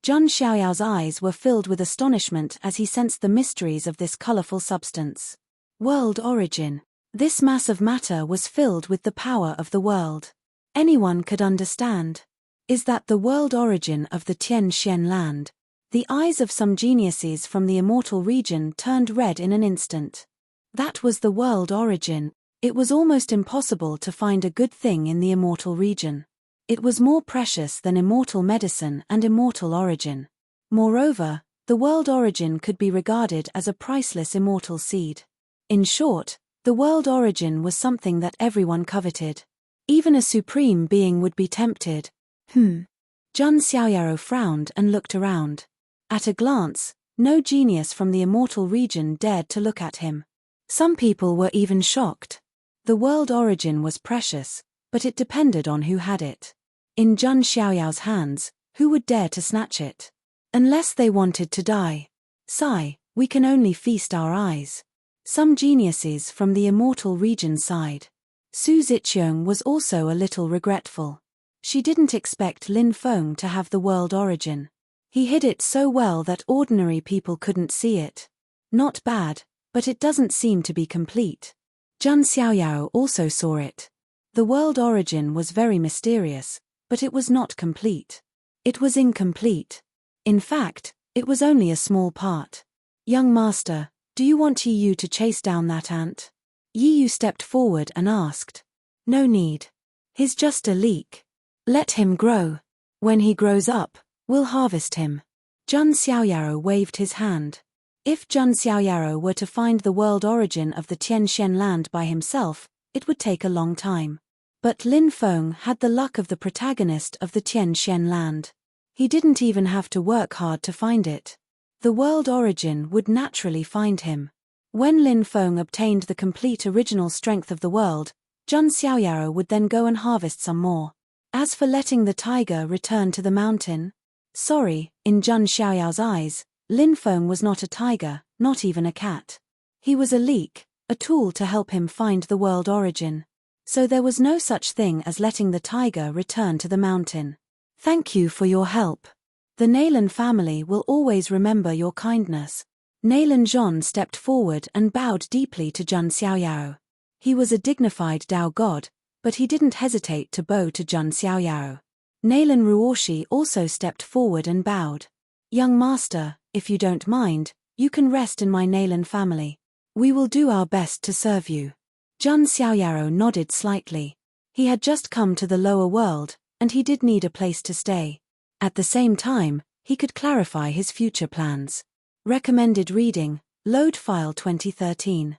Jun Xiaoyao's eyes were filled with astonishment as he sensed the mysteries of this colorful substance. World origin. This mass of matter was filled with the power of the world. Anyone could understand. Is that the world origin of the Tianxian land? The eyes of some geniuses from the immortal region turned red in an instant. That was the world origin. It was almost impossible to find a good thing in the immortal region. It was more precious than immortal medicine and immortal origin. Moreover, the world origin could be regarded as a priceless immortal seed. In short, the world origin was something that everyone coveted. Even a supreme being would be tempted. Jun Xiaoyaro frowned and looked around. At a glance, no genius from the immortal region dared to look at him. Some people were even shocked. The world origin was precious, but it depended on who had it. In Jun Xiaoyao's hands, who would dare to snatch it? Unless they wanted to die. Sigh, we can only feast our eyes. Some geniuses from the immortal region sighed. Su Ziqiang was also a little regretful. She didn't expect Lin Feng to have the world origin. He hid it so well that ordinary people couldn't see it. Not bad, but it doesn't seem to be complete. Zhang Xiaoyao also saw it. The world origin was very mysterious, but it was not complete. It was incomplete. In fact, it was only a small part. Young master, do you want Yi Yu to chase down that ant? Yi Yu stepped forward and asked. No need. He's just a leek. Let him grow. When he grows up, we'll harvest him. Zhang Xiaoyao waved his hand. If Zhang Xiaoyao were to find the world origin of the Tianxian land by himself, it would take a long time. But Lin Feng had the luck of the protagonist of the Tianxian land. He didn't even have to work hard to find it. The world origin would naturally find him. When Lin Feng obtained the complete original strength of the world, Zhang Xiaoyao would then go and harvest some more. As for letting the tiger return to the mountain, sorry, in Zhang Xiaoyao's eyes, Lin Feng was not a tiger, not even a cat. He was a leek, a tool to help him find the world origin. So there was no such thing as letting the tiger return to the mountain. Thank you for your help. The Nailan family will always remember your kindness. Nailan Zhon stepped forward and bowed deeply to Zhang Xiaoyao. He was a dignified Dao god, but he didn't hesitate to bow to Zhang Xiaoyao. Nailan Ruoshi also stepped forward and bowed. Young master, if you don't mind, you can rest in my Nailan family. We will do our best to serve you. Zhang Xiaoyao nodded slightly. He had just come to the lower world, and he did need a place to stay. At the same time, he could clarify his future plans. Recommended reading, Load File 2013.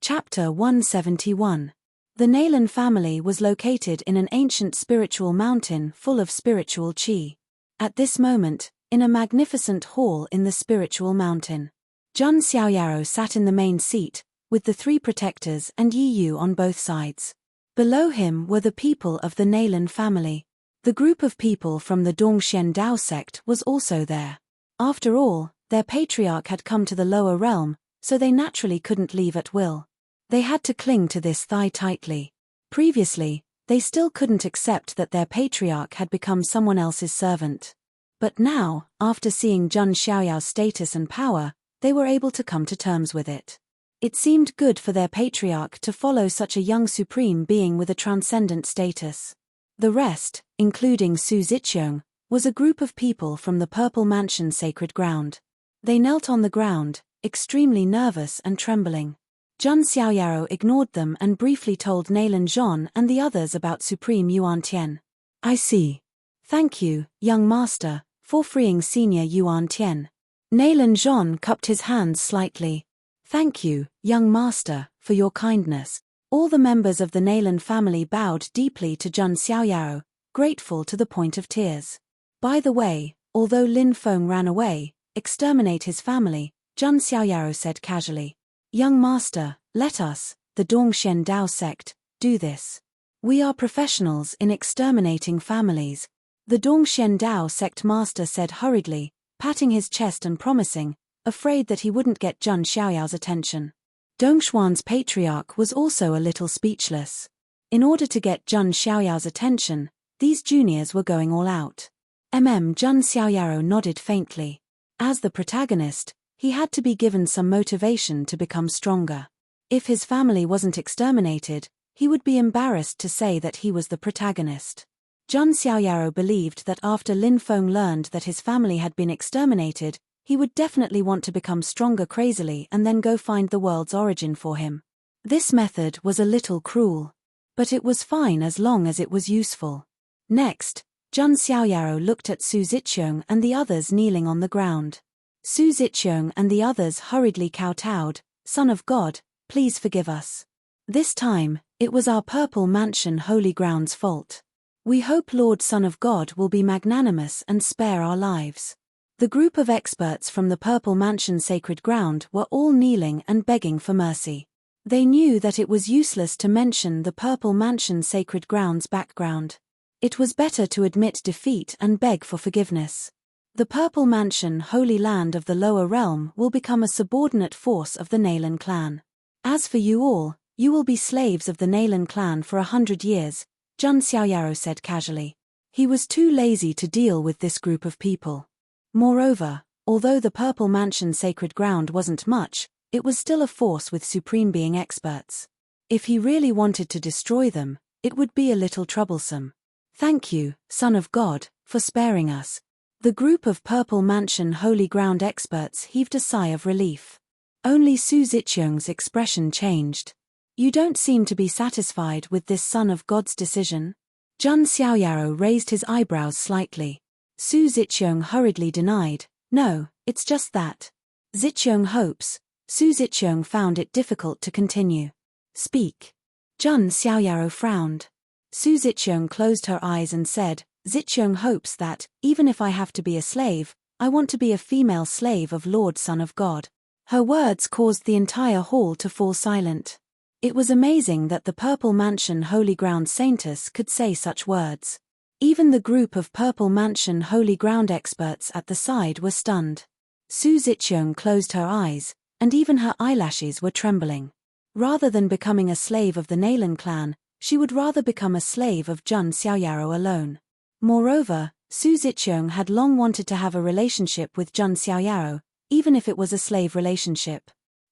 Chapter 171. The Nailan family was located in an ancient spiritual mountain full of spiritual qi. At this moment, in a magnificent hall in the spiritual mountain, Zhang Xiaoyao sat in the main seat, with the three protectors and Yi Yu on both sides. Below him were the people of the Nailan family. The group of people from the Dongxian Dao sect was also there. After all, their patriarch had come to the lower realm, so they naturally couldn't leave at will. They had to cling to this thigh tightly. Previously, they still couldn't accept that their patriarch had become someone else's servant. But now, after seeing Zhang Xiaoyao's status and power, they were able to come to terms with it. It seemed good for their patriarch to follow such a young supreme being with a transcendent status. The rest, including Su Ziqiang, was a group of people from the Purple Mansion sacred ground. They knelt on the ground, extremely nervous and trembling. Zhang Xiaoyao ignored them and briefly told Nailan Zhon and the others about Supreme Yuan Tian. I see. Thank you, young master, for freeing Senior Yuan Tian. Nailan Zhon cupped his hands slightly. Thank you, young master, for your kindness. All the members of the Nailan family bowed deeply to Zhang Xiaoyao, grateful to the point of tears. By the way, although Lin Feng ran away, exterminate his family, Zhang Xiaoyao said casually. Young master, let us, the Dongxian Dao sect, do this. We are professionals in exterminating families. The Dongxian Dao sect master said hurriedly, patting his chest and promising, afraid that he wouldn't get Zhang Xiaoyao's attention. Dongshuan's patriarch was also a little speechless. In order to get Zhang Xiaoyao's attention, these juniors were going all out. Zhang Xiaoyao nodded faintly. As the protagonist, he had to be given some motivation to become stronger. If his family wasn't exterminated, he would be embarrassed to say that he was the protagonist. Zhang Xiaoyao believed that after Lin Feng learned that his family had been exterminated, he would definitely want to become stronger crazily and then go find the world's origin for him. This method was a little cruel. But it was fine as long as it was useful. Next, Zhang Xiaoyao looked at Su Ziqiang and the others kneeling on the ground. Su Ziqiang and the others hurriedly kowtowed, Son of God, please forgive us. This time, it was our Purple Mansion Holy Ground's fault. We hope Lord Son of God will be magnanimous and spare our lives. The group of experts from the Purple Mansion Sacred Ground were all kneeling and begging for mercy. They knew that it was useless to mention the Purple Mansion Sacred Ground's background. It was better to admit defeat and beg for forgiveness. The Purple Mansion Holy Land of the Lower Realm will become a subordinate force of the Nailan clan. As for you all, You will be slaves of the Nalan clan for 100 years, Jun Xiaoyaro said casually. He was too lazy to deal with this group of people. Moreover, although the Purple Mansion sacred ground wasn't much, it was still a force with supreme being experts. If he really wanted to destroy them, it would be a little troublesome. Thank you, Son of God, for sparing us. The group of Purple Mansion holy ground experts heaved a sigh of relief. Only Su Ziqiang's expression changed. You don't seem to be satisfied with this Son of God's decision? Jun Xiaoyaro raised his eyebrows slightly. Su Ziqiang hurriedly denied, no, it's just that. Ziqiang hopes. Su Ziqiang found it difficult to continue. Speak. Jun Xiaoyaro frowned. Su Ziqiang closed her eyes and said, Ziqiang hopes that, even if I have to be a slave, I want to be a female slave of Lord Son of God. Her words caused the entire hall to fall silent. It was amazing that the Purple Mansion Holy Ground Saintess could say such words. Even the group of Purple Mansion Holy Ground experts at the side were stunned. Su Ziqiang closed her eyes, and even her eyelashes were trembling. Rather than becoming a slave of the Nalan clan, she would rather become a slave of Jun Xiaoyaro alone. Moreover, Su Ziqiang had long wanted to have a relationship with Jun Xiaoyaro, even if it was a slave relationship.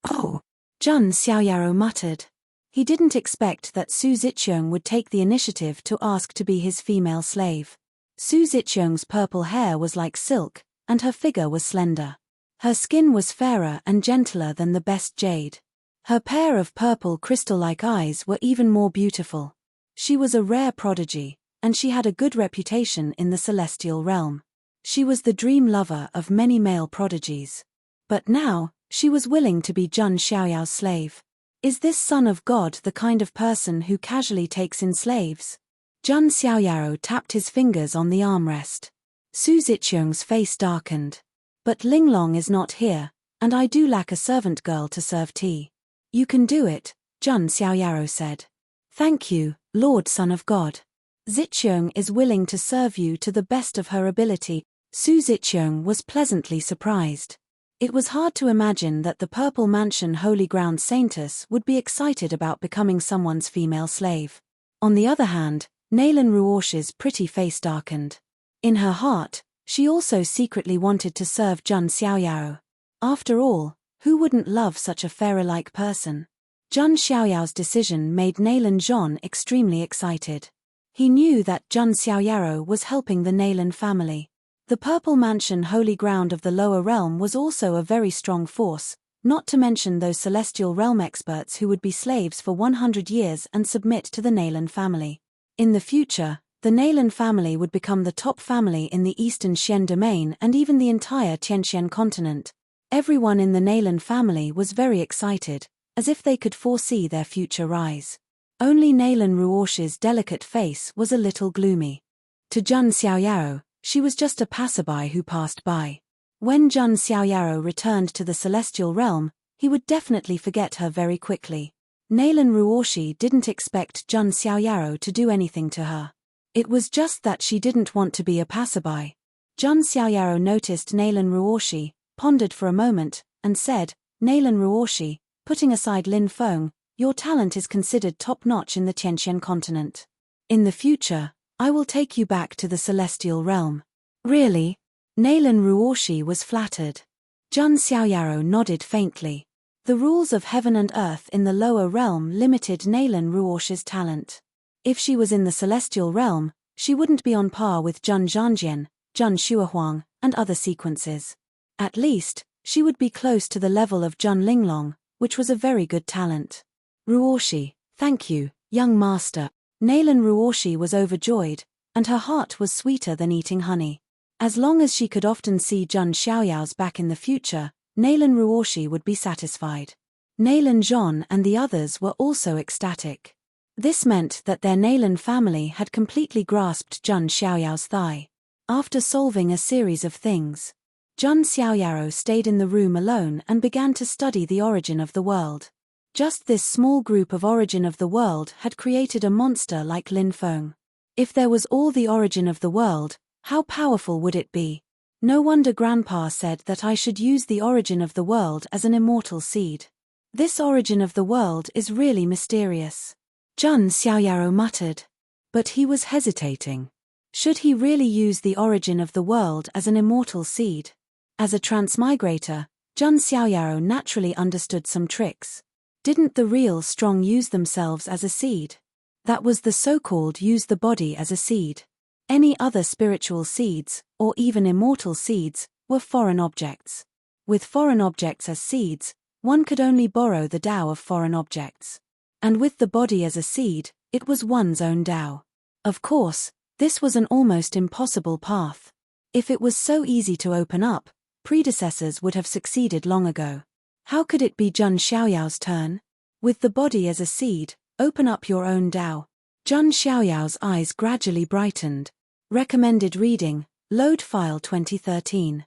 Oh! Jun Xiaoyaro muttered. He didn't expect that Su Ziqiang would take the initiative to ask to be his female slave. Su Ziqiang's purple hair was like silk, and her figure was slender. Her skin was fairer and gentler than the best jade. Her pair of purple crystal-like eyes were even more beautiful. She was a rare prodigy, and she had a good reputation in the celestial realm. She was the dream lover of many male prodigies. But now, she was willing to be Jun Xiaoyao's slave. Is this Son of God the kind of person who casually takes in slaves? Jun Xiaoyaro tapped his fingers on the armrest. Su Ziqiang's face darkened. But Linglong is not here, and I do lack a servant girl to serve tea. You can do it, Jun Xiaoyaro said. Thank you, Lord Son of God. Ziqiang is willing to serve you to the best of her ability. Su Ziqiang was pleasantly surprised. It was hard to imagine that the Purple Mansion Holy Ground Saintess would be excited about becoming someone's female slave. On the other hand, Nalan Ruosh's pretty face darkened. In her heart, she also secretly wanted to serve Jun Xiaoyaro. After all, who wouldn't love such a pharaoh-like person? Jun Xiaoyao's decision made Nalan Zhon extremely excited. He knew that Jun Xiaoyaro was helping the Nalan family. The Purple Mansion Holy Ground of the Lower Realm was also a very strong force, not to mention those Celestial Realm experts who would be slaves for 100 years and submit to the Nalan family. In the future, the Nalan family would become the top family in the Eastern Xian domain and even the entire Tianxian continent. Everyone in the Nalan family was very excited, as if they could foresee their future rise. Only Nalan Ruosh's delicate face was a little gloomy. To Jun Xiaoyaro, she was just a passerby who passed by. When Jun Xiaoyaro returned to the Celestial Realm, he would definitely forget her very quickly. Nalan Ruoshi didn't expect Jun Xiaoyaro to do anything to her. It was just that she didn't want to be a passerby. Jun Xiaoyaro noticed Nalan Ruoshi, pondered for a moment, and said, Nalan Ruoshi, putting aside Lin Feng, your talent is considered top-notch in the Tianxian continent. In the future, I will take you back to the Celestial Realm. Really? Nalan Ruoshi was flattered. Jun Xiaoyaro nodded faintly. The rules of heaven and earth in the lower realm limited Nalan Ruoshi's talent. If she was in the Celestial Realm, she wouldn't be on par with Jun Zhanjian, Jun Shuahuang, and other sequences. At least, she would be close to the level of Jun Linglong, which was a very good talent. Ruoshi, thank you, young master. Nalan Ruoshi was overjoyed, and her heart was sweeter than eating honey. As long as she could often see Jun Xiaoyao's back in the future, Nalan Ruoshi would be satisfied. Nalan Zhon and the others were also ecstatic. This meant that their Nalan family had completely grasped Jun Xiaoyao's thigh. After solving a series of things, Jun Xiaoyaro stayed in the room alone and began to study the origin of the world. Just this small group of origin of the world had created a monster like Lin Feng. If there was all the origin of the world, how powerful would it be? No wonder Grandpa said that I should use the origin of the world as an immortal seed. This origin of the world is really mysterious. Jun Xiaoyaro muttered. But he was hesitating. Should he really use the origin of the world as an immortal seed? As a transmigrator, Jun Xiaoyaro naturally understood some tricks. Didn't the real strong use themselves as a seed? That was the so-called use the body as a seed. Any other spiritual seeds, or even immortal seeds, were foreign objects. With foreign objects as seeds, one could only borrow the Tao of foreign objects. And with the body as a seed, it was one's own Tao. Of course, this was an almost impossible path. If it was so easy to open up, predecessors would have succeeded long ago. How could it be Jun Xiaoyao's turn? With the body as a seed, open up your own Tao. Jun Xiaoyao's eyes gradually brightened. Recommended reading, Load File 2013.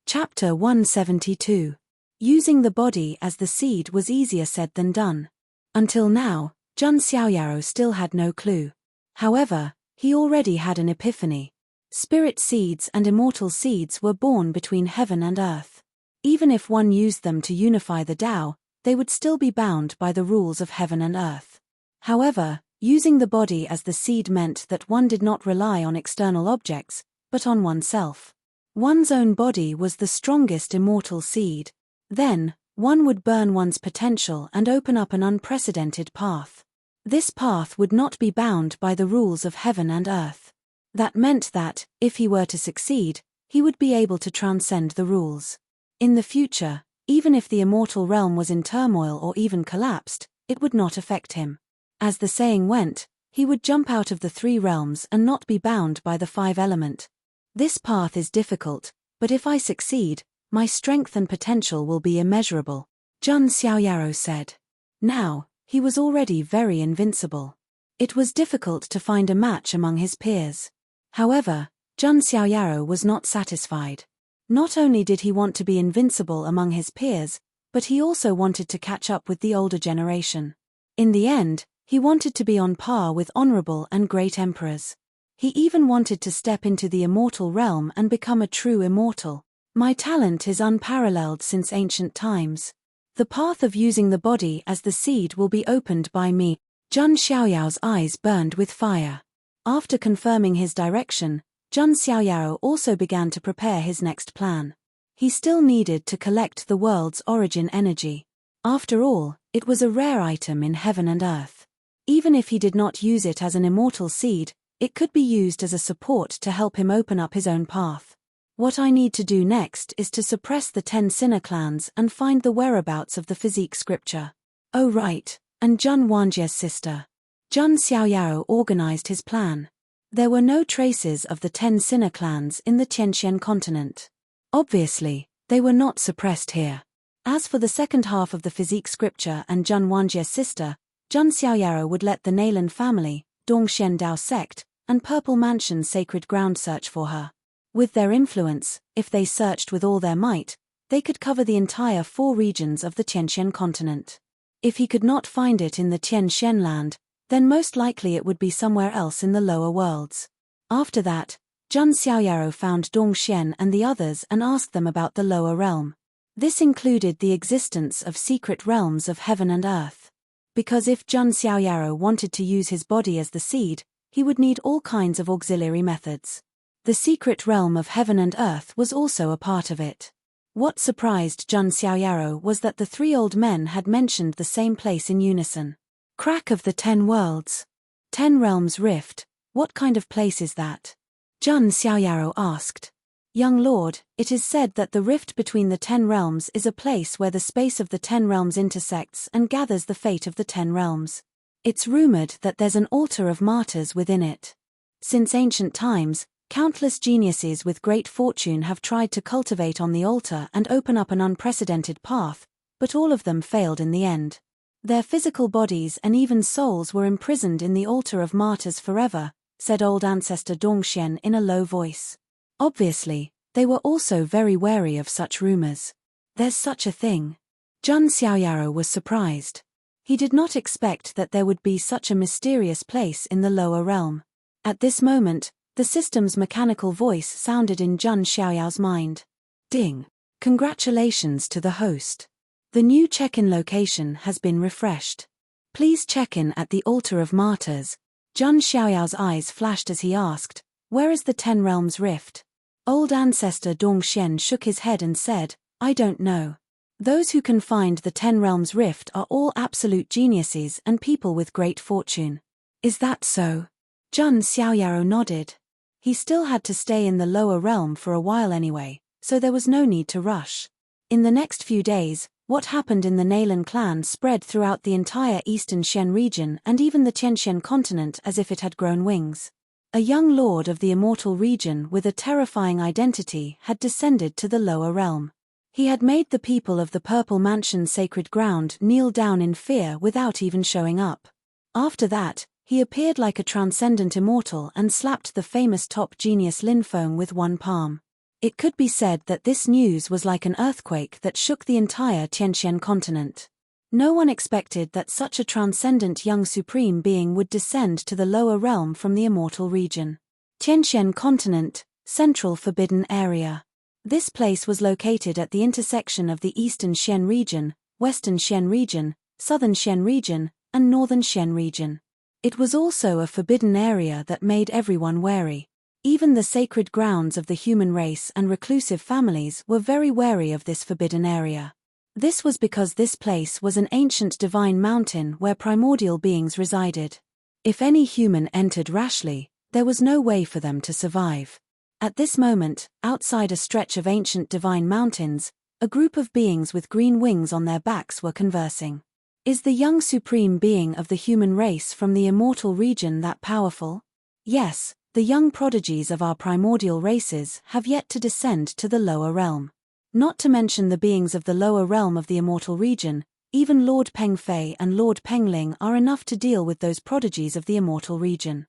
Chapter 172. Using the body as the seed was easier said than done. Until now, Jun Xiaoyaro still had no clue. However, he already had an epiphany. Spirit seeds and immortal seeds were born between heaven and earth. Even if one used them to unify the Tao, they would still be bound by the rules of heaven and earth. However, using the body as the seed meant that one did not rely on external objects, but on oneself. One's own body was the strongest immortal seed. Then, one would burn one's potential and open up an unprecedented path. This path would not be bound by the rules of heaven and earth. That meant that, if he were to succeed, he would be able to transcend the rules. In the future, even if the immortal realm was in turmoil or even collapsed, it would not affect him. As the saying went, he would jump out of the 3 realms and not be bound by the 5 element. This path is difficult, but if I succeed, my strength and potential will be immeasurable, Jun Xiaoyaro said. Now, he was already very invincible. It was difficult to find a match among his peers. However, Jun Xiaoyaro was not satisfied. Not only did he want to be invincible among his peers, but he also wanted to catch up with the older generation. In the end, he wanted to be on par with honorable and great emperors. He even wanted to step into the immortal realm and become a true immortal. My talent is unparalleled since ancient times. The path of using the body as the seed will be opened by me. Jun Xiaoyao's eyes burned with fire. After confirming his direction, Jun Xiaoyaro also began to prepare his next plan. He still needed to collect the world's origin energy. After all, it was a rare item in heaven and earth. Even if he did not use it as an immortal seed, it could be used as a support to help him open up his own path. What I need to do next is to suppress the 10 sinner clans and find the whereabouts of the Physique scripture. Oh right, and Jun Wanjie's sister. Jun Xiaoyaro organized his plan. There were no traces of the 10 sinner clans in the Tianxian continent. Obviously, they were not suppressed here. As for the second half of the Physique scripture and Jun Wanjie's sister, Jun Xiaoyaro would let the Neilan family, Dongxian Dao sect, and Purple Mansion Sacred Ground search for her. With their influence, if they searched with all their might, they could cover the entire 4 regions of the Tianxian continent. If he could not find it in the Tianxian land, then most likely it would be somewhere else in the lower worlds. After that, Jun Xiaoyaro found Dongxian and the others and asked them about the lower realm. This included the existence of secret realms of heaven and earth. Because if Jun Xiaoyaro wanted to use his body as the seed, he would need all kinds of auxiliary methods. The secret realm of heaven and earth was also a part of it. What surprised Jun Xiaoyaro was that the 3 old men had mentioned the same place in unison. Crack of the 10 worlds. 10 realms rift, what kind of place is that? Jun Xiaoyaro asked. Young lord, it is said that the rift between the 10 realms is a place where the space of the 10 realms intersects and gathers the fate of the 10 realms. It's rumored that there's an altar of martyrs within it. Since ancient times, countless geniuses with great fortune have tried to cultivate on the altar and open up an unprecedented path, but all of them failed in the end. Their physical bodies and even souls were imprisoned in the altar of martyrs forever, said old ancestor Dongxian in a low voice. Obviously, they were also very wary of such rumors. There's such a thing. Jun Xiaoyaro was surprised. He did not expect that there would be such a mysterious place in the lower realm. At this moment, the system's mechanical voice sounded in Jun Xiaoyao's mind. Ding! Congratulations to the host. The new check-in location has been refreshed. Please check in at the Altar of Martyrs. Zhang Xiaoyao's eyes flashed as he asked, "Where is the Ten Realms Rift?" Old ancestor Dong Xian shook his head and said, "I don't know. Those who can find the Ten Realms Rift are all absolute geniuses and people with great fortune." "Is that so?" Zhang Xiaoyao nodded. He still had to stay in the lower realm for a while anyway, so there was no need to rush. In the next few days, what happened in the Nailan clan spread throughout the entire eastern Xian region and even the Tianxian continent as if it had grown wings. A young lord of the immortal region with a terrifying identity had descended to the lower realm. He had made the people of the Purple Mansion's sacred ground kneel down in fear without even showing up. After that, he appeared like a transcendent immortal and slapped the famous top genius Lin Feng with one palm. It could be said that this news was like an earthquake that shook the entire Tianxian continent. No one expected that such a transcendent young supreme being would descend to the lower realm from the immortal region. Tianxian continent, Central Forbidden Area. This place was located at the intersection of the Eastern Xian region, Western Xian region, Southern Xian region, and Northern Xian region. It was also a forbidden area that made everyone wary. Even the sacred grounds of the human race and reclusive families were very wary of this forbidden area. This was because this place was an ancient divine mountain where primordial beings resided. If any human entered rashly, there was no way for them to survive. At this moment, outside a stretch of ancient divine mountains, a group of beings with green wings on their backs were conversing. "Is the young supreme being of the human race from the immortal region that powerful?" "Yes. The young prodigies of our primordial races have yet to descend to the lower realm. Not to mention the beings of the lower realm of the immortal region, even Lord Peng Fei and Lord Peng Ling are enough to deal with those prodigies of the immortal region."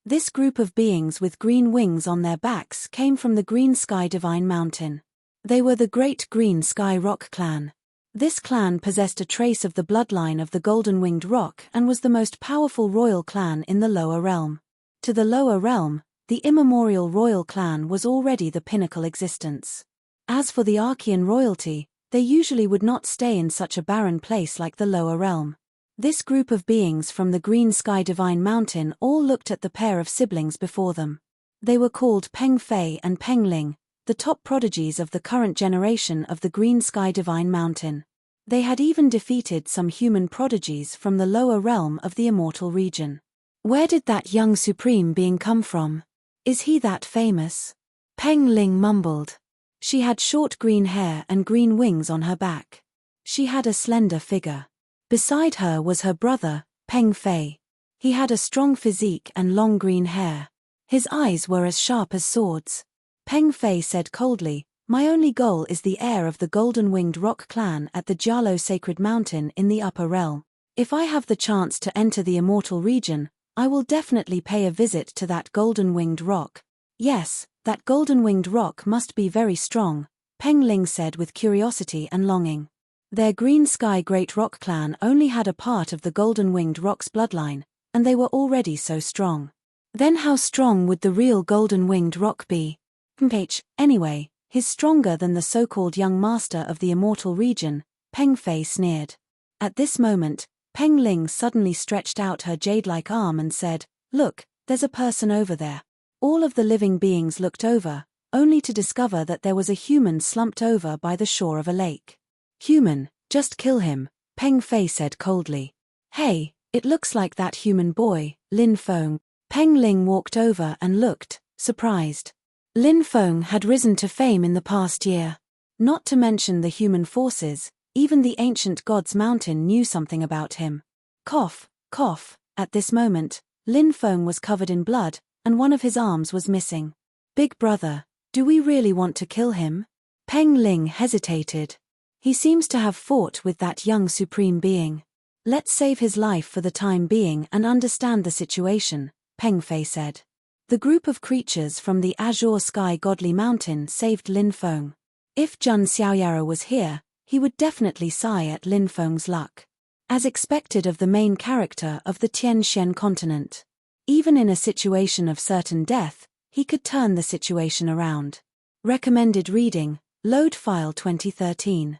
This group of beings with green wings on their backs came from the Green Sky Divine Mountain. They were the Great Green Sky Rock Clan. This clan possessed a trace of the bloodline of the Golden Winged Rock and was the most powerful royal clan in the lower realm. To the lower realm, the immemorial royal clan was already the pinnacle existence. As for the Archean royalty, they usually would not stay in such a barren place like the lower realm. This group of beings from the Green Sky Divine Mountain all looked at the pair of siblings before them. They were called Peng Fei and Peng Ling, the top prodigies of the current generation of the Green Sky Divine Mountain. They had even defeated some human prodigies from the lower realm of the immortal region. "Where did that young supreme being come from? Is he that famous?" Peng Ling mumbled. She had short green hair and green wings on her back. She had a slender figure. Beside her was her brother, Peng Fei. He had a strong physique and long green hair. His eyes were as sharp as swords. Peng Fei said coldly, "My only goal is the heir of the Golden Winged Rock clan at the Jialo Sacred Mountain in the upper realm. If I have the chance to enter the immortal region, I will definitely pay a visit to that Golden Winged Rock." "Yes, that Golden Winged Rock must be very strong," Peng Ling said with curiosity and longing. Their Green Sky Great Rock clan only had a part of the Golden Winged Rock's bloodline, and they were already so strong. Then how strong would the real Golden Winged Rock be? Anyway, he's stronger than the so-called young master of the immortal region, Peng Fei sneered. At this moment, Peng Ling suddenly stretched out her jade-like arm and said, "Look, there's a person over there." All of the living beings looked over, only to discover that there was a human slumped over by the shore of a lake. "Human, just kill him," Peng Fei said coldly. "Hey, it looks like that human boy, Lin Feng." Peng Ling walked over and looked, surprised. Lin Feng had risen to fame in the past year. Not to mention the human forces, even the ancient God's Mountain knew something about him. Cough, cough. At this moment, Lin Feng was covered in blood, and one of his arms was missing. "Big brother, do we really want to kill him?" Peng Ling hesitated. "He seems to have fought with that young supreme being. Let's save his life for the time being and understand the situation," Peng Fei said. The group of creatures from the Azure Sky Godly Mountain saved Lin Feng. If Zhang Xiaoyao was here, he would definitely sigh at Lin Feng's luck. As expected of the main character of the Tianxian continent. Even in a situation of certain death, he could turn the situation around. Recommended reading, Load File 2013.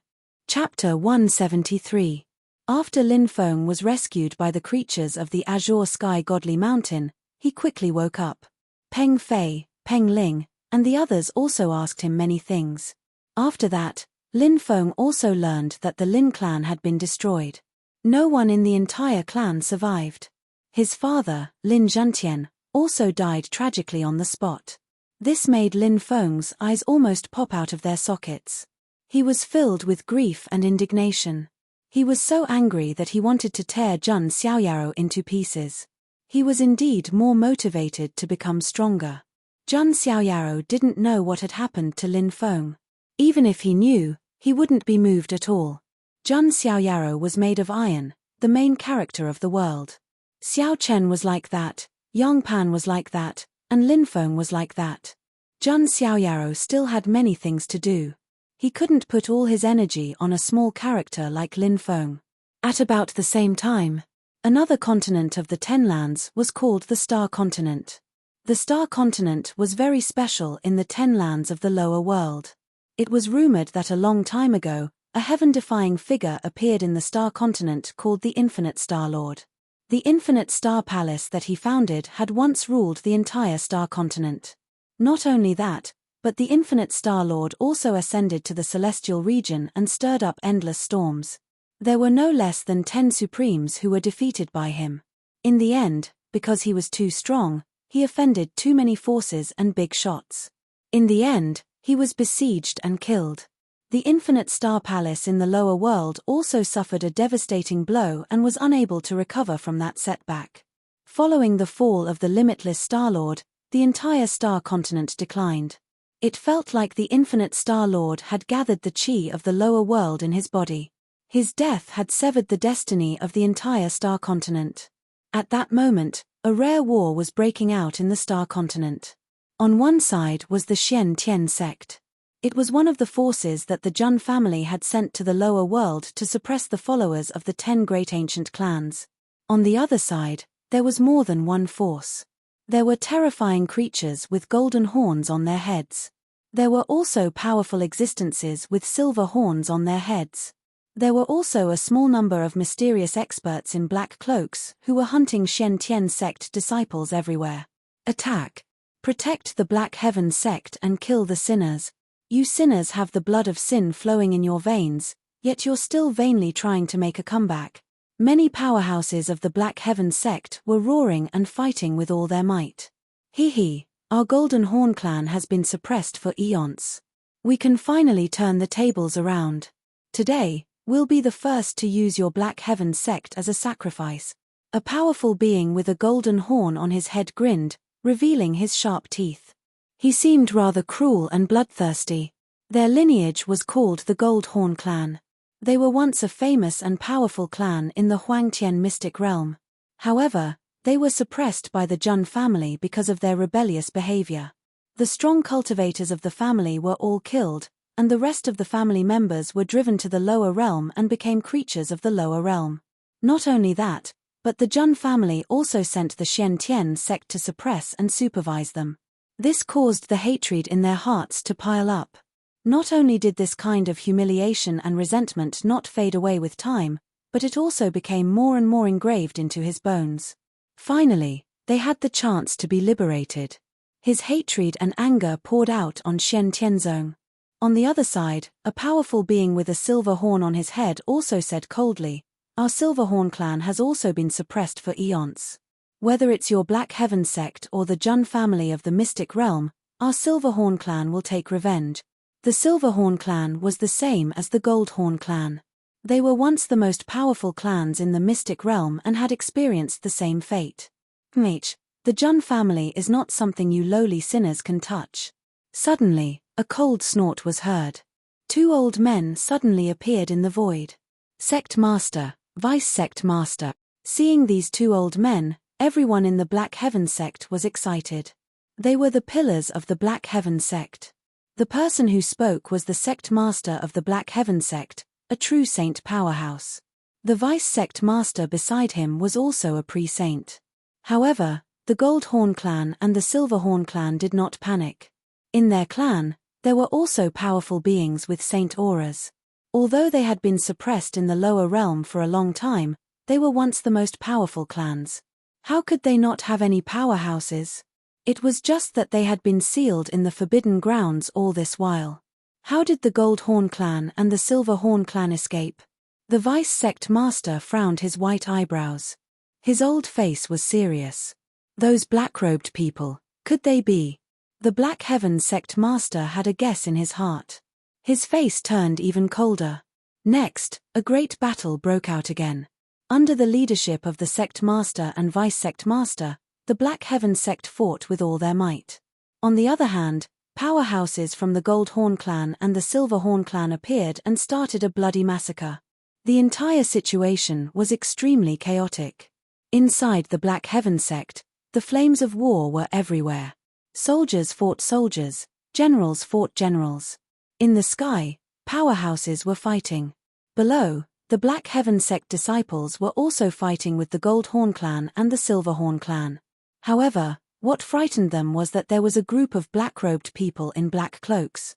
Chapter 173. After Lin Feng was rescued by the creatures of the Azure Sky Godly Mountain, he quickly woke up. Peng Fei, Peng Ling, and the others also asked him many things. After that, Lin Feng also learned that the Lin clan had been destroyed. No one in the entire clan survived. His father, Lin Zhentian, also died tragically on the spot. This made Lin Feng's eyes almost pop out of their sockets. He was filled with grief and indignation. He was so angry that he wanted to tear Jun Xiaoyaro into pieces. He was indeed more motivated to become stronger. Jun Xiaoyaro didn't know what had happened to Lin Feng. Even if he knew, he wouldn't be moved at all. Jun Xiaoyaro was made of iron, the main character of the world. Xiao Chen was like that, Yang Pan was like that, and Lin Feng was like that. Jun Xiaoyaro still had many things to do. He couldn't put all his energy on a small character like Lin Feng. At about the same time, another continent of the Ten Lands was called the Star Continent. The Star Continent was very special in the Ten Lands of the lower world. It was rumored that a long time ago, a heaven-defying figure appeared in the Star Continent called the Infinite Star Lord. The Infinite Star Palace that he founded had once ruled the entire Star Continent. Not only that, but the Infinite Star Lord also ascended to the celestial region and stirred up endless storms. There were no less than 10 Supremes who were defeated by him. In the end, because he was too strong, he offended too many forces and big shots. In the end, he was besieged and killed. The Infinite Star Palace in the lower world also suffered a devastating blow and was unable to recover from that setback. Following the fall of the limitless Star Lord, the entire Star Continent declined. It felt like the Infinite Star Lord had gathered the chi of the lower world in his body. His death had severed the destiny of the entire Star Continent. At that moment, a rare war was breaking out in the Star Continent. On one side was the Xian Tian sect. It was one of the forces that the Jun family had sent to the lower world to suppress the followers of the 10 great ancient clans. On the other side, there was more than one force. There were terrifying creatures with golden horns on their heads. There were also powerful existences with silver horns on their heads. There were also a small number of mysterious experts in black cloaks who were hunting Shen Tian sect disciples everywhere. Attack. Protect the Black Heaven sect and kill the sinners. You sinners have the blood of sin flowing in your veins, yet you're still vainly trying to make a comeback. Many powerhouses of the Black Heaven sect were roaring and fighting with all their might. Hee, our Golden Horn clan has been suppressed for eons. We can finally turn the tables around. Today, we'll be the first to use your Black Heaven sect as a sacrifice. A powerful being with a golden horn on his head grinned, revealing his sharp teeth. He seemed rather cruel and bloodthirsty. Their lineage was called the Gold Horn clan. They were once a famous and powerful clan in the Huangtian mystic realm. However, they were suppressed by the Jun family because of their rebellious behavior. The strong cultivators of the family were all killed, and the rest of the family members were driven to the lower realm and became creatures of the lower realm. Not only that, but the Jun family also sent the Xian Tian sect to suppress and supervise them. This caused the hatred in their hearts to pile up. Not only did this kind of humiliation and resentment not fade away with time, but it also became more and more engraved into his bones. Finally, they had the chance to be liberated. His hatred and anger poured out on Shen Tianzong. On the other side, a powerful being with a silver horn on his head also said coldly, "Our Silverhorn clan has also been suppressed for eons. Whether it's your Black Heaven sect or the Jun family of the mystic realm, our Silverhorn clan will take revenge." The Silverhorn clan was the same as the Goldhorn clan. They were once the most powerful clans in the mystic realm and had experienced the same fate. The Jun family is not something you lowly sinners can touch. Suddenly, a cold snort was heard. 2 old men suddenly appeared in the void. Sect Master, Vice Sect Master. Seeing these 2 old men, everyone in the Black Heaven sect was excited. They were the pillars of the Black Heaven sect. The person who spoke was the sect master of the Black Heaven sect, a true saint powerhouse. The vice sect master beside him was also a pre-saint. However, the Goldhorn clan and the Silverhorn clan did not panic. In their clan, there were also powerful beings with saint auras. Although they had been suppressed in the lower realm for a long time, they were once the most powerful clans. How could they not have any powerhouses? It was just that they had been sealed in the Forbidden Grounds all this while. How did the Gold Horn clan and the Silver Horn clan escape? The vice sect master frowned his white eyebrows. His old face was serious. Those black-robed people, could they be? The Black Heaven sect master had a guess in his heart. His face turned even colder. Next, a great battle broke out again. Under the leadership of the sect master and vice sect master, the Black Heaven sect fought with all their might. On the other hand, powerhouses from the Gold Horn clan and the Silver Horn clan appeared and started a bloody massacre. The entire situation was extremely chaotic. Inside the Black Heaven sect, the flames of war were everywhere. Soldiers fought soldiers, generals fought generals. In the sky, powerhouses were fighting. Below, the Black Heaven sect disciples were also fighting with the Gold Horn clan and the Silver Horn clan. However, what frightened them was that there was a group of black-robed people in black cloaks.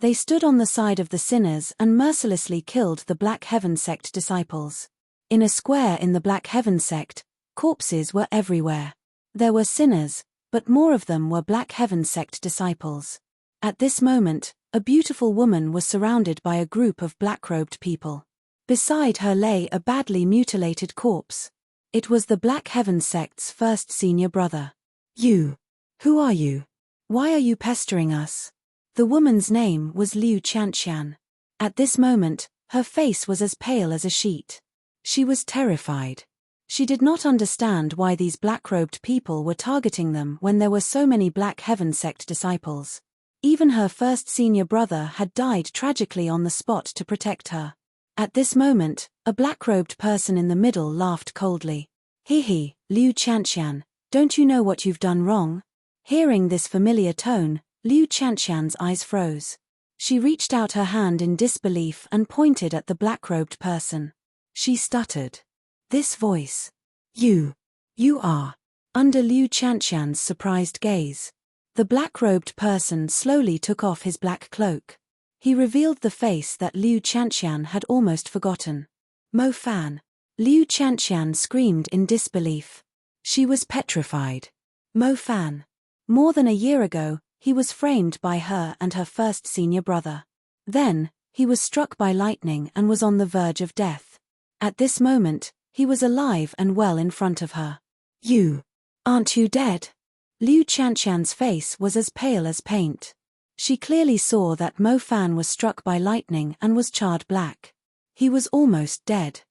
They stood on the side of the sinners and mercilessly killed the Black Heaven sect disciples. In a square in the Black Heaven sect, corpses were everywhere. There were sinners, but more of them were Black Heaven sect disciples. At this moment, a beautiful woman was surrounded by a group of black-robed people. Beside her lay a badly mutilated corpse. It was the Black Heaven sect's first senior brother. You. Who are you? Why are you pestering us? The woman's name was Liu Qianqian. At this moment, her face was as pale as a sheet. She was terrified. She did not understand why these black-robed people were targeting them when there were so many Black Heaven sect disciples. Even her first senior brother had died tragically on the spot to protect her. At this moment, a black-robed person in the middle laughed coldly. He, Liu Qianqian, don't you know what you've done wrong? Hearing this familiar tone, Liu Qianqian's eyes froze. She reached out her hand in disbelief and pointed at the black-robed person. She stuttered. This voice. You are. Under Liu Qianqian's surprised gaze, the black-robed person slowly took off his black cloak. He revealed the face that Liu Qianqian had almost forgotten. Mo Fan. Liu Qianqian screamed in disbelief. She was petrified. Mo Fan. More than a year ago, he was framed by her and her first senior brother. Then, he was struck by lightning and was on the verge of death. At this moment, he was alive and well in front of her. Aren't you dead? Liu Qianqian's face was as pale as paint. She clearly saw that Mo Fan was struck by lightning and was charred black. He was almost dead.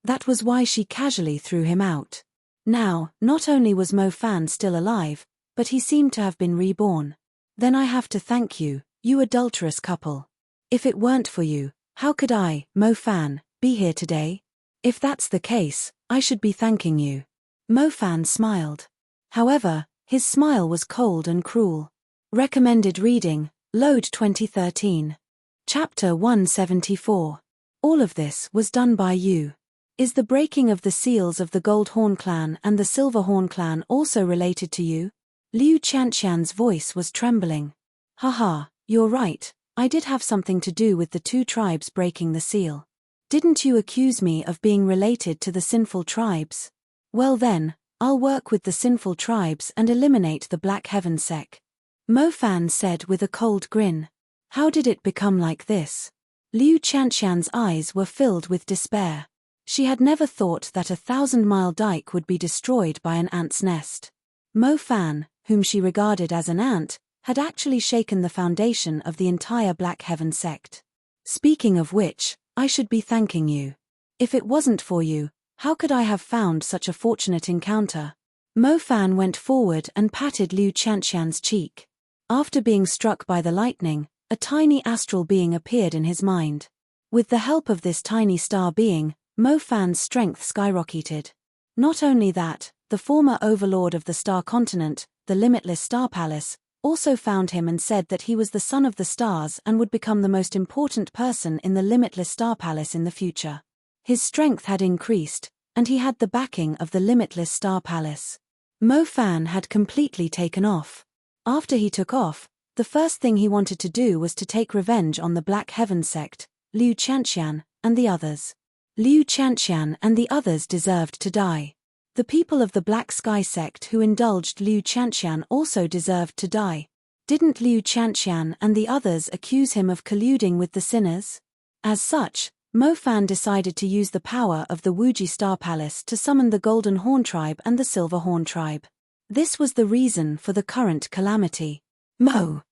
That was why she casually threw him out. Now, not only was Mo Fan still alive, but he seemed to have been reborn. Then I have to thank you, you adulterous couple. If it weren't for you, how could I, Mo Fan, be here today? If that's the case, I should be thanking you. Mo Fan smiled. However, his smile was cold and cruel. Recommended reading, Load 2013. Chapter 174. All of this was done by you. Is the breaking of the seals of the Gold Horn clan and the Silver Horn clan also related to you? Liu Qianqian's voice was trembling. Haha, you're right, I did have something to do with the two tribes breaking the seal. Didn't you accuse me of being related to the sinful tribes? Well then, I'll work with the sinful tribes and eliminate the Black Heaven sect. Mo Fan said with a cold grin. How did it become like this? Liu Qianqian's eyes were filled with despair. She had never thought that a 1,000-mile dike would be destroyed by an ant's nest. Mo Fan, whom she regarded as an ant, had actually shaken the foundation of the entire Black Heaven sect. Speaking of which, I should be thanking you. If it wasn't for you, how could I have found such a fortunate encounter? Mo Fan went forward and patted Liu Qianqian's cheek. After being struck by the lightning, a tiny astral being appeared in his mind. With the help of this tiny star being, Mo Fan's strength skyrocketed. Not only that, the former overlord of the Star Continent, the Limitless Star Palace, also found him and said that he was the son of the stars and would become the most important person in the Limitless Star Palace in the future. His strength had increased, and he had the backing of the Limitless Star Palace. Mo Fan had completely taken off. After he took off, the first thing he wanted to do was to take revenge on the Black Heaven sect, Liu Chanxian, and the others. Liu Chanxian and the others deserved to die. The people of the Black Sky sect who indulged Liu Chanxian also deserved to die. Didn't Liu Chanxian and the others accuse him of colluding with the sinners? As such, Mo Fan decided to use the power of the Wuji Star Palace to summon the Golden Horn Tribe and the Silver Horn Tribe. This was the reason for the current calamity. Mo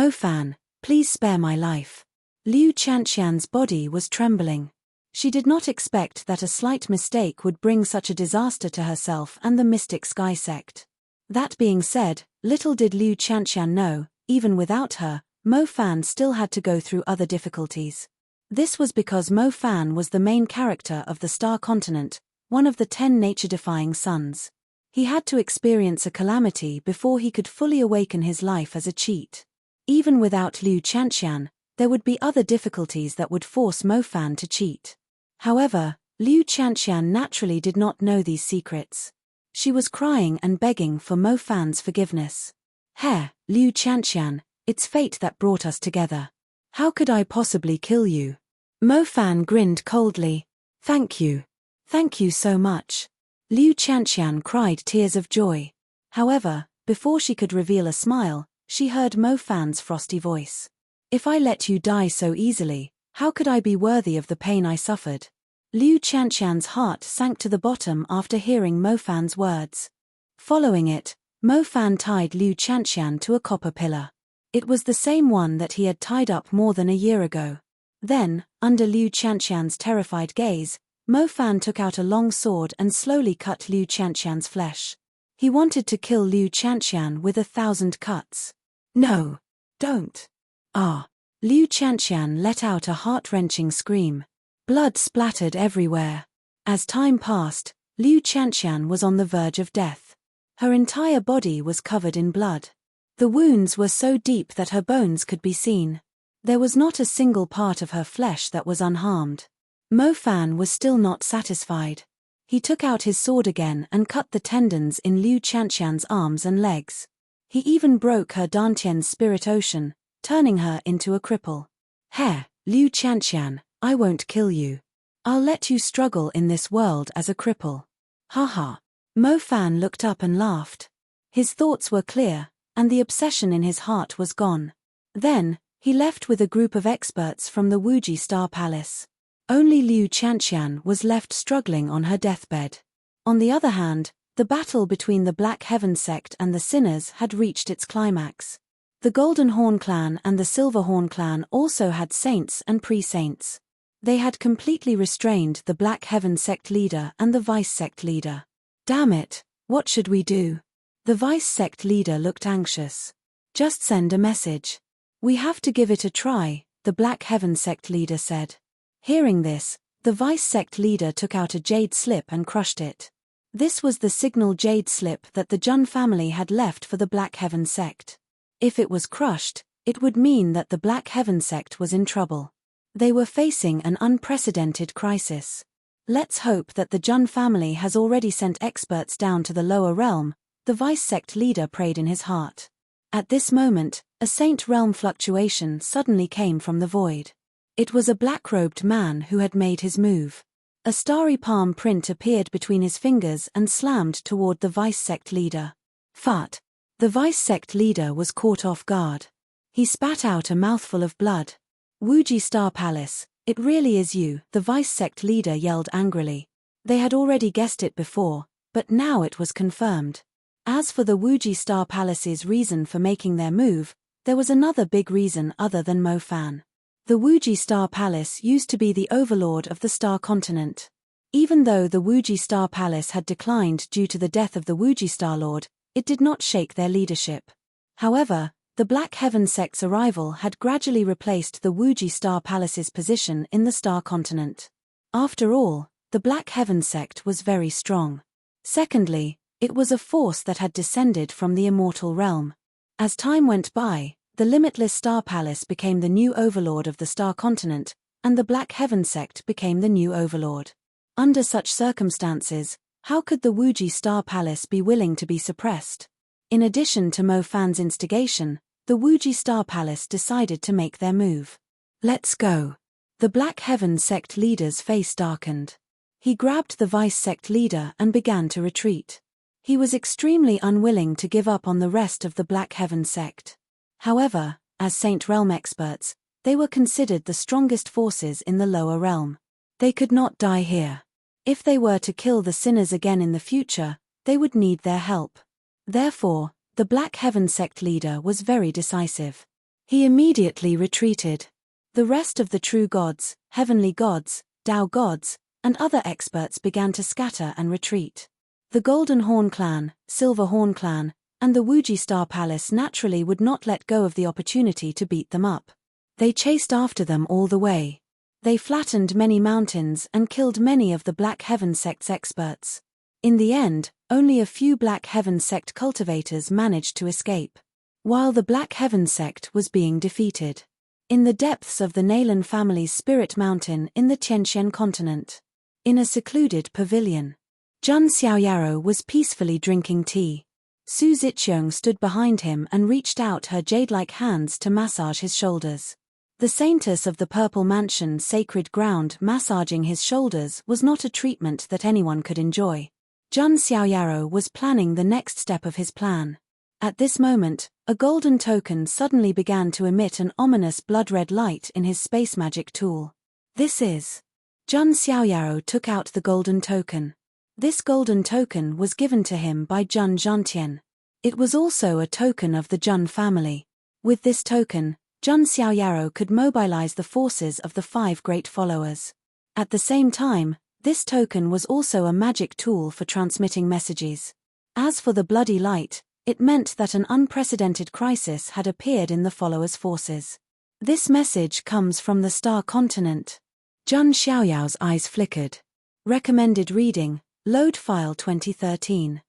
Fan, please spare my life. Liu Chanxian's body was trembling. She did not expect that a slight mistake would bring such a disaster to herself and the Mystic Sky sect. That being said, little did Liu Chanxian know, even without her, Mo Fan still had to go through other difficulties. This was because Mo Fan was the main character of the Star Continent, one of the 10 nature-defying suns. He had to experience a calamity before he could fully awaken his life as a cheat. Even without Liu Chanxian, there would be other difficulties that would force Mo Fan to cheat. However, Liu Chanxian naturally did not know these secrets. She was crying and begging for Mo Fan's forgiveness. Liu Chanxian, it's fate that brought us together. How could I possibly kill you? Mo Fan grinned coldly. Thank you. Thank you so much. Liu Chanxian cried tears of joy. However, before she could reveal a smile, she heard Mo Fan's frosty voice. If I let you die so easily, how could I be worthy of the pain I suffered? Liu Chanxian's heart sank to the bottom after hearing Mo Fan's words. Following it, Mo Fan tied Liu Chanxian to a copper pillar. It was the same one that he had tied up more than a year ago. Then, under Liu Chanxian's terrified gaze, Mo Fan took out a long sword and slowly cut Liu Chanxian's flesh. He wanted to kill Liu Chanxian with 1,000 cuts. No! Don't! Liu Chanxian let out a heart-wrenching scream. Blood splattered everywhere. As time passed, Liu Chanxian was on the verge of death. Her entire body was covered in blood. The wounds were so deep that her bones could be seen. There was not a single part of her flesh that was unharmed. Mo Fan was still not satisfied. He took out his sword again and cut the tendons in Liu Chanxian's arms and legs. He even broke her Dantian's spirit ocean, turning her into a cripple. Liu Chanxian, I won't kill you. I'll let you struggle in this world as a cripple. Haha. Mo Fan looked up and laughed. His thoughts were clear, and the obsession in his heart was gone. Then, he left with a group of experts from the Wuji Star Palace. Only Liu Chanxian was left struggling on her deathbed. On the other hand, the battle between the Black Heaven sect and the Sinners had reached its climax. The Golden Horn clan and the Silver Horn clan also had saints and pre-saints. They had completely restrained the Black Heaven sect leader and the Vice sect leader. Damn it, what should we do? The Vice sect leader looked anxious. Just send a message. We have to give it a try, the Black Heaven sect leader said. Hearing this, the Vice sect leader took out a jade slip and crushed it. This was the signal jade slip that the Jun family had left for the Black Heaven sect. If it was crushed, it would mean that the Black Heaven sect was in trouble. They were facing an unprecedented crisis. Let's hope that the Jun family has already sent experts down to the lower realm, the Vice sect leader prayed in his heart. At this moment, a saint realm fluctuation suddenly came from the void. It was a black-robed man who had made his move. A starry palm print appeared between his fingers and slammed toward the Vice sect leader. Fart. The Vice sect leader was caught off guard. He spat out a mouthful of blood. Wuji Star Palace, it really is you, the Vice sect leader yelled angrily. They had already guessed it before, but now it was confirmed. As for the Wuji Star Palace's reason for making their move, there was another big reason other than Mo Fan. The Wuji Star Palace used to be the overlord of the Star Continent. Even though the Wuji Star Palace had declined due to the death of the Wuji Star Lord, it did not shake their leadership. However, the Black Heaven sect's arrival had gradually replaced the Wuji Star Palace's position in the Star Continent. After all, the Black Heaven sect was very strong. Secondly, it was a force that had descended from the immortal realm. As time went by, the limitless Star Palace became the new overlord of the Star Continent, and the Black Heaven sect became the new overlord. Under such circumstances, how could the Wuji Star Palace be willing to be suppressed? In addition to Mo Fan's instigation, the Wuji Star Palace decided to make their move. Let's go. The Black Heaven sect leader's face darkened. He grabbed the vice sect leader and began to retreat. He was extremely unwilling to give up on the rest of the Black Heaven sect. However, as Saint Realm experts, they were considered the strongest forces in the lower realm. They could not die here. If they were to kill the sinners again in the future, they would need their help. Therefore, the Black Heaven sect leader was very decisive. He immediately retreated. The rest of the true gods, heavenly gods, Tao gods, and other experts began to scatter and retreat. The Golden Horn clan, Silver Horn clan, and the Wuji Star Palace naturally would not let go of the opportunity to beat them up. They chased after them all the way. They flattened many mountains and killed many of the Black Heaven sect's experts. In the end, only a few Black Heaven sect cultivators managed to escape. While the Black Heaven sect was being defeated. In the depths of the Nalan family's spirit mountain in the Tianqian continent. In a secluded pavilion. Jun Xiaoyaro was peacefully drinking tea. Su Ziqiang stood behind him and reached out her jade-like hands to massage his shoulders. The saintess of the Purple Mansion's sacred ground massaging his shoulders was not a treatment that anyone could enjoy. Jun Xiaoyaro was planning the next step of his plan. At this moment, a golden token suddenly began to emit an ominous blood-red light in his space magic tool. This is. Jun Xiaoyaro took out the golden token. This golden token was given to him by Jun Zhantian. It was also a token of the Jun family. With this token, Jun Xiaoyaro could mobilize the forces of the 5 great followers. At the same time, this token was also a magic tool for transmitting messages. As for the bloody light, it meant that an unprecedented crisis had appeared in the followers' forces. This message comes from the Star Continent. Jun Xiaoyao's eyes flickered. Recommended reading, Load File 2013.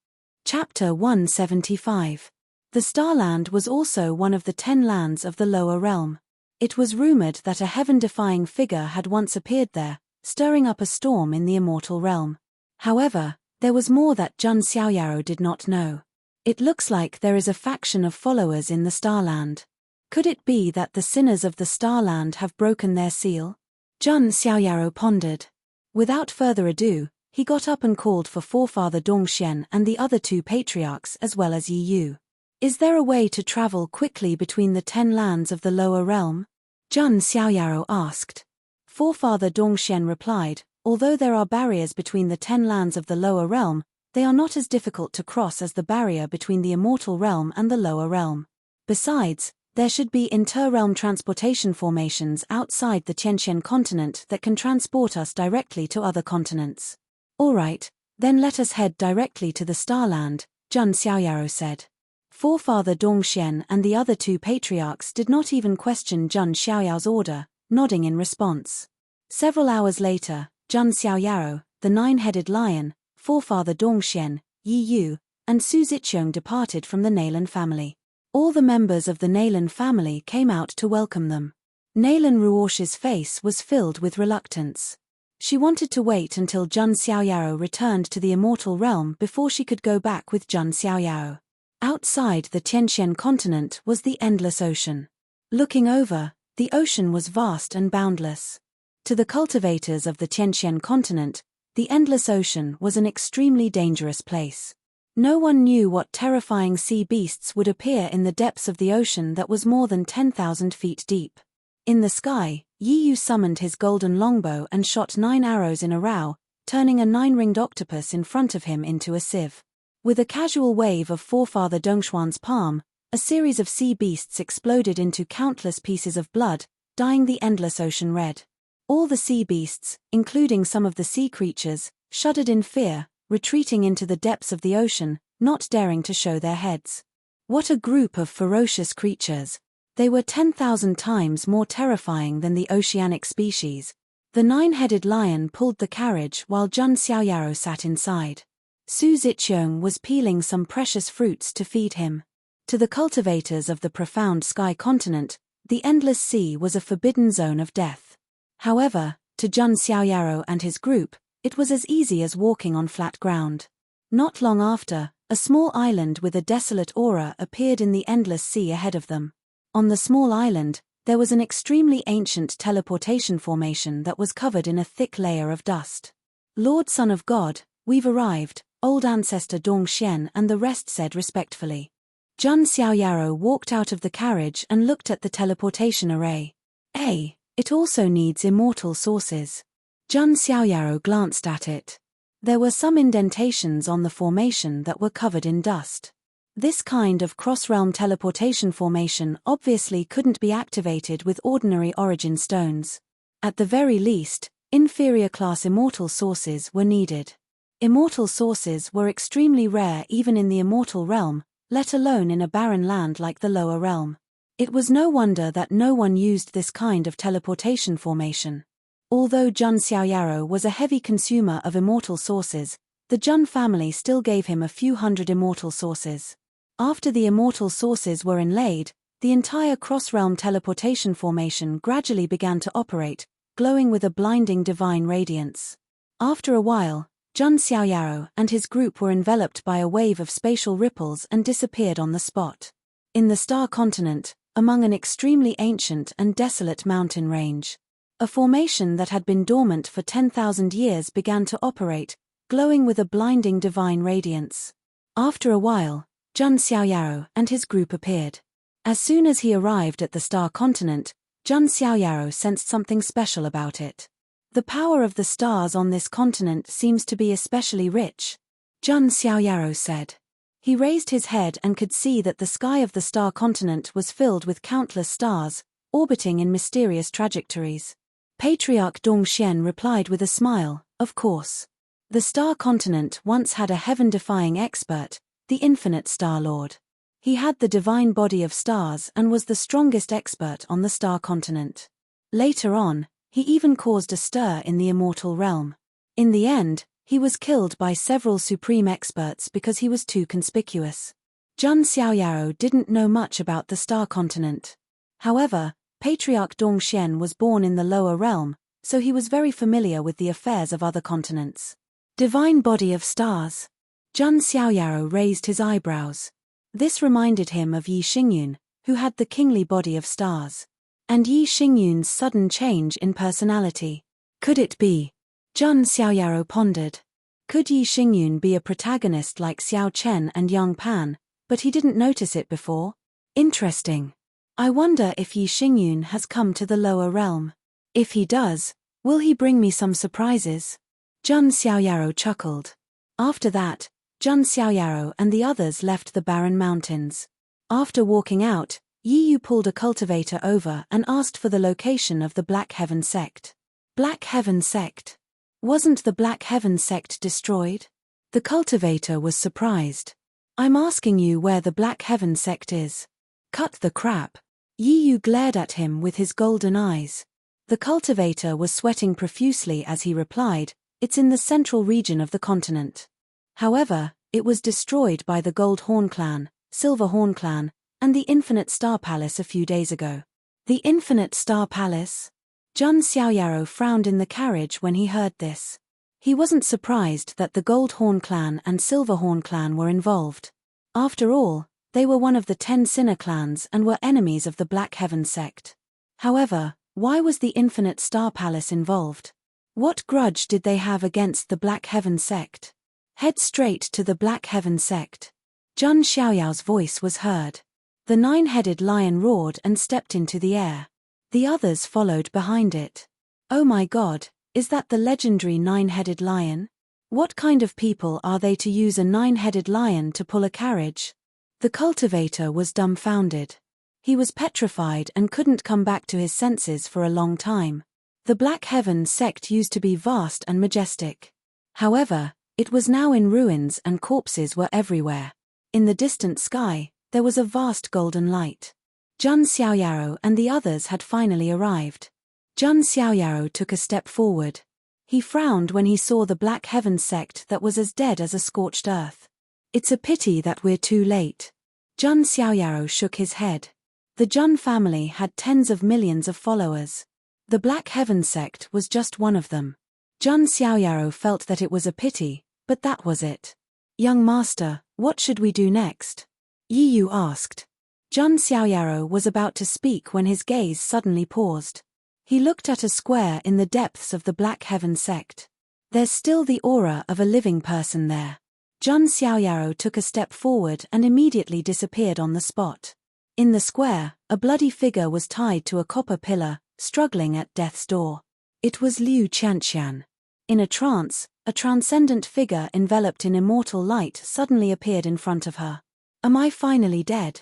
Chapter 175. The Starland was also one of the 10 lands of the lower realm. It was rumored that a heaven-defying figure had once appeared there, stirring up a storm in the immortal realm. However, there was more that Jun Xiaoyaro did not know. It looks like there is a faction of followers in the Starland. Could it be that the sinners of the Starland have broken their seal? Jun Xiaoyaro pondered. Without further ado, he got up and called for Forefather Dongxian and the other 2 patriarchs as well as Yi Yu. Is there a way to travel quickly between the 10 lands of the lower realm? Jun Xiaoyaro asked. Forefather Dongxian replied, although there are barriers between the 10 lands of the lower realm, they are not as difficult to cross as the barrier between the immortal realm and the lower realm. Besides, there should be inter-realm transportation formations outside the Tianqian continent that can transport us directly to other continents. Alright, then let us head directly to the Starland, Jun Xiaoyaro said. Forefather Dongxian and the other 2 patriarchs did not even question Jun Xiaoyao's order, nodding in response. Several hours later, Jun Xiaoyaro, the 9-headed lion, Forefather Dongxian, Yi Yu, and Su Ziqiang departed from the Nalan family. All the members of the Nalan family came out to welcome them. Nalan Ruosh's face was filled with reluctance. She wanted to wait until Jun Xiaoyaro returned to the immortal realm before she could go back with Jun Xiaoyaro. Outside the Tianqian continent was the endless ocean. Looking over, the ocean was vast and boundless. To the cultivators of the Tianqian continent, the endless ocean was an extremely dangerous place. No one knew what terrifying sea beasts would appear in the depths of the ocean that was more than 10,000 feet deep. In the sky, Yi Yu summoned his golden longbow and shot 9 arrows in a row, turning a 9-ringed octopus in front of him into a sieve. With a casual wave of Forefather Dongxuan's palm, a series of sea beasts exploded into countless pieces of blood, dyeing the endless ocean red. All the sea beasts, including some of the sea creatures, shuddered in fear, retreating into the depths of the ocean, not daring to show their heads. What a group of ferocious creatures! They were 10,000 times more terrifying than the oceanic species. The 9-headed lion pulled the carriage while Jun Xiaoyaro sat inside. Su Ziqiang was peeling some precious fruits to feed him. To the cultivators of the profound sky continent, the endless sea was a forbidden zone of death. However, to Jun Xiaoyaro and his group, it was as easy as walking on flat ground. Not long after, a small island with a desolate aura appeared in the endless sea ahead of them. On the small island, There was an extremely ancient teleportation formation that was covered in a thick layer of dust. "Lord Son of God, we've arrived," old ancestor Dongxian and the rest said respectfully. Jun Xiaoyaro walked out of the carriage and looked at the teleportation array. It also needs immortal sources. Jun Xiaoyaro glanced at it. There were some indentations on the formation that were covered in dust. This kind of cross-realm teleportation formation obviously couldn't be activated with ordinary origin stones. At the very least, inferior-class immortal sources were needed. Immortal sources were extremely rare even in the immortal realm, let alone in a barren land like the lower realm. It was no wonder that no one used this kind of teleportation formation. Although Jun Xiaoyaro was a heavy consumer of immortal sources, the Jun family still gave him a few hundred immortal sources. After the immortal sources were inlaid, the entire cross-realm teleportation formation gradually began to operate, glowing with a blinding divine radiance. After a while, Jun Xiaoyaro and his group were enveloped by a wave of spatial ripples and disappeared on the spot. In the Star Continent, among an extremely ancient and desolate mountain range, a formation that had been dormant for 10,000 years began to operate, glowing with a blinding divine radiance. After a while, Jun Xiaoyaro and his group appeared. As soon as he arrived at the Star Continent, Jun Xiaoyaro sensed something special about it. The power of the stars on this continent seems to be especially rich, Jun Xiaoyaro said. He raised his head and could see that the sky of the Star Continent was filled with countless stars, orbiting in mysterious trajectories. Patriarch Dongxian replied with a smile, "Of course. The Star Continent once had a heaven-defying expert, the Infinite Star Lord. He had the divine body of stars and was the strongest expert on the Star Continent. Later on, he even caused a stir in the immortal realm. In the end, he was killed by several supreme experts because he was too conspicuous." Jun Xiaoyaro didn't know much about the Star Continent. However, Patriarch Dongxian was born in the lower realm, so he was very familiar with the affairs of other continents. Divine body of stars. Jun Xiaoyaro raised his eyebrows. This reminded him of Yi Xingyun, who had the kingly body of stars. And Yi Xingyun's sudden change in personality. Could it be? Jun Xiaoyaro pondered. Could Yi Xingyun be a protagonist like Xiao Chen and Yang Pan, but he didn't notice it before? Interesting. I wonder if Yi Xingyun has come to the lower realm. If he does, will he bring me some surprises? Jun Xiaoyaro chuckled. After that, Jun Xiaoyaro and the others left the barren mountains. After walking out, Yi Yu pulled a cultivator over and asked for the location of the Black Heaven sect. Black Heaven sect? Wasn't the Black Heaven sect destroyed? The cultivator was surprised. I'm asking you where the Black Heaven sect is. Cut the crap. Yi Yu glared at him with his golden eyes. The cultivator was sweating profusely as he replied, "It's in the central region of the continent. However, it was destroyed by the Gold Horn Clan, Silver Horn Clan, and the Infinite Star Palace a few days ago." The Infinite Star Palace? Jun Xiaoyaro frowned in the carriage when he heard this. He wasn't surprised that the Gold Horn Clan and Silver Horn Clan were involved. After all, they were one of the 10 Sinner clans and were enemies of the Black Heaven sect. However, why was the Infinite Star Palace involved? What grudge did they have against the Black Heaven sect? Head straight to the Black Heaven sect. Jun Xiaoyao's voice was heard. The 9-headed lion roared and stepped into the air. The others followed behind it. Oh my God, is that the legendary 9-headed lion? What kind of people are they to use a 9-headed lion to pull a carriage? The cultivator was dumbfounded. He was petrified and couldn't come back to his senses for a long time. The Black Heaven sect used to be vast and majestic. However, it was now in ruins and corpses were everywhere. In the distant sky, there was a vast golden light. Jun Xiaoyaro and the others had finally arrived. Jun Xiaoyaro took a step forward. He frowned when he saw the Black Heaven sect that was as dead as a scorched earth. It's a pity that we're too late. Jun Xiaoyaro shook his head. The Jun family had tens of millions of followers. The Black Heaven sect was just one of them. Jun Xiaoyaro felt that it was a pity, but that was it. Young master, what should we do next? Yi Yu asked. Zhang Xiaoyaro was about to speak when his gaze suddenly paused. He looked at a square in the depths of the Black Heaven sect. There's still the aura of a living person there. Zhang Xiaoyaro took a step forward and immediately disappeared on the spot. In the square, a bloody figure was tied to a copper pillar, struggling at death's door. It was Liu Qianqian. In a trance, a transcendent figure enveloped in immortal light suddenly appeared in front of her. Am I finally dead?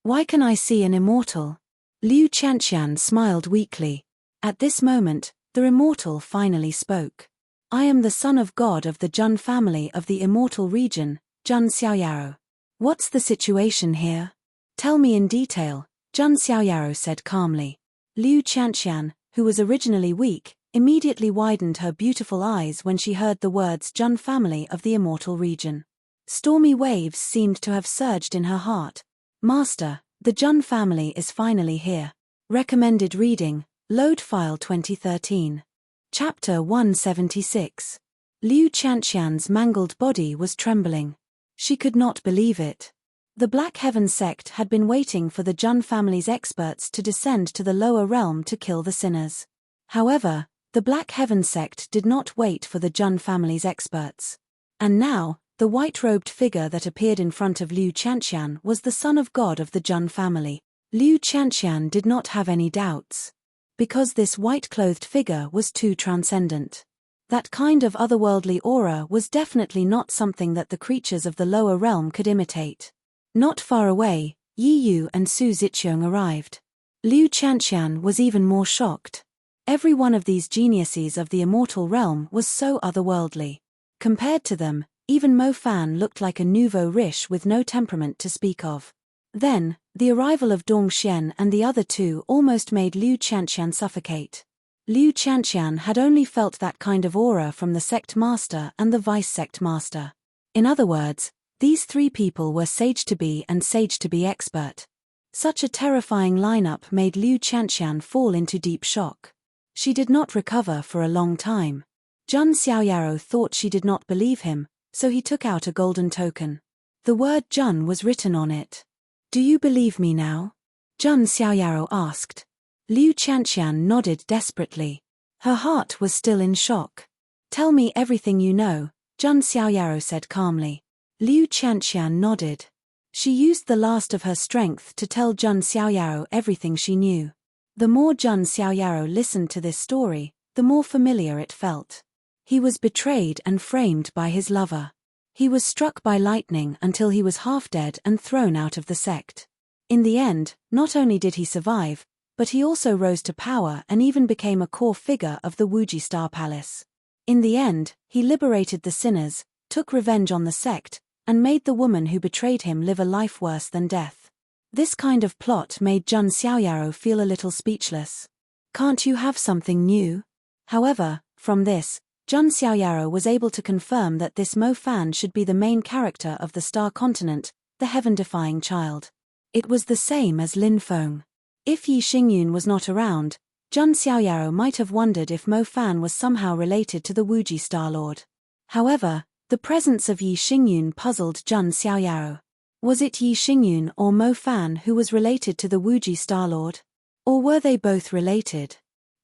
Why can I see an immortal? Liu Qianqian smiled weakly. At this moment, the immortal finally spoke. I am the son of God of the Jun family of the immortal region, Zhang Xiaoyaro. What's the situation here? Tell me in detail, Zhang Xiaoyaro said calmly. Liu Qianqian, who was originally weak, immediately widened her beautiful eyes when she heard the words Jun family of the immortal region. Stormy waves seemed to have surged in her heart. Master, the Jun family is finally here. Recommended reading, Load File 2013. Chapter 176. Liu Qianqian's mangled body was trembling. She could not believe it. The Black Heaven sect had been waiting for the Jun family's experts to descend to the lower realm to kill the sinners. However, the Black Heaven sect did not wait for the Jun family's experts. And now, the white-robed figure that appeared in front of Liu Qianqian was the son of God of the Jun family. Liu Qianqian did not have any doubts. Because this white-clothed figure was too transcendent. That kind of otherworldly aura was definitely not something that the creatures of the lower realm could imitate. Not far away, Yi Yu and Su Ziqiong arrived. Liu Qianqian was even more shocked. Every one of these geniuses of the immortal realm was so otherworldly. Compared to them, even Mo Fan looked like a nouveau riche with no temperament to speak of. Then, the arrival of Dong Xian and the other two almost made Liu Qianqian suffocate. Liu Qianqian had only felt that kind of aura from the sect master and the vice-sect master. In other words, these three people were sage-to-be and sage-to-be expert. Such a terrifying lineup made Liu Qianqian fall into deep shock. She did not recover for a long time. Zhang Xiaoyaro thought she did not believe him, so he took out a golden token. The word Jun was written on it. Do you believe me now? Zhang Xiaoyaro asked. Liu Qianqian nodded desperately. Her heart was still in shock. Tell me everything you know, Zhang Xiaoyaro said calmly. Liu Qianqian nodded. She used the last of her strength to tell Zhang Xiaoyaro everything she knew. The more Zhang Xiaoyaro listened to this story, the more familiar it felt. He was betrayed and framed by his lover. He was struck by lightning until he was half dead and thrown out of the sect. In the end, not only did he survive, but he also rose to power and even became a core figure of the Wuji Star Palace. In the end, he liberated the sinners, took revenge on the sect, and made the woman who betrayed him live a life worse than death. This kind of plot made Zhang Xiaoyaro feel a little speechless. Can't you have something new? However, from this, Zhang Xiaoyaro was able to confirm that this Mo Fan should be the main character of the Star Continent, the heaven-defying child. It was the same as Lin Feng. If Yi Xingyun was not around, Zhang Xiaoyaro might have wondered if Mo Fan was somehow related to the Wuji Star Lord. However, the presence of Yi Xingyun puzzled Zhang Xiaoyaro. Was it Yi Xingyun or Mo Fan who was related to the Wuji Star Lord? Or were they both related?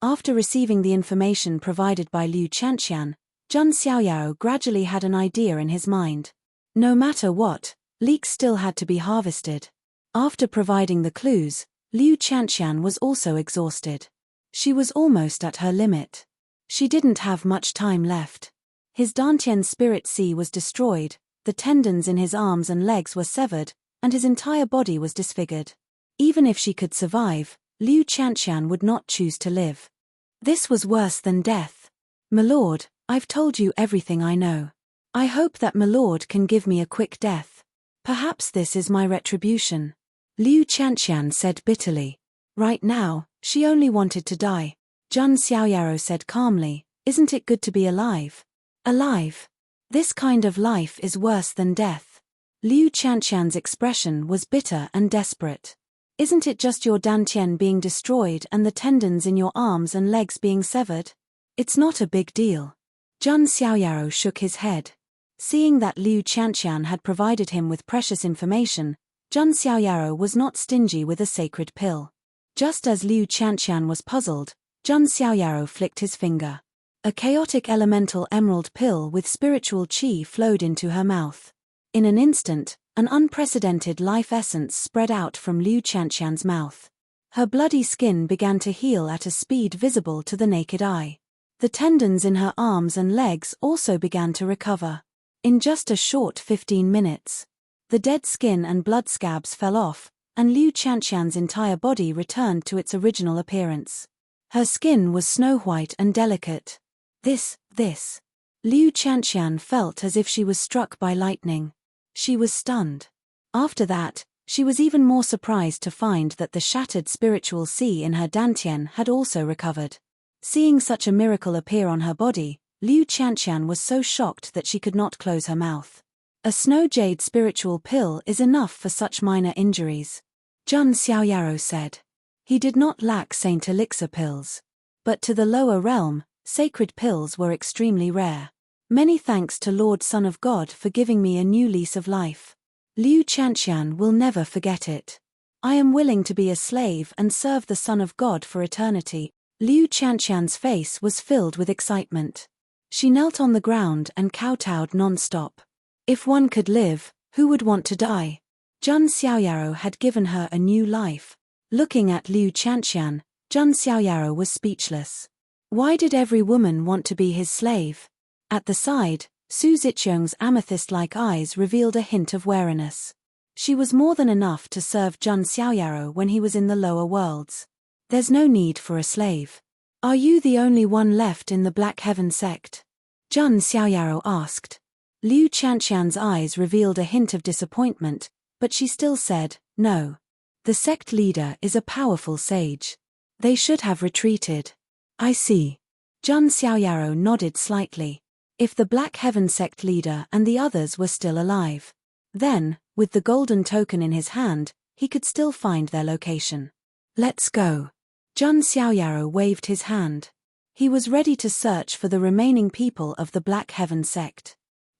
After receiving the information provided by Liu Qianqian, Zhang Xiaoyaro gradually had an idea in his mind. No matter what, leeks still had to be harvested. After providing the clues, Liu Qianqian was also exhausted. She was almost at her limit. She didn't have much time left. His Dantian spirit sea was destroyed, the tendons in his arms and legs were severed, and his entire body was disfigured. Even if she could survive, Liu Qianqian would not choose to live. This was worse than death. My lord, I've told you everything I know. I hope that my lord can give me a quick death. Perhaps this is my retribution. Liu Qianqian said bitterly. Right now, she only wanted to die. Zhang Xiaoyaro said calmly, isn't it good to be alive? Alive? This kind of life is worse than death. Liu Qianqian's expression was bitter and desperate. Isn't it just your dantian being destroyed and the tendons in your arms and legs being severed? It's not a big deal. Zhang Xiaoyaro shook his head. Seeing that Liu Qianqian had provided him with precious information, Jun Xiaoyaro was not stingy with a sacred pill. Just as Liu Qianqian was puzzled, Jun Xiaoyaro flicked his finger. A chaotic elemental emerald pill with spiritual qi flowed into her mouth. In an instant, an unprecedented life essence spread out from Liu Qianqian's mouth. Her bloody skin began to heal at a speed visible to the naked eye. The tendons in her arms and legs also began to recover. In just a short 15 minutes, the dead skin and blood scabs fell off, and Liu Qianqian's entire body returned to its original appearance. Her skin was snow-white and delicate. This. Liu Qianqian felt as if she was struck by lightning. She was stunned. After that, she was even more surprised to find that the shattered spiritual sea in her dantian had also recovered. Seeing such a miracle appear on her body, Liu Qianqian was so shocked that she could not close her mouth. A snow jade spiritual pill is enough for such minor injuries, Jun Xiaoyaro said. He did not lack saint elixir pills. But to the lower realm, sacred pills were extremely rare. Many thanks to Lord Son of God for giving me a new lease of life. Liu Qianqian will never forget it. I am willing to be a slave and serve the Son of God for eternity. Liu Qianqian's face was filled with excitement. She knelt on the ground and kowtowed non-stop. If one could live, who would want to die? Jun Xiaoyaro had given her a new life. Looking at Liu Qianqian, Jun Xiaoyaro was speechless. Why did every woman want to be his slave? At the side, Su Ziqiong's amethyst-like eyes revealed a hint of wariness. She was more than enough to serve Jun Xiaoyaro when he was in the lower worlds. There's no need for a slave. Are you the only one left in the Black Heaven sect? Jun Xiaoyaro asked. Liu Qianqian's eyes revealed a hint of disappointment, but she still said, no. The sect leader is a powerful sage. They should have retreated. I see. Jun Xiaoyaro nodded slightly. If the Black Heaven sect leader and the others were still alive, then, with the golden token in his hand, he could still find their location. Let's go. Jun Xiaoyaro waved his hand. He was ready to search for the remaining people of the Black Heaven sect.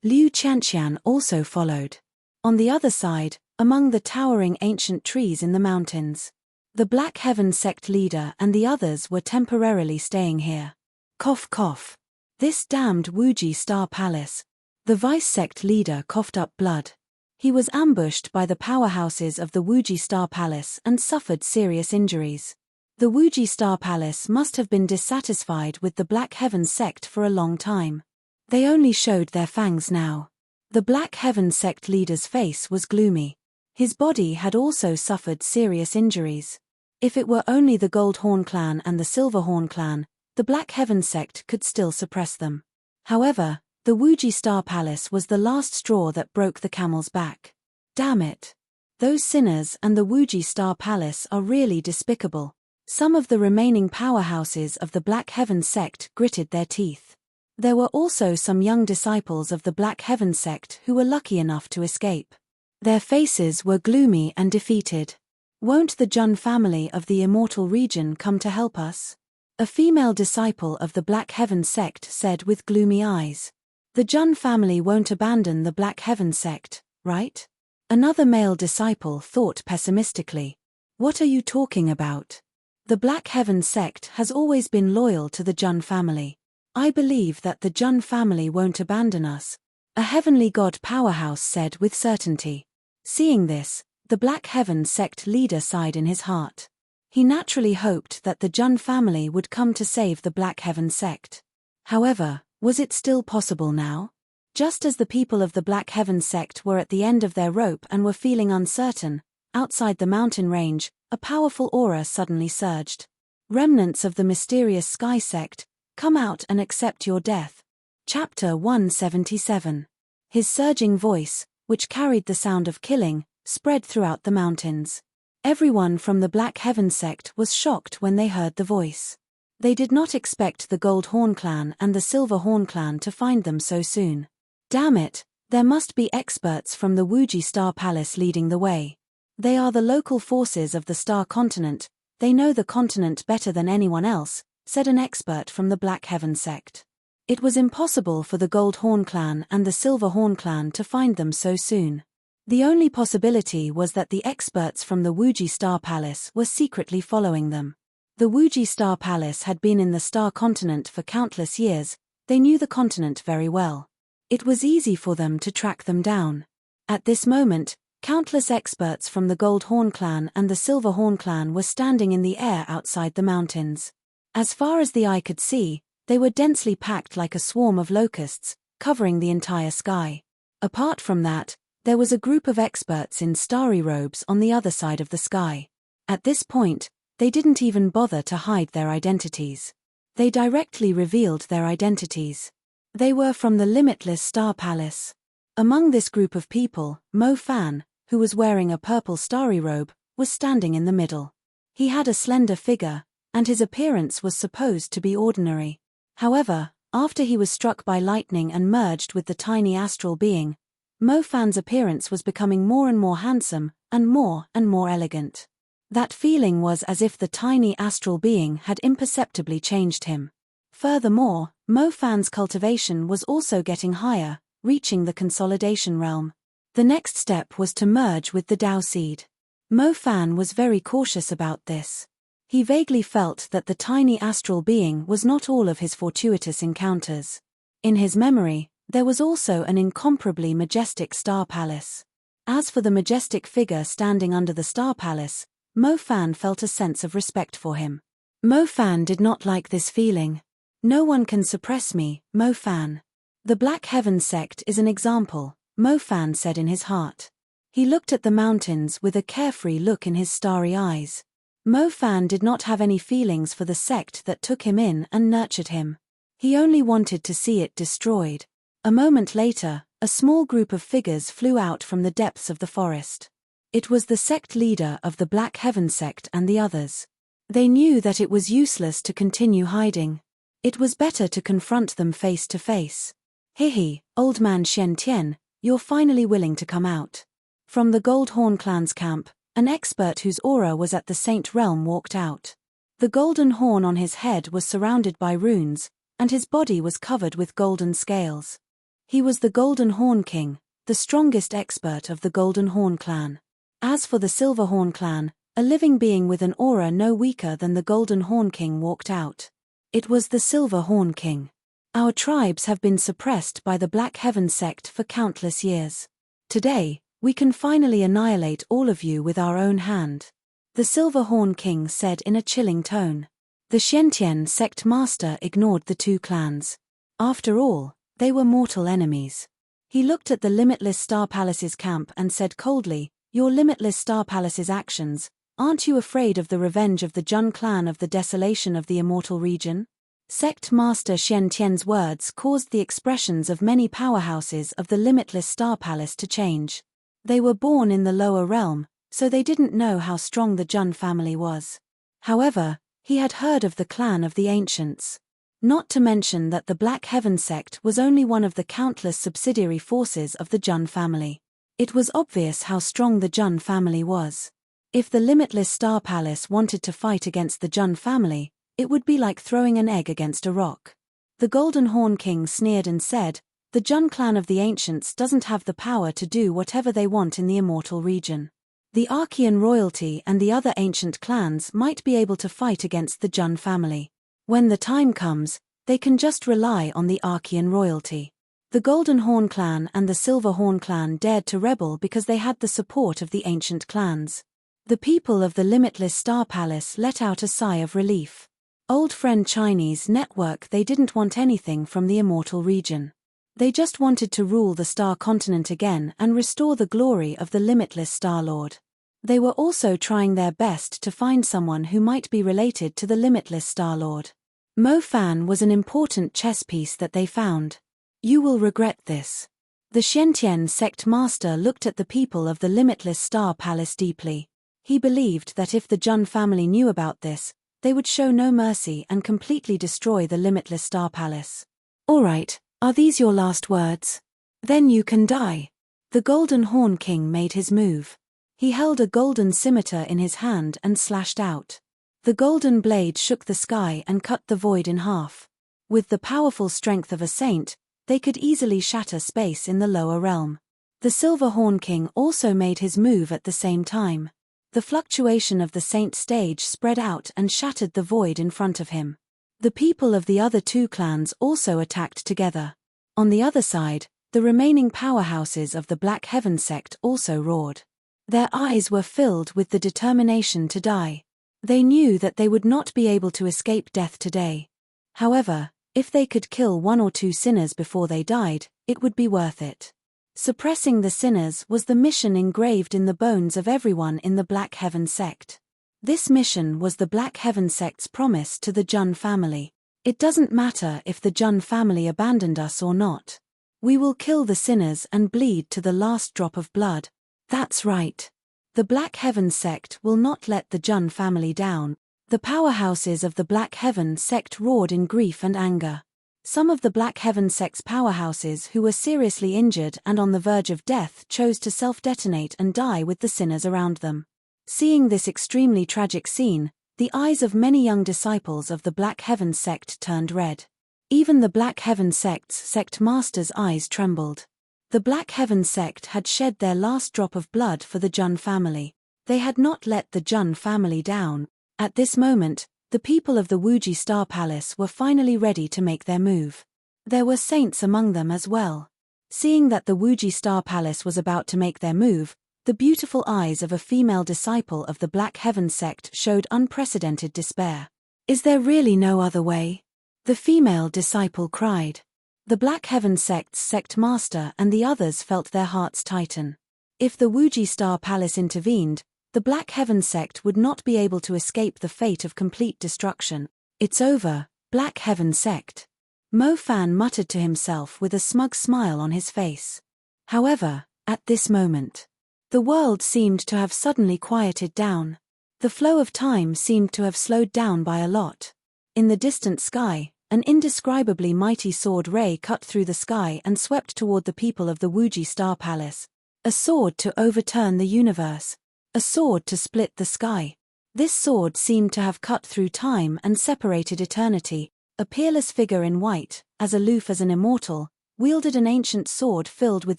Liu Qianqian also followed. On the other side, among the towering ancient trees in the mountains, the Black Heaven sect leader and the others were temporarily staying here. Cough cough. This damned Wuji Star Palace. The vice sect leader coughed up blood. He was ambushed by the powerhouses of the Wuji Star Palace and suffered serious injuries. The Wuji Star Palace must have been dissatisfied with the Black Heaven sect for a long time. They only showed their fangs now. The Black Heaven sect leader's face was gloomy. His body had also suffered serious injuries. If it were only the Goldhorn clan and the Silverhorn clan, the Black Heaven sect could still suppress them. However, the Wuji Star Palace was the last straw that broke the camel's back. Damn it. Those sinners and the Wuji Star Palace are really despicable. Some of the remaining powerhouses of the Black Heaven sect gritted their teeth. There were also some young disciples of the Black Heaven sect who were lucky enough to escape. Their faces were gloomy and defeated. Won't the Jun family of the Immortal Region come to help us? A female disciple of the Black Heaven sect said with gloomy eyes. The Jun family won't abandon the Black Heaven sect, right? Another male disciple thought pessimistically. What are you talking about? The Black Heaven sect has always been loyal to the Jun family. I believe that the Jun family won't abandon us, a heavenly god powerhouse said with certainty. Seeing this, the Black Heaven sect leader sighed in his heart. He naturally hoped that the Jun family would come to save the Black Heaven sect. However, was it still possible now? Just as the people of the Black Heaven sect were at the end of their rope and were feeling uncertain, outside the mountain range, a powerful aura suddenly surged. Remnants of the mysterious Sky sect, come out and accept your death. Chapter 177. His surging voice, which carried the sound of killing, spread throughout the mountains. Everyone from the Black Heaven sect was shocked when they heard the voice. They did not expect the Goldhorn clan and the Silverhorn clan to find them so soon. Damn it, there must be experts from the Wuji Star Palace leading the way. They are the local forces of the Star Continent, they know the continent better than anyone else, said an expert from the Black Heaven sect. It was impossible for the Goldhorn clan and the Silverhorn clan to find them so soon. The only possibility was that the experts from the Wuji Star Palace were secretly following them. The Wuji Star Palace had been in the Star Continent for countless years. They knew the continent very well. It was easy for them to track them down. At this moment, countless experts from the Gold Horn clan and the Silver Horn clan were standing in the air outside the mountains. As far as the eye could see, they were densely packed like a swarm of locusts, covering the entire sky. Apart from that, there was a group of experts in starry robes on the other side of the sky. At this point, they didn't even bother to hide their identities. They directly revealed their identities. They were from the Limitless Star Palace. Among this group of people, Mo Fan, who was wearing a purple starry robe, was standing in the middle. He had a slender figure, and his appearance was supposed to be ordinary. However, after he was struck by lightning and merged with the tiny astral being, Mo Fan's appearance was becoming more and more handsome, and more elegant. That feeling was as if the tiny astral being had imperceptibly changed him. Furthermore, Mo Fan's cultivation was also getting higher, reaching the consolidation realm. The next step was to merge with the Tao seed. Mo Fan was very cautious about this. He vaguely felt that the tiny astral being was not all of his fortuitous encounters. In his memory, there was also an incomparably majestic star palace. As for the majestic figure standing under the star palace, Mo Fan felt a sense of respect for him. Mo Fan did not like this feeling. No one can suppress me, Mo Fan. The Black Heaven sect is an example, Mo Fan said in his heart. He looked at the mountains with a carefree look in his starry eyes. Mo Fan did not have any feelings for the sect that took him in and nurtured him. He only wanted to see it destroyed. A moment later, a small group of figures flew out from the depths of the forest. It was the sect leader of the Black Heaven sect and the others. They knew that it was useless to continue hiding. It was better to confront them face to face. Hihi, old man Shen Tian, you're finally willing to come out. From the Gold Horn clan's camp, an expert whose aura was at the Saint Realm walked out. The golden horn on his head was surrounded by runes, and his body was covered with golden scales. He was the Golden Horn King, the strongest expert of the Golden Horn clan. As for the Silver Horn clan, a living being with an aura no weaker than the Golden Horn King walked out. It was the Silver Horn King. Our tribes have been suppressed by the Black Heaven sect for countless years. Today, we can finally annihilate all of you with our own hand. The Silver Horn King said in a chilling tone. The Xiantian sect master ignored the two clans. After all, they were mortal enemies. He looked at the Limitless Star Palace's camp and said coldly, "Your Limitless Star Palace's actions, aren't you afraid of the revenge of the Jun clan of the desolation of the immortal region?" Sect Master Shen Tian's words caused the expressions of many powerhouses of the Limitless Star Palace to change. They were born in the lower realm, so they didn't know how strong the Jun family was. However, he had heard of the clan of the ancients. Not to mention that the Black Heaven sect was only one of the countless subsidiary forces of the Jun family. It was obvious how strong the Jun family was. If the Limitless Star Palace wanted to fight against the Jun family, it would be like throwing an egg against a rock. The Golden Horn King sneered and said, "The Jun clan of the ancients doesn't have the power to do whatever they want in the immortal region. The Archean royalty and the other ancient clans might be able to fight against the Jun family. When the time comes, they can just rely on the Archean royalty." The Golden Horn clan and the Silver Horn clan dared to rebel because they had the support of the ancient clans. The people of the Limitless Star Palace let out a sigh of relief. Old friend Chinese network, they didn't want anything from the immortal region. They just wanted to rule the Star Continent again and restore the glory of the Limitless Star Lord. They were also trying their best to find someone who might be related to the Limitless Star Lord. Mo Fan was an important chess piece that they found. You will regret this. The Xiantian sect master looked at the people of the Limitless Star Palace deeply. He believed that if the Jun family knew about this, they would show no mercy and completely destroy the Limitless Star Palace. "Alright, are these your last words? Then you can die." The Golden Horn King made his move. He held a golden scimitar in his hand and slashed out. The golden blade shook the sky and cut the void in half. With the powerful strength of a saint, they could easily shatter space in the lower realm. The Silver Horn King also made his move at the same time. The fluctuation of the Saint stage spread out and shattered the void in front of him. The people of the other two clans also attacked together. On the other side, the remaining powerhouses of the Black Heaven sect also roared. Their eyes were filled with the determination to die. They knew that they would not be able to escape death today. However, if they could kill one or two sinners before they died, it would be worth it. Suppressing the sinners was the mission engraved in the bones of everyone in the Black Heaven sect. This mission was the Black Heaven sect's promise to the Jun family. It doesn't matter if the Jun family abandoned us or not. We will kill the sinners and bleed to the last drop of blood. That's right. The Black Heaven sect will not let the Jun family down. The powerhouses of the Black Heaven sect roared in grief and anger. Some of the Black Heaven sect's powerhouses who were seriously injured and on the verge of death chose to self-detonate and die with the sinners around them. Seeing this extremely tragic scene, the eyes of many young disciples of the Black Heaven sect turned red. Even the Black Heaven sect's sect master's eyes trembled. The Black Heaven sect had shed their last drop of blood for the Jun family. They had not let the Jun family down. At this moment, the people of the Wuji Star Palace were finally ready to make their move. There were saints among them as well. Seeing that the Wuji Star Palace was about to make their move, the beautiful eyes of a female disciple of the Black Heaven sect showed unprecedented despair. Is there really no other way? The female disciple cried. The Black Heaven sect's sect master and the others felt their hearts tighten. If the Wuji Star Palace intervened, the Black Heaven sect would not be able to escape the fate of complete destruction. It's over, Black Heaven sect. Mo Fan muttered to himself with a smug smile on his face. However, at this moment, the world seemed to have suddenly quieted down. The flow of time seemed to have slowed down by a lot. In the distant sky, an indescribably mighty sword ray cut through the sky and swept toward the people of the Wuji Star Palace. A sword to overturn the universe. A sword to split the sky. This sword seemed to have cut through time and separated eternity. A peerless figure in white, as aloof as an immortal, wielded an ancient sword filled with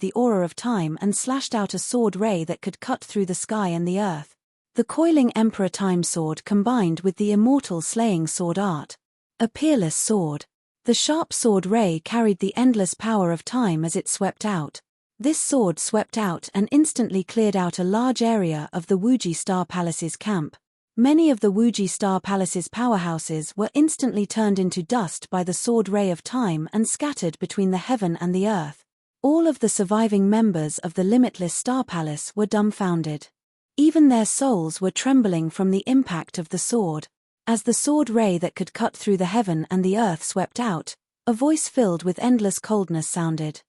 the aura of time and slashed out a sword ray that could cut through the sky and the earth. The coiling Emperor Time sword combined with the immortal slaying sword art. A peerless sword. The sharp sword ray carried the endless power of time as it swept out. This sword swept out and instantly cleared out a large area of the Wuji Star Palace's camp. Many of the Wuji Star Palace's powerhouses were instantly turned into dust by the sword ray of time and scattered between the heaven and the earth. All of the surviving members of the Limitless Star Palace were dumbfounded. Even their souls were trembling from the impact of the sword. As the sword ray that could cut through the heaven and the earth swept out, a voice filled with endless coldness sounded.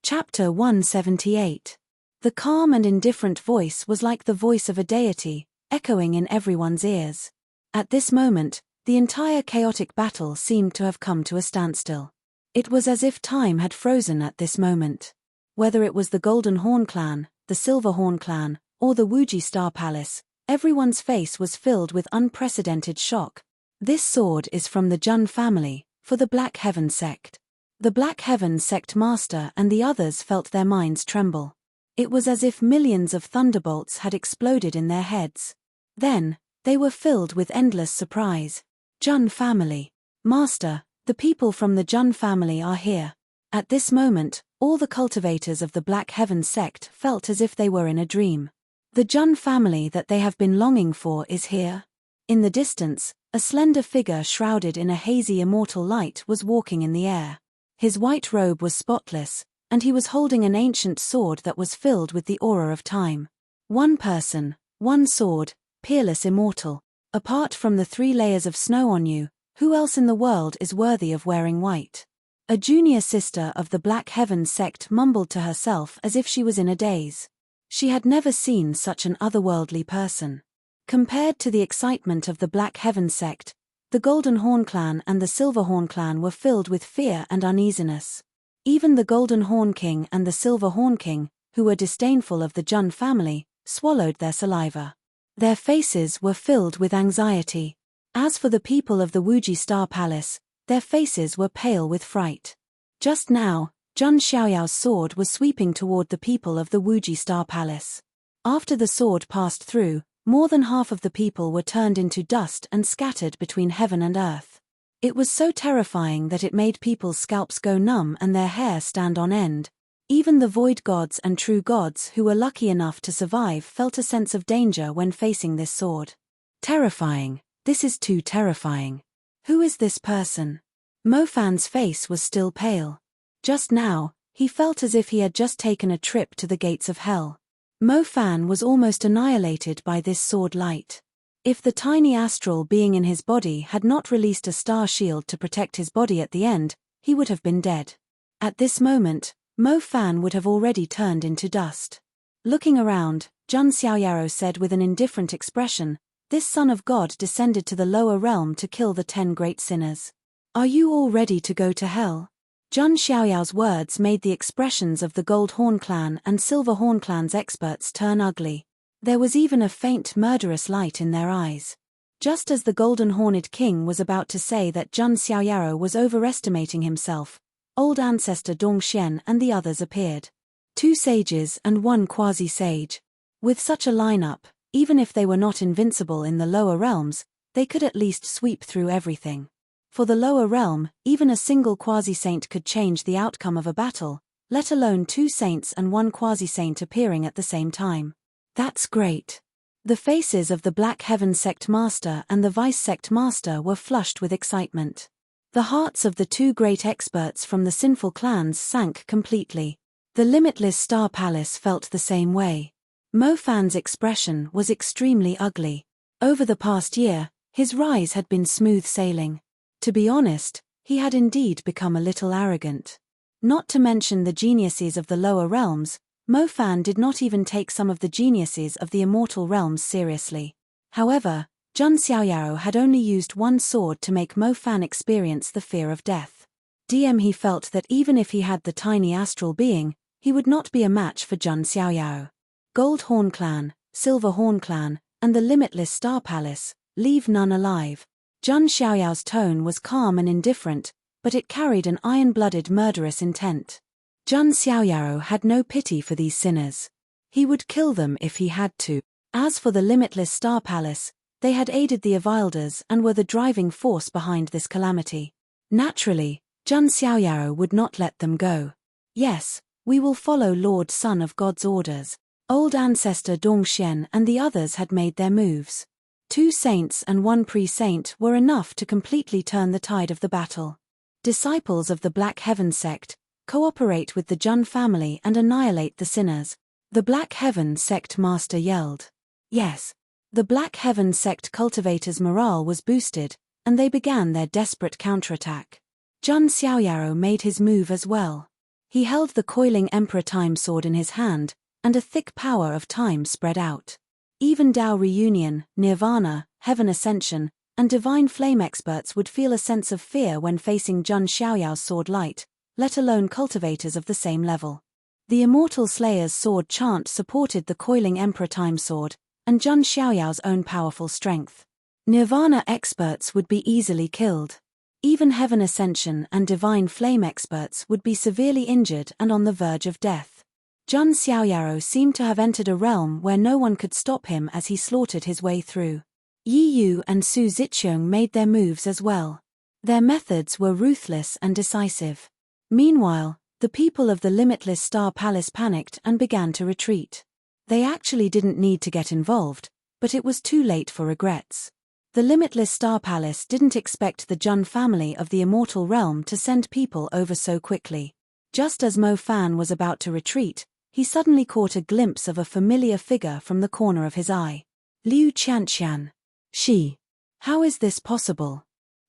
Chapter 178. The calm and indifferent voice was like the voice of a deity, echoing in everyone's ears. At this moment, the entire chaotic battle seemed to have come to a standstill. It was as if time had frozen at this moment. Whether it was the Golden Horn Clan, the Silver Horn Clan, or the Wuji Star Palace, everyone's face was filled with unprecedented shock. This sword is from the Jun family, for the Black Heaven sect. The Black Heaven sect master and the others felt their minds tremble. It was as if millions of thunderbolts had exploded in their heads. Then, they were filled with endless surprise. Jun family. Master, the people from the Jun family are here. At this moment, all the cultivators of the Black Heaven sect felt as if they were in a dream. The Jun family that they have been longing for is here. In the distance, a slender figure shrouded in a hazy immortal light was walking in the air. His white robe was spotless, and he was holding an ancient sword that was filled with the aura of time. One person, one sword, peerless immortal. Apart from the 3 layers of snow on you, who else in the world is worthy of wearing white? A junior sister of the Black Heaven sect mumbled to herself as if she was in a daze. She had never seen such an otherworldly person. Compared to the excitement of the Black Heaven sect, the Golden Horn Clan and the Silver Horn Clan were filled with fear and uneasiness. Even the Golden Horn King and the Silver Horn King, who were disdainful of the Jun family, swallowed their saliva. Their faces were filled with anxiety. As for the people of the Wuji Star Palace, their faces were pale with fright. Just now, Zhang Xiaoyao's sword was sweeping toward the people of the Wuji Star Palace. After the sword passed through, more than half of the people were turned into dust and scattered between heaven and earth. It was so terrifying that it made people's scalps go numb and their hair stand on end. Even the void gods and true gods who were lucky enough to survive felt a sense of danger when facing this sword. Terrifying. This is too terrifying. Who is this person? Mo Fan's face was still pale. Just now, he felt as if he had just taken a trip to the gates of hell. Mo Fan was almost annihilated by this sword light. If the tiny astral being in his body had not released a star shield to protect his body at the end, he would have been dead. At this moment, Mo Fan would have already turned into dust. Looking around, Zhang Xiaoyao said with an indifferent expression, "This son of God descended to the lower realm to kill the 10 great sinners. Are you all ready to go to hell?" Zhang Xiaoyao's words made the expressions of the Gold Horn Clan and Silver Horn Clan's experts turn ugly. There was even a faint murderous light in their eyes. Just as the Golden Horned King was about to say that Zhang Xiaoyao was overestimating himself, old ancestor Dongxian and the others appeared. 2 sages and 1 quasi-sage. With such a lineup, even if they were not invincible in the lower realms, they could at least sweep through everything. For the lower realm, even a single quasi-saint could change the outcome of a battle, let alone 2 saints and 1 quasi-saint appearing at the same time. That's great. The faces of the Black Heaven Sect Master and the Vice Sect Master were flushed with excitement. The hearts of the 2 great experts from the sinful clans sank completely. The Limitless Star Palace felt the same way. Mo Fan's expression was extremely ugly. Over the past year, his rise had been smooth sailing. To be honest, he had indeed become a little arrogant. Not to mention the geniuses of the lower realms, Mo Fan did not even take some of the geniuses of the immortal realms seriously. However, Zhang Xiaoyao had only used 1 sword to make Mo Fan experience the fear of death. He felt that even if he had the tiny astral being, he would not be a match for Zhang Xiaoyao. Gold Horn Clan, Silver Horn Clan, and the Limitless Star Palace, leave none alive. Zhang Xiaoyao's tone was calm and indifferent, but it carried an iron-blooded murderous intent. Zhang Xiaoyao had no pity for these sinners. He would kill them if he had to. As for the Limitless Star Palace, they had aided the Avilders and were the driving force behind this calamity. Naturally, Zhang Xiaoyao would not let them go. Yes, we will follow Lord Son of God's orders. Old ancestor Dongxian and the others had made their moves. 2 saints and 1 pre-saint were enough to completely turn the tide of the battle. Disciples of the Black Heaven Sect, cooperate with the Jun family and annihilate the sinners. The Black Heaven Sect Master yelled. Yes. The Black Heaven Sect cultivators' morale was boosted, and they began their desperate counterattack. Zhang Xiaoyao made his move as well. He held the coiling Emperor Time sword in his hand, and a thick power of time spread out. Even Tao Reunion, Nirvana, Heaven Ascension, and Divine Flame experts would feel a sense of fear when facing Zhang Xiaoyao's sword light, let alone cultivators of the same level. The Immortal Slayer's sword chant supported the coiling Emperor Time sword, and Zhang Xiaoyao's own powerful strength. Nirvana experts would be easily killed. Even Heaven Ascension and Divine Flame experts would be severely injured and on the verge of death. Zhang Xiaoyao seemed to have entered a realm where no one could stop him as he slaughtered his way through. Yi Yu and Su Ziqiang made their moves as well. Their methods were ruthless and decisive. Meanwhile, the people of the Limitless Star Palace panicked and began to retreat. They actually didn't need to get involved, but it was too late for regrets. The Limitless Star Palace didn't expect the Jun family of the Immortal Realm to send people over so quickly. Just as Mo Fan was about to retreat, he suddenly caught a glimpse of a familiar figure from the corner of his eye. Liu Qianqian. She. How is this possible?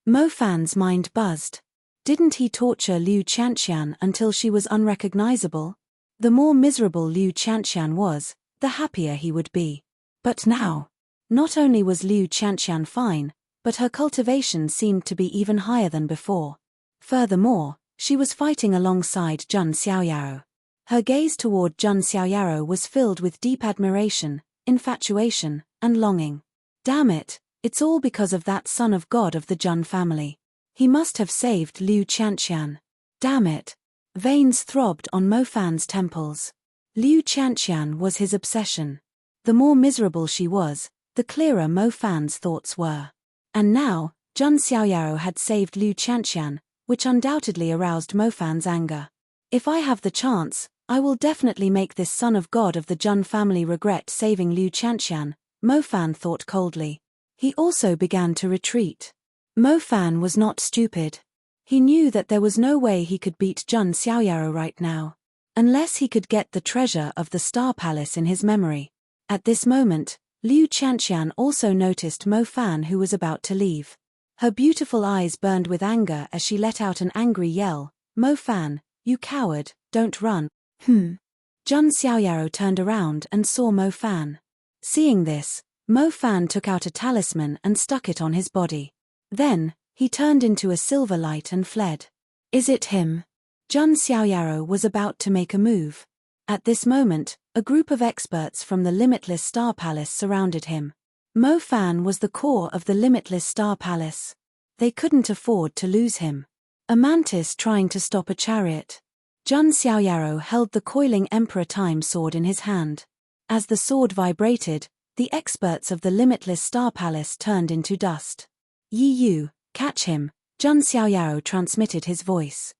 Mo Fan's mind buzzed. Didn't he torture Liu Qianqian until she was unrecognizable? The more miserable Liu Qianqian was, the happier he would be. But now, not only was Liu Qianqian fine, but her cultivation seemed to be even higher than before. Furthermore, she was fighting alongside Zhang Xiaoyao. Her gaze toward Zhang Xiaoyao was filled with deep admiration, infatuation, and longing. Damn it, it's all because of that son of God of the Zhang family. He must have saved Liu Qianqian. Damn it. Veins throbbed on Mo Fan's temples. Liu Qianqian was his obsession. The more miserable she was, the clearer Mo Fan's thoughts were. And now, Zhun Xiaoyao had saved Liu Qianqian, which undoubtedly aroused Mo Fan's anger. If I have the chance, I will definitely make this son of God of the Zhun family regret saving Liu Qianqian, Mo Fan thought coldly. He also began to retreat. Mo Fan was not stupid. He knew that there was no way he could beat Zhun Xiaoyao right now. Unless he could get the treasure of the Star Palace in his memory. At this moment, Liu Qianqian also noticed Mo Fan, who was about to leave. Her beautiful eyes burned with anger as she let out an angry yell. Mo Fan, you coward, don't run. Zhun Xiaoyao turned around and saw Mo Fan. Seeing this, Mo Fan took out a talisman and stuck it on his body. Then, he turned into a silver light and fled. Is it him? Zhun Xiaoyao was about to make a move. At this moment, a group of experts from the Limitless Star Palace surrounded him. Mo Fan was the core of the Limitless Star Palace. They couldn't afford to lose him. A mantis trying to stop a chariot. Zhun Xiaoyao held the coiling Emperor Time sword in his hand. As the sword vibrated, the experts of the Limitless Star Palace turned into dust. Yi Yu, catch him, Zhun Xiaoyao transmitted his voice.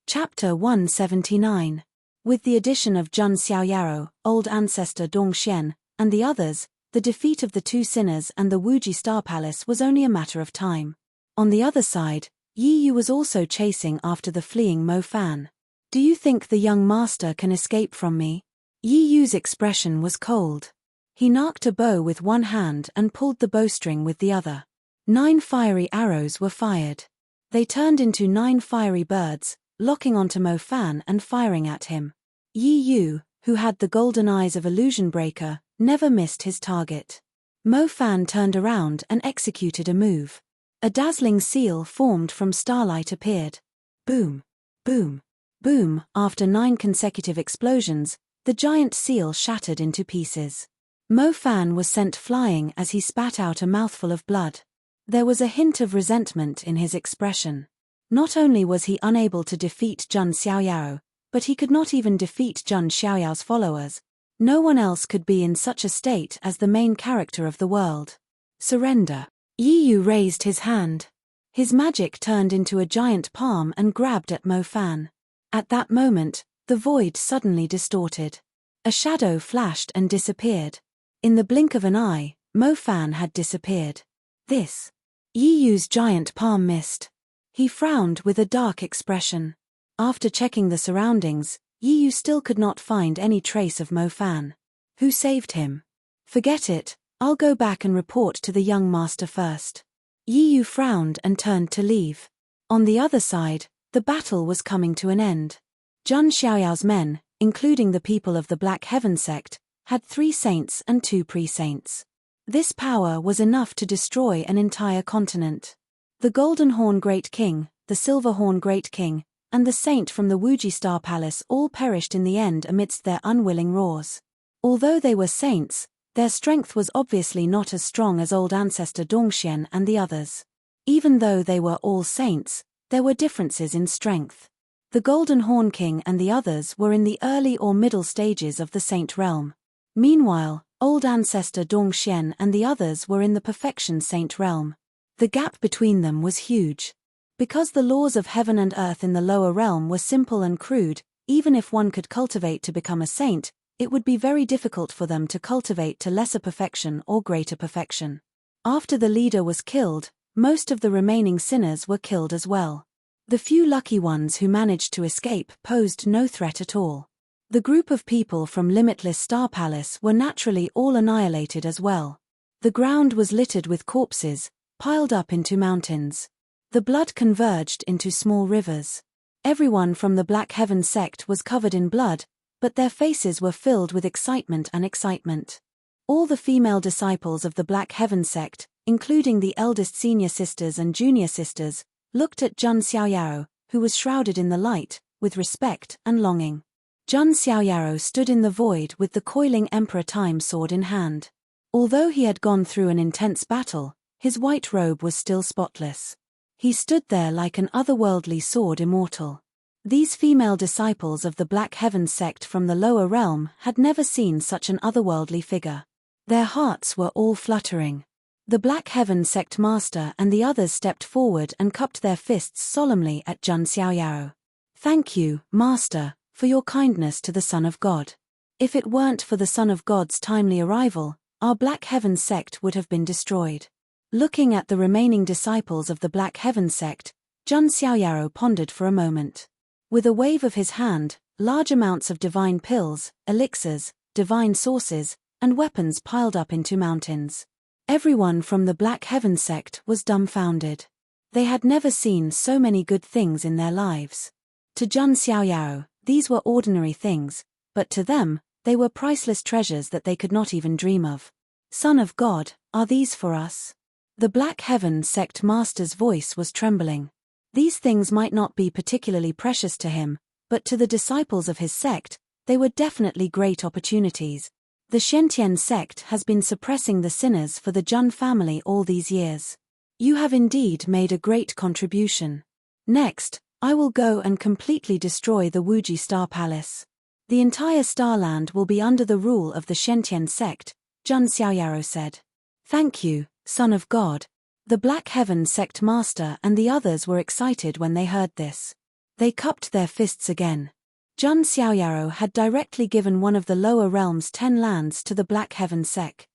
Chapter 179. With the addition of Zhun Xiaoyao, old ancestor Dongxian, and the others, the defeat of the two sinners and the Wuji Star Palace was only a matter of time. On the other side, Yi Yu was also chasing after the fleeing Mo Fan. Do you think the young master can escape from me? Yi Yu's expression was cold. He knocked a bow with one hand and pulled the bowstring with the other. 9 fiery arrows were fired. They turned into 9 fiery birds, locking onto Mo Fan and firing at him. Yi Yu, who had the golden eyes of Illusion Breaker, never missed his target. Mo Fan turned around and executed a move. A dazzling seal formed from starlight appeared. Boom, boom, boom. After 9 consecutive explosions, the giant seal shattered into pieces. Mo Fan was sent flying as he spat out a mouthful of blood. There was a hint of resentment in his expression. Not only was he unable to defeat Zhun Xiaoyao, but he could not even defeat Zhun Xiaoyao's followers. No one else could be in such a state as the main character of the world. Surrender. Yi Yu raised his hand. His magic turned into a giant palm and grabbed at Mo Fan. At that moment, the void suddenly distorted. A shadow flashed and disappeared. In the blink of an eye, Mo Fan had disappeared. This. Yi Yu's giant palm missed. He frowned with a dark expression. After checking the surroundings, Yi Yu still could not find any trace of Mo Fan. Who saved him? Forget it, I'll go back and report to the young master first. Yi Yu frowned and turned to leave. On the other side, the battle was coming to an end. Zhun Xiaoyao's men, including the people of the Black Heaven sect, had 3 saints and 2 pre-saints. This power was enough to destroy an entire continent. The Golden Horn Great King, the Silver Horn Great King, and the saint from the Wuji Star Palace all perished in the end amidst their unwilling roars. Although they were saints, their strength was obviously not as strong as old ancestor Dongxian and the others. Even though they were all saints, there were differences in strength. The Golden Horn King and the others were in the early or middle stages of the saint realm. Meanwhile, old ancestor Dongxian and the others were in the perfection saint realm. The gap between them was huge. Because the laws of heaven and earth in the lower realm were simple and crude, even if one could cultivate to become a saint, it would be very difficult for them to cultivate to lesser perfection or greater perfection. After the leader was killed, most of the remaining sinners were killed as well. The few lucky ones who managed to escape posed no threat at all. The group of people from Limitless Star Palace were naturally all annihilated as well. The ground was littered with corpses, piled up into mountains. The blood converged into small rivers. Everyone from the Black Heaven sect was covered in blood, but their faces were filled with excitement and excitement. All the female disciples of the Black Heaven sect, including the eldest senior sisters and junior sisters, looked at Zhun Xiaoyao, who was shrouded in the light, with respect and longing. Zhun Xiaoyao stood in the void with the coiling Emperor Time sword in hand. Although he had gone through an intense battle, his white robe was still spotless. He stood there like an otherworldly sword immortal. These female disciples of the Black Heaven sect from the lower realm had never seen such an otherworldly figure. Their hearts were all fluttering. The Black Heaven sect master and the others stepped forward and cupped their fists solemnly at Jun Xiaoyao. "Thank you, Master, for your kindness to the Son of God. If it weren't for the Son of God's timely arrival, our Black Heaven sect would have been destroyed." Looking at the remaining disciples of the Black Heaven sect, Jun Xiaoyao pondered for a moment. With a wave of his hand, large amounts of divine pills, elixirs, divine sources, and weapons piled up into mountains. Everyone from the Black Heaven sect was dumbfounded. They had never seen so many good things in their lives. To Jun Xiaoyao, these were ordinary things, but to them, they were priceless treasures that they could not even dream of. "Son of God, are these for us?" The Black Heaven sect master's voice was trembling. These things might not be particularly precious to him, but to the disciples of his sect, they were definitely great opportunities. The Shentian sect has been suppressing the sinners for the Jun family all these years. You have indeed made a great contribution. Next, I will go and completely destroy the Wuji Star Palace. The entire Starland will be under the rule of the Shentian sect, Jun Xiaoyao said. "Thank you, Son of God." The Black Heaven sect master and the others were excited when they heard this. They cupped their fists again. Jun Xiaoyao had directly given one of the lower realms 10 lands to the Black Heaven sect.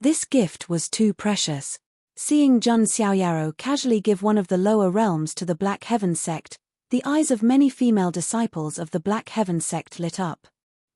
This gift was too precious. Seeing Jun Xiaoyao casually give one of the lower realms to the Black Heaven sect, the eyes of many female disciples of the Black Heaven sect lit up.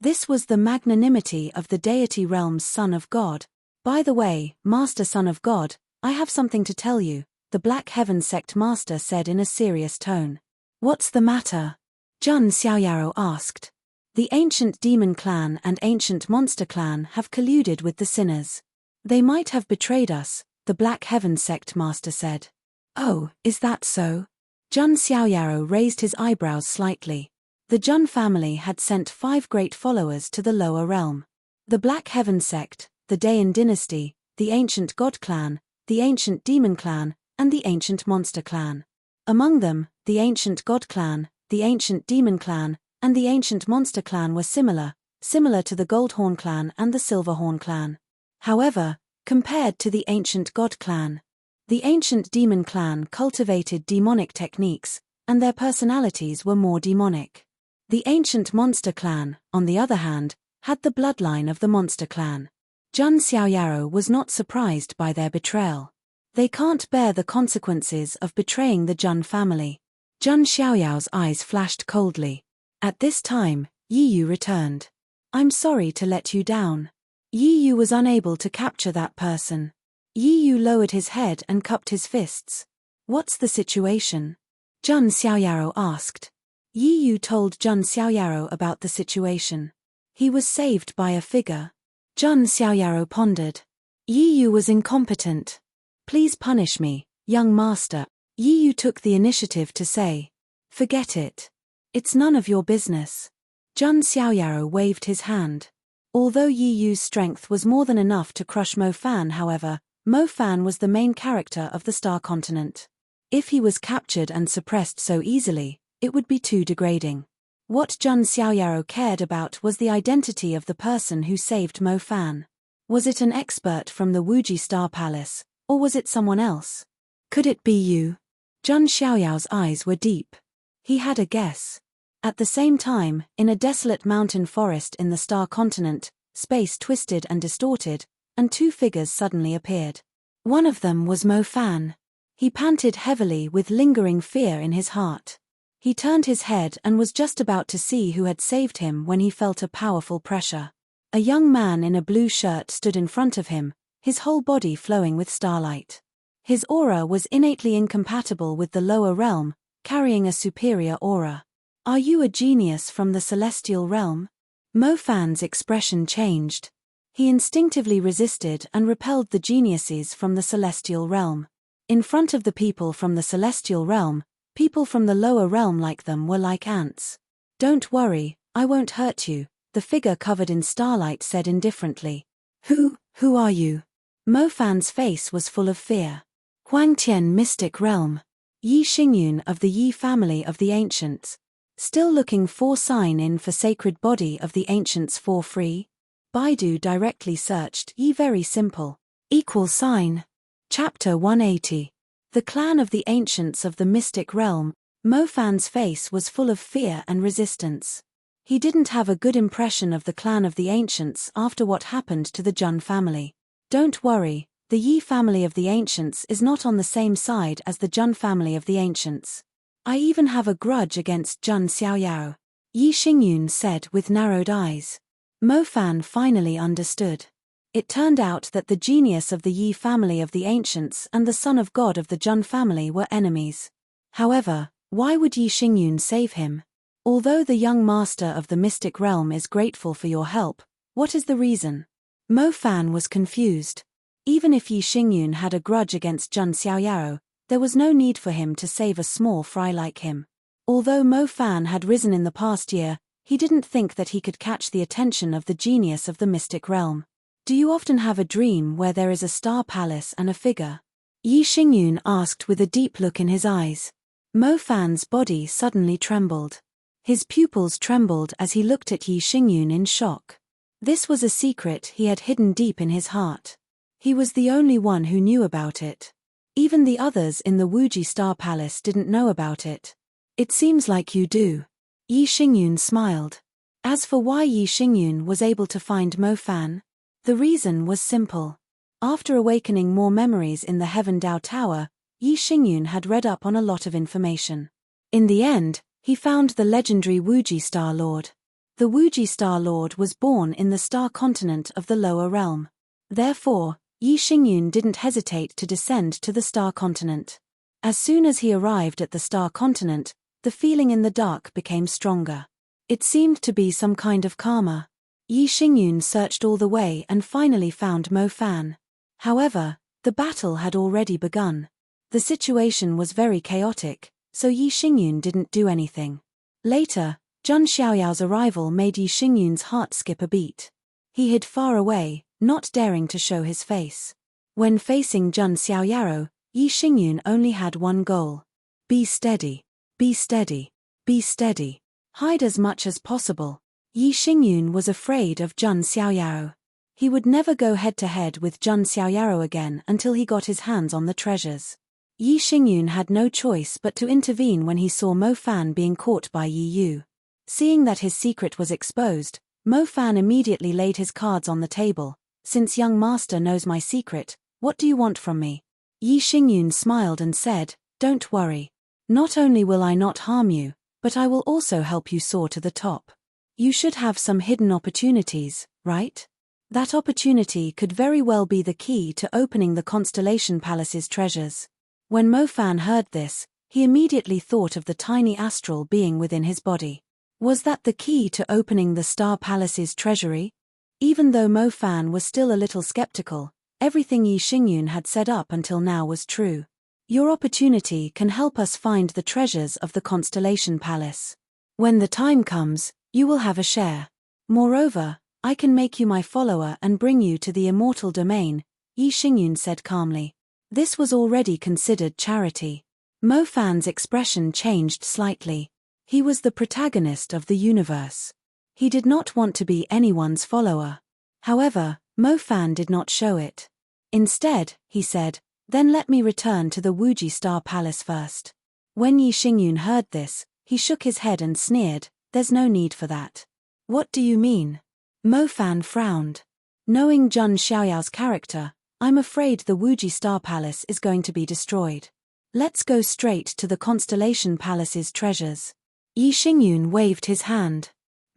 This was the magnanimity of the deity realm's Son of God. "By the way, Master Son of God, I have something to tell you," the Black Heaven sect master said in a serious tone. "What's the matter?" Jun Xiaoyao asked. "The ancient demon clan and ancient monster clan have colluded with the sinners. They might have betrayed us," the Black Heaven sect master said. "Oh, is that so?" Jun Xiaoyao raised his eyebrows slightly. The Jun family had sent 5 great followers to the lower realm. The Black Heaven sect, the Dayan dynasty, the ancient god clan, the ancient demon clan, and the ancient monster clan. Among them, the ancient god clan, the ancient demon clan, and the ancient monster clan were similar to the Goldhorn clan and the Silverhorn clan. However, compared to the ancient god clan, the ancient demon clan cultivated demonic techniques, and their personalities were more demonic. The ancient monster clan, on the other hand, had the bloodline of the monster clan. Jun Xiaoyao was not surprised by their betrayal. They can't bear the consequences of betraying the Jun family. Jun Xiaoyao's eyes flashed coldly. At this time, Yi Yu returned. "I'm sorry to let you down." Yi Yu was unable to capture that person. Yi Yu lowered his head and cupped his fists. "What's the situation?" Jun Xiaoyao asked. Yi Yu told Jun Xiaoyao about the situation. He was saved by a figure. Jun Xiaoyao pondered. Yi Yu was incompetent. "Please punish me, young master." Yi Yu took the initiative to say. "Forget it. It's none of your business." Jun Xiaoyao waved his hand. Although Yi Yu's strength was more than enough to crush Mo Fan, however, Mo Fan was the main character of the Star Continent. If he was captured and suppressed so easily, it would be too degrading. What Jun Xiaoyao cared about was the identity of the person who saved Mo Fan. Was it an expert from the Wuji Star Palace, or was it someone else? Could it be you? Jun Xiaoyao's eyes were deep. He had a guess. At the same time, in a desolate mountain forest in the Star Continent, space twisted and distorted, and 2 figures suddenly appeared. One of them was Mo Fan. He panted heavily with lingering fear in his heart. He turned his head and was just about to see who had saved him when he felt a powerful pressure. A young man in a blue shirt stood in front of him, his whole body flowing with starlight. His aura was innately incompatible with the lower realm, carrying a superior aura. "Are you a genius from the celestial realm?" Mo Fan's expression changed. He instinctively resisted and repelled the geniuses from the celestial realm. In front of the people from the celestial realm, people from the lower realm like them were like ants. "Don't worry, I won't hurt you," the figure covered in starlight said indifferently. Who are you?" Mo Fan's face was full of fear. "Huangtian Mystic Realm. Yi Xingyun of the Yi family of the Ancients." Still looking for sign in for sacred body of the ancients for free? Baidu directly searched Yi very simple. Equal sign. Chapter 180. The clan of the ancients of the mystic realm. Mo Fan's face was full of fear and resistance. He didn't have a good impression of the clan of the ancients after what happened to the Jun family. Don't worry, the Yi family of the ancients is not on the same side as the Jun family of the ancients. I even have a grudge against Jun Xiaoyao, Yi Xingyun said with narrowed eyes. Mo Fan finally understood. It turned out that the genius of the Yi family of the ancients and the son of God of the Jun family were enemies. However, why would Yi Xingyun save him? Although the young master of the mystic realm is grateful for your help, what is the reason? Mo Fan was confused. Even if Yi Xingyun had a grudge against Jun Xiaoyao, there was no need for him to save a small fry like him. Although Mo Fan had risen in the past year, he didn't think that he could catch the attention of the genius of the mystic realm. Do you often have a dream where there is a star palace and a figure? Yi Xingyun asked with a deep look in his eyes. Mo Fan's body suddenly trembled. His pupils trembled as he looked at Yi Xingyun in shock. This was a secret he had hidden deep in his heart. He was the only one who knew about it. Even the others in the Wuji Star Palace didn't know about it. It seems like you do. Yi Xingyun smiled. As for why Yi Xingyun was able to find Mo Fan, the reason was simple. After awakening more memories in the Heaven Dao Tower, Yi Xingyun had read up on a lot of information. In the end, he found the legendary Wuji Star Lord. The Wuji Star Lord was born in the star continent of the lower realm. Therefore, Yi Xingyun didn't hesitate to descend to the star continent. As soon as he arrived at the star continent, the feeling in the dark became stronger. It seemed to be some kind of karma. Yi Xingyun searched all the way and finally found Mo Fan. However, the battle had already begun. The situation was very chaotic, so Yi Xingyun didn't do anything. Later, Jun Xiaoyao's arrival made Yi Xingyun's heart skip a beat. He hid far away, not daring to show his face. When facing Jun Xiaoyao, Yi Xingyun only had one goal. Be steady. Be steady. Be steady. Hide as much as possible. Yi Xingyun was afraid of Jun Xiaoyao. He would never go head-to-head with Jun Xiaoyao again until he got his hands on the treasures. Yi Xingyun had no choice but to intervene when he saw Mo Fan being caught by Yi Yu. Seeing that his secret was exposed, Mo Fan immediately laid his cards on the table. Since young master knows my secret, what do you want from me? Yi Xingyun smiled and said, don't worry. Not only will I not harm you, but I will also help you soar to the top. You should have some hidden opportunities, right? That opportunity could very well be the key to opening the Constellation Palace's treasures. When Mo Fan heard this, he immediately thought of the tiny astral being within his body. Was that the key to opening the Star Palace's treasury? Even though Mo Fan was still a little skeptical, everything Yi Xingyun had said up until now was true. Your opportunity can help us find the treasures of the Constellation Palace. When the time comes, you will have a share. Moreover, I can make you my follower and bring you to the immortal domain, Yi Xingyun said calmly. This was already considered charity. Mo Fan's expression changed slightly. He was the protagonist of the universe. He did not want to be anyone's follower. However, Mo Fan did not show it. Instead, he said, then let me return to the Wuji Star Palace first. When Yi Xingyun heard this, he shook his head and sneered, there's no need for that. What do you mean? Mo Fan frowned. Knowing Jun Xiaoyao's character, I'm afraid the Wuji Star Palace is going to be destroyed. Let's go straight to the Constellation Palace's treasures. Yi Xingyun waved his hand.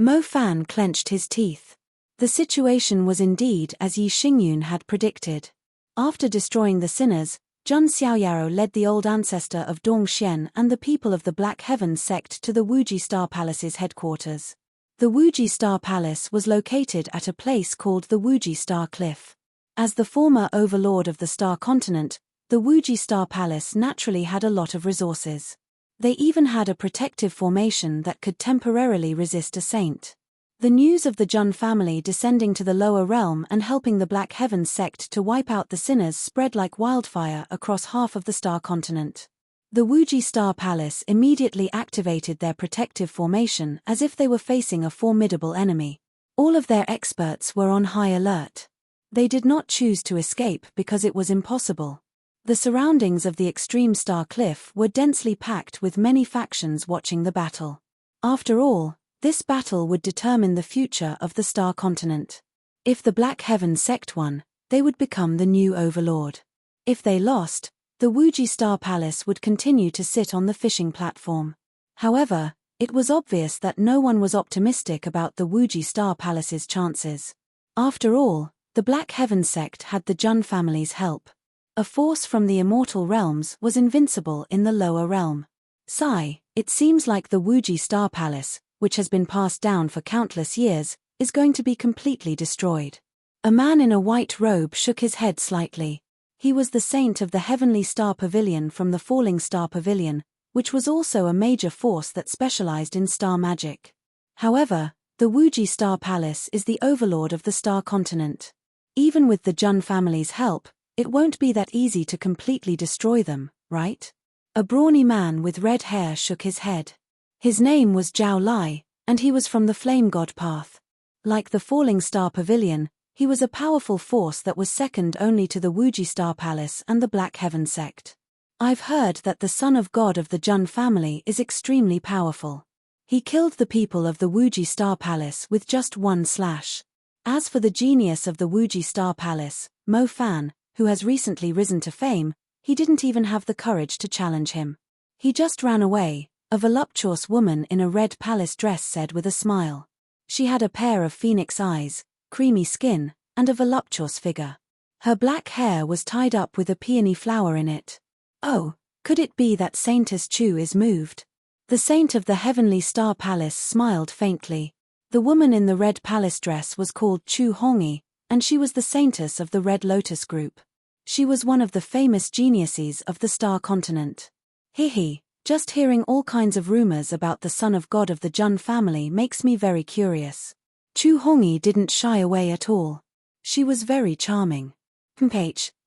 Mo Fan clenched his teeth. The situation was indeed as Yi Xingyun had predicted. After destroying the sinners, Jun Xiaoyao led the old ancestor of Dongxian and the people of the Black Heavens sect to the Wuji Star Palace's headquarters. The Wuji Star Palace was located at a place called the Wuji Star Cliff. As the former overlord of the Star Continent, the Wuji Star Palace naturally had a lot of resources. They even had a protective formation that could temporarily resist a saint. The news of the Jun family descending to the lower realm and helping the Black Heavens sect to wipe out the sinners spread like wildfire across half of the Star Continent. The Wuji Star Palace immediately activated their protective formation as if they were facing a formidable enemy. All of their experts were on high alert. They did not choose to escape because it was impossible. The surroundings of the extreme star cliff were densely packed with many factions watching the battle. After all, this battle would determine the future of the star continent. If the Black Heaven sect won, they would become the new overlord. If they lost, the Wuji Star Palace would continue to sit on the fishing platform. However, it was obvious that no one was optimistic about the Wuji Star Palace's chances. After all, the Black Heaven sect had the Jun family's help. A force from the immortal realms was invincible in the lower realm. Sigh, it seems like the Wuji Star Palace, which has been passed down for countless years, is going to be completely destroyed. A man in a white robe shook his head slightly. He was the saint of the Heavenly Star Pavilion from the Falling Star Pavilion, which was also a major force that specialized in star magic. However, the Wuji Star Palace is the overlord of the star continent. Even with the Jun family's help, it won't be that easy to completely destroy them, right? A brawny man with red hair shook his head. His name was Zhao Lai, and he was from the Flame God path. Like the Falling Star Pavilion, he was a powerful force that was second only to the Wuji Star Palace and the Black Heaven sect. I've heard that the son of God of the Jun family is extremely powerful. He killed the people of the Wuji Star Palace with just one slash. As for the genius of the Wuji Star Palace, Mo Fan, who has recently risen to fame, he didn't even have the courage to challenge him. He just ran away, a voluptuous woman in a red palace dress said with a smile. She had a pair of phoenix eyes, creamy skin, and a voluptuous figure. Her black hair was tied up with a peony flower in it. Oh, could it be that Saintess Chu is moved? The saint of the Heavenly Star Palace smiled faintly. The woman in the red palace dress was called Chu Hongi, and she was the saintess of the Red Lotus group. She was one of the famous geniuses of the star continent. Hehe, just hearing all kinds of rumors about the son of God of the Jun family makes me very curious. Chu Hongi didn't shy away at all. She was very charming.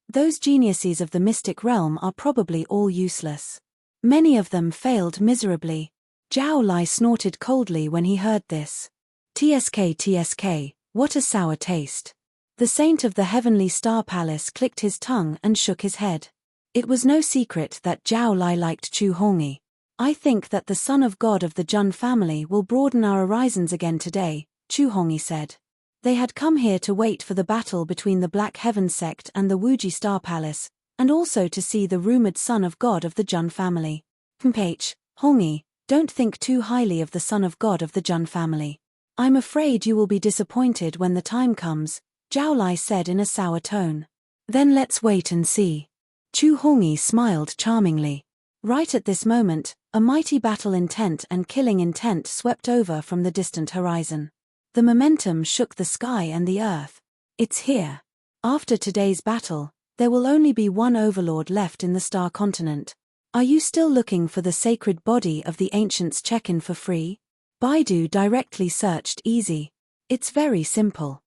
Those geniuses of the mystic realm are probably all useless. Many of them failed miserably. Zhao Lai snorted coldly when he heard this. TSK, what a sour taste. The saint of the Heavenly Star Palace clicked his tongue and shook his head. It was no secret that Zhao Lai liked Chu Hongi. I think that the son of God of the Jun family will broaden our horizons again today, Chu Hongi said. They had come here to wait for the battle between the Black Heaven sect and the Wuji Star Palace, and also to see the rumored son of God of the Jun family. Hongi, don't think too highly of the son of God of the Jun family. I'm afraid you will be disappointed when the time comes, Zhao Lai said in a sour tone. Then let's wait and see. Chu Hongi smiled charmingly. Right at this moment, a mighty battle intent and killing intent swept over from the distant horizon. The momentum shook the sky and the earth. It's here. After today's battle, there will only be one overlord left in the star continent. Are you still looking for the sacred body of the ancients? Check-in for free? Baidu directly searched easy. It's very simple.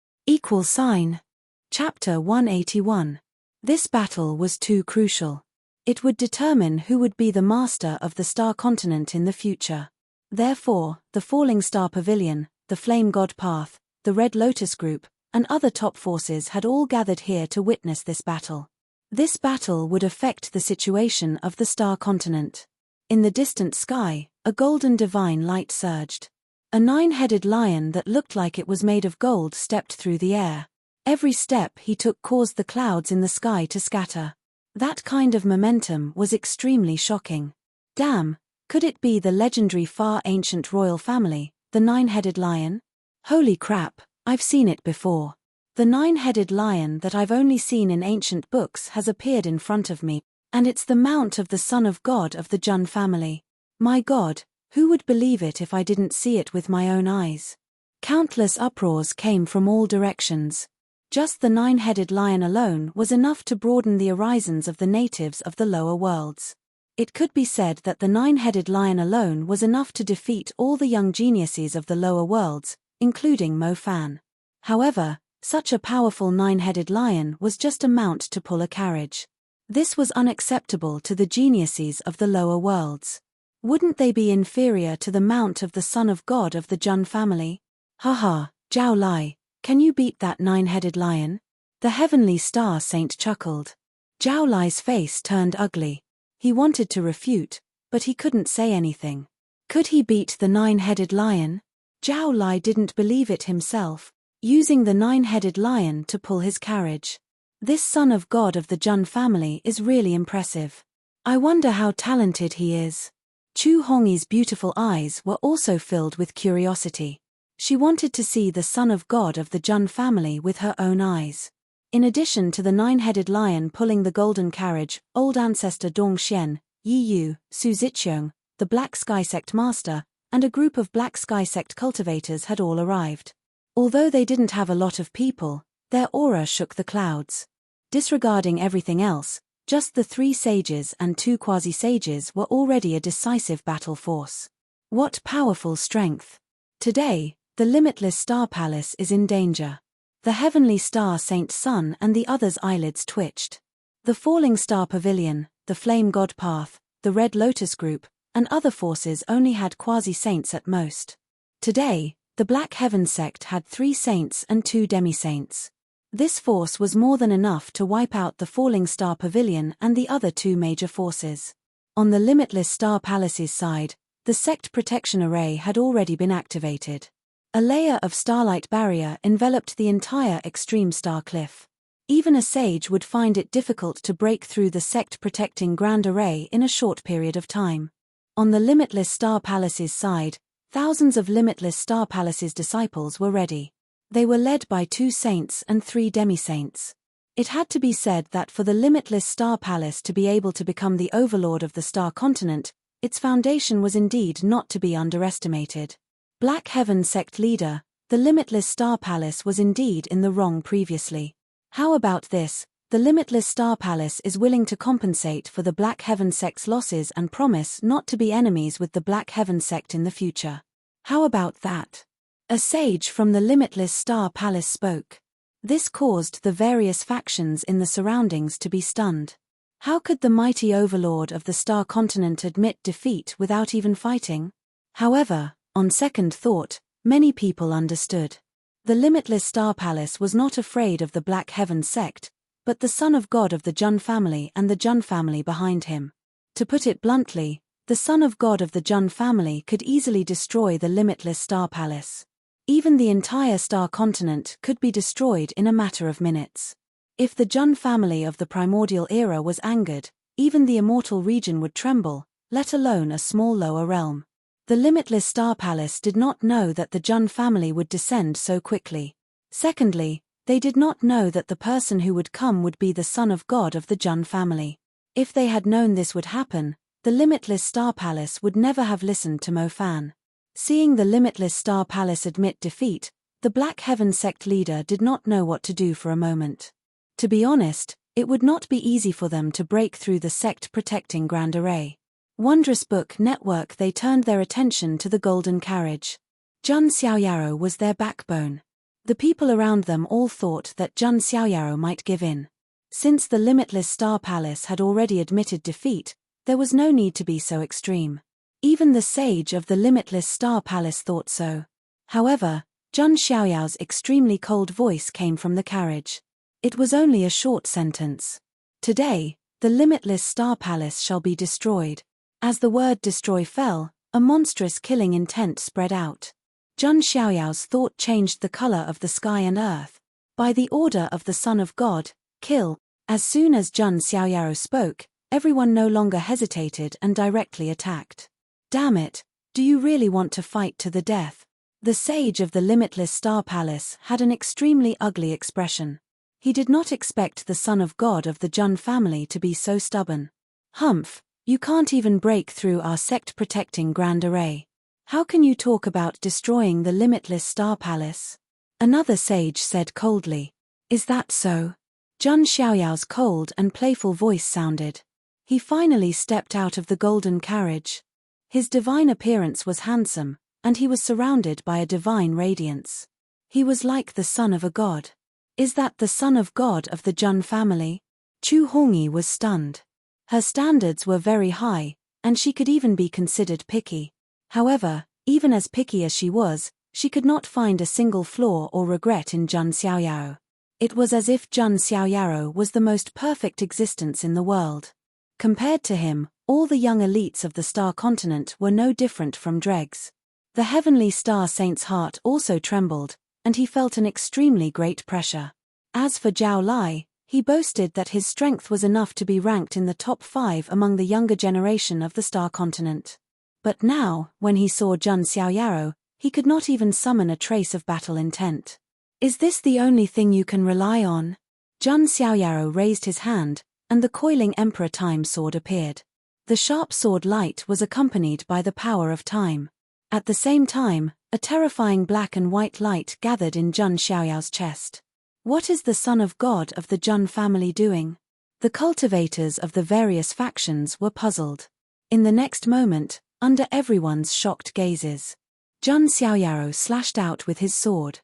Chapter 181. This battle was too crucial. It would determine who would be the master of the star continent in the future. Therefore, the Falling Star Pavilion, the Flame God Path, the Red Lotus Group, and other top forces had all gathered here to witness this battle. This battle would affect the situation of the star continent. In the distant sky, a golden divine light surged. A 9-headed lion that looked like it was made of gold stepped through the air. Every step he took caused the clouds in the sky to scatter. That kind of momentum was extremely shocking. Damn, could it be the legendary far ancient royal family, the 9-headed lion? Holy crap, I've seen it before. The 9-headed lion that I've only seen in ancient books has appeared in front of me, and it's the mount of the son of God of the Jun family. My God, who would believe it if I didn't see it with my own eyes? Countless uproars came from all directions. Just the 9-headed lion alone was enough to broaden the horizons of the natives of the lower worlds. It could be said that the 9-headed lion alone was enough to defeat all the young geniuses of the lower worlds, including Mo Fan. However, such a powerful 9-headed lion was just a mount to pull a carriage. This was unacceptable to the geniuses of the lower worlds. Wouldn't they be inferior to the mount of the son of God of the Jun family? Haha, Zhao Lai, can you beat that 9-headed lion? The heavenly star saint chuckled. Zhao Lai's face turned ugly. He wanted to refute, but he couldn't say anything. Could he beat the 9-headed lion? Zhao Lai didn't believe it himself, using the 9-headed lion to pull his carriage. This son of God of the Jun family is really impressive. I wonder how talented he is. Chu Hongyi's beautiful eyes were also filled with curiosity. She wanted to see the son of God of the Jun family with her own eyes. In addition to the 9-headed lion pulling the golden carriage, old ancestor Dong Xian, Yi Yu, Su Ziqiong, the Black Sky Sect master, and a group of Black Sky Sect cultivators had all arrived. Although they didn't have a lot of people, their aura shook the clouds. Disregarding everything else, just the 3 sages and 2 quasi-sages were already a decisive battle force. What powerful strength! Today, the limitless star palace is in danger. The heavenly star Saint Sun and the others' eyelids twitched. The falling star pavilion, the flame god path, the red lotus group, and other forces only had quasi-saints at most. Today, the Black Heaven sect had 3 saints and 2 demi-saints. This force was more than enough to wipe out the falling star pavilion and the other 2 major forces. On the limitless star palace's side, the sect protection array had already been activated. A layer of starlight barrier enveloped the entire extreme star cliff. Even a sage would find it difficult to break through the sect-protecting grand array in a short period of time. On the limitless star palace's side, thousands of limitless star palace's disciples were ready. They were led by 2 saints and 3 demi-saints. It had to be said that for the limitless star palace to be able to become the overlord of the star continent, its foundation was indeed not to be underestimated. Black Heaven sect leader, the limitless star palace was indeed in the wrong previously. How about this? The limitless star palace is willing to compensate for the Black Heaven sect's losses and promise not to be enemies with the Black Heaven sect in the future. How about that? A sage from the limitless star palace spoke. This caused the various factions in the surroundings to be stunned. How could the mighty overlord of the star continent admit defeat without even fighting? However, on second thought, many people understood. The limitless star palace was not afraid of the Black Heaven sect, but the son of God of the Jun family and the Jun family behind him. To put it bluntly, the son of God of the Jun family could easily destroy the limitless star palace. Even the entire star continent could be destroyed in a matter of minutes. If the Jun family of the primordial era was angered, even the immortal region would tremble, let alone a small lower realm. The limitless star palace did not know that the Jun family would descend so quickly. Secondly, they did not know that the person who would come would be the son of God of the Jun family. If they had known this would happen, the limitless star palace would never have listened to Mo Fan. Seeing the limitless star palace admit defeat, the Black Heaven sect leader did not know what to do for a moment. To be honest, it would not be easy for them to break through the sect-protecting grand array. Wondrous Book Network. They turned their attention to the golden carriage. Jun Xiaoyaro was their backbone. The people around them all thought that Jun Xiaoyaro might give in. Since the limitless star palace had already admitted defeat, there was no need to be so extreme. Even the sage of the limitless star palace thought so. However, Jun Xiaoyao's extremely cold voice came from the carriage. It was only a short sentence. Today, the limitless star palace shall be destroyed. As the word destroy fell, a monstrous killing intent spread out. Jun Xiaoyao's thought changed the color of the sky and earth. By the order of the Son of God, kill. As soon as Jun Xiaoyao spoke, everyone no longer hesitated and directly attacked. Damn it, do you really want to fight to the death? The sage of the limitless star palace had an extremely ugly expression. He did not expect the son of God of the Jun family to be so stubborn. Humph, you can't even break through our sect-protecting grand array. How can you talk about destroying the limitless star palace? Another sage said coldly. Is that so? Jun Xiaoyao's cold and playful voice sounded. He finally stepped out of the golden carriage. His divine appearance was handsome, and he was surrounded by a divine radiance. He was like the son of a god. Is that the son of God of the Jun family? Chu Hongyi was stunned. Her standards were very high, and she could even be considered picky. However, even as picky as she could not find a single flaw or regret in Zhang Xiaoyao. It was as if Zhang Xiaoyao was the most perfect existence in the world. Compared to him, all the young elites of the Star Continent were no different from dregs. The heavenly Star Saint's heart also trembled, and he felt an extremely great pressure. As for Zhao Lai, he boasted that his strength was enough to be ranked in the top 5 among the younger generation of the Star Continent. But now, when he saw Zhang Xiaoyao, he could not even summon a trace of battle intent. Is this the only thing you can rely on? Zhang Xiaoyao raised his hand, and the coiling Emperor Time sword appeared. The sharp sword light was accompanied by the power of time. At the same time, a terrifying black and white light gathered in Zhang Xiaoyao's chest. What is the son of God of the Zhang family doing? The cultivators of the various factions were puzzled. In the next moment, under everyone's shocked gazes, Zhang Xiaoyao slashed out with his sword.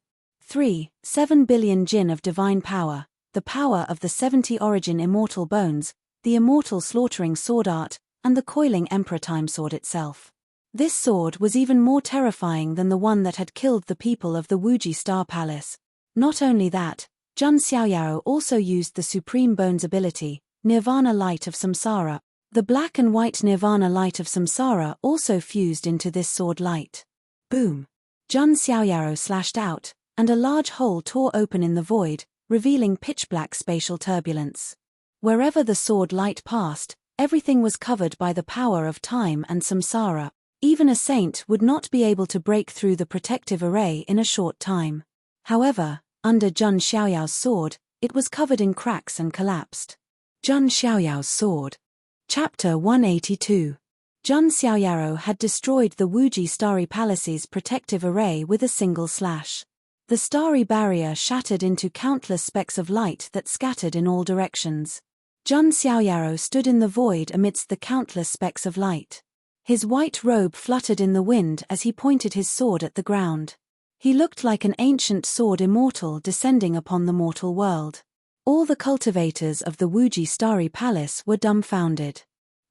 7 billion jin of divine power, the power of the 70 origin immortal bones, the immortal slaughtering sword art, and the coiling Emperor Time sword itself. This sword was even more terrifying than the one that had killed the people of the Wuji Star Palace. Not only that, Zhang Xiaoyao also used the Supreme Bones ability, Nirvana Light of Samsara. The black and white Nirvana Light of Samsara also fused into this sword light. Boom! Zhang Xiaoyao slashed out, and a large hole tore open in the void, revealing pitch-black spatial turbulence. Wherever the sword light passed, everything was covered by the power of time and samsara. Even a saint would not be able to break through the protective array in a short time. However, under Zhang Xiaoyao's sword, it was covered in cracks and collapsed. Zhang Xiaoyao's sword. Chapter 182. Zhang Xiaoyao had destroyed the Wuji Starry Palace's protective array with a single slash. The starry barrier shattered into countless specks of light that scattered in all directions. Zhang Xiaoyao stood in the void amidst the countless specks of light. His white robe fluttered in the wind as he pointed his sword at the ground. He looked like an ancient sword immortal descending upon the mortal world. All the cultivators of the Wuji Starry Palace were dumbfounded.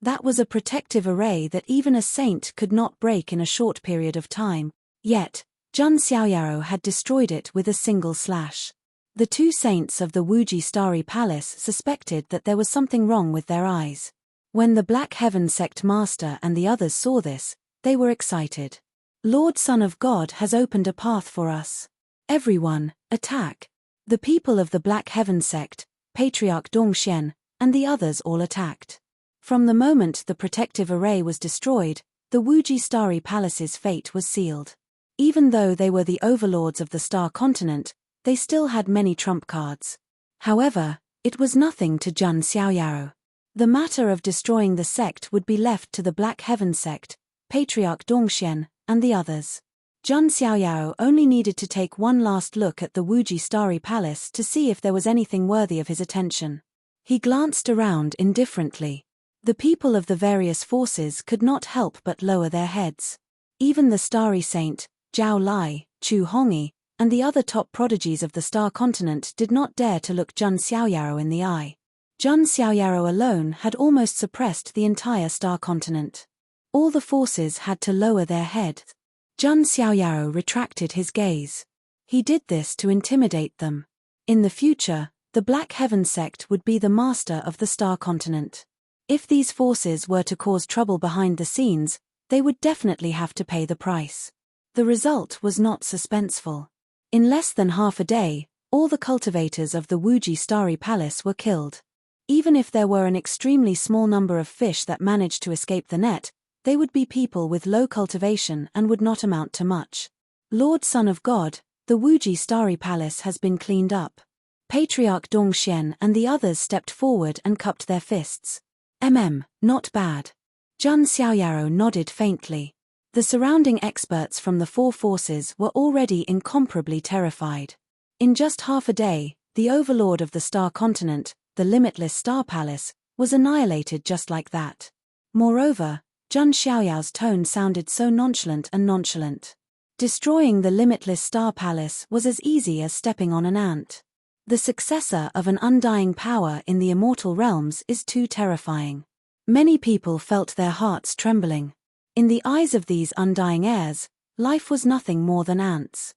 That was a protective array that even a saint could not break in a short period of time, yet, Zhang Xiaoyao had destroyed it with a single slash. The two saints of the Wuji Starry Palace suspected that there was something wrong with their eyes. When the Black Heaven Sect Master and the others saw this, they were excited. Lord Son of God has opened a path for us. Everyone, attack! The people of the Black Heaven Sect, Patriarch Dongxian, and the others all attacked. From the moment the protective array was destroyed, the Wuji Starry Palace's fate was sealed. Even though they were the overlords of the Star Continent, they still had many trump cards. However, it was nothing to Zhang Xiaoyao. The matter of destroying the sect would be left to the Black Heaven Sect, Patriarch Dongxian, and the others. Zhang Xiaoyao only needed to take one last look at the Wuji Starry Palace to see if there was anything worthy of his attention. He glanced around indifferently. The people of the various forces could not help but lower their heads. Even the Starry Saint, Zhao Lai, Chu Hongyi, and the other top prodigies of the Star Continent did not dare to look Zhang Xiaoyao in the eye. Zhang Xiaoyao alone had almost suppressed the entire Star Continent. All the forces had to lower their heads. Zhang Xiaoyao retracted his gaze. He did this to intimidate them. In the future, the Black Heaven Sect would be the master of the Star Continent. If these forces were to cause trouble behind the scenes, they would definitely have to pay the price. The result was not suspenseful. In less than half a day, all the cultivators of the Wuji Starry Palace were killed. Even if there were an extremely small number of fish that managed to escape the net, they would be people with low cultivation and would not amount to much. Lord Son of God, the Wuji Starry Palace has been cleaned up. Patriarch Dongxian and the others stepped forward and cupped their fists. Not bad. Zhang Xiaoyao nodded faintly. The surrounding experts from the four forces were already incomparably terrified. In just half a day, the overlord of the Star Continent, the limitless Star Palace, was annihilated just like that. Moreover, Zhang Xiaoyao's tone sounded so nonchalant. Destroying the limitless Star Palace was as easy as stepping on an ant. The successor of an undying power in the immortal realms is too terrifying. Many people felt their hearts trembling. In the eyes of these undying heirs, life was nothing more than ants.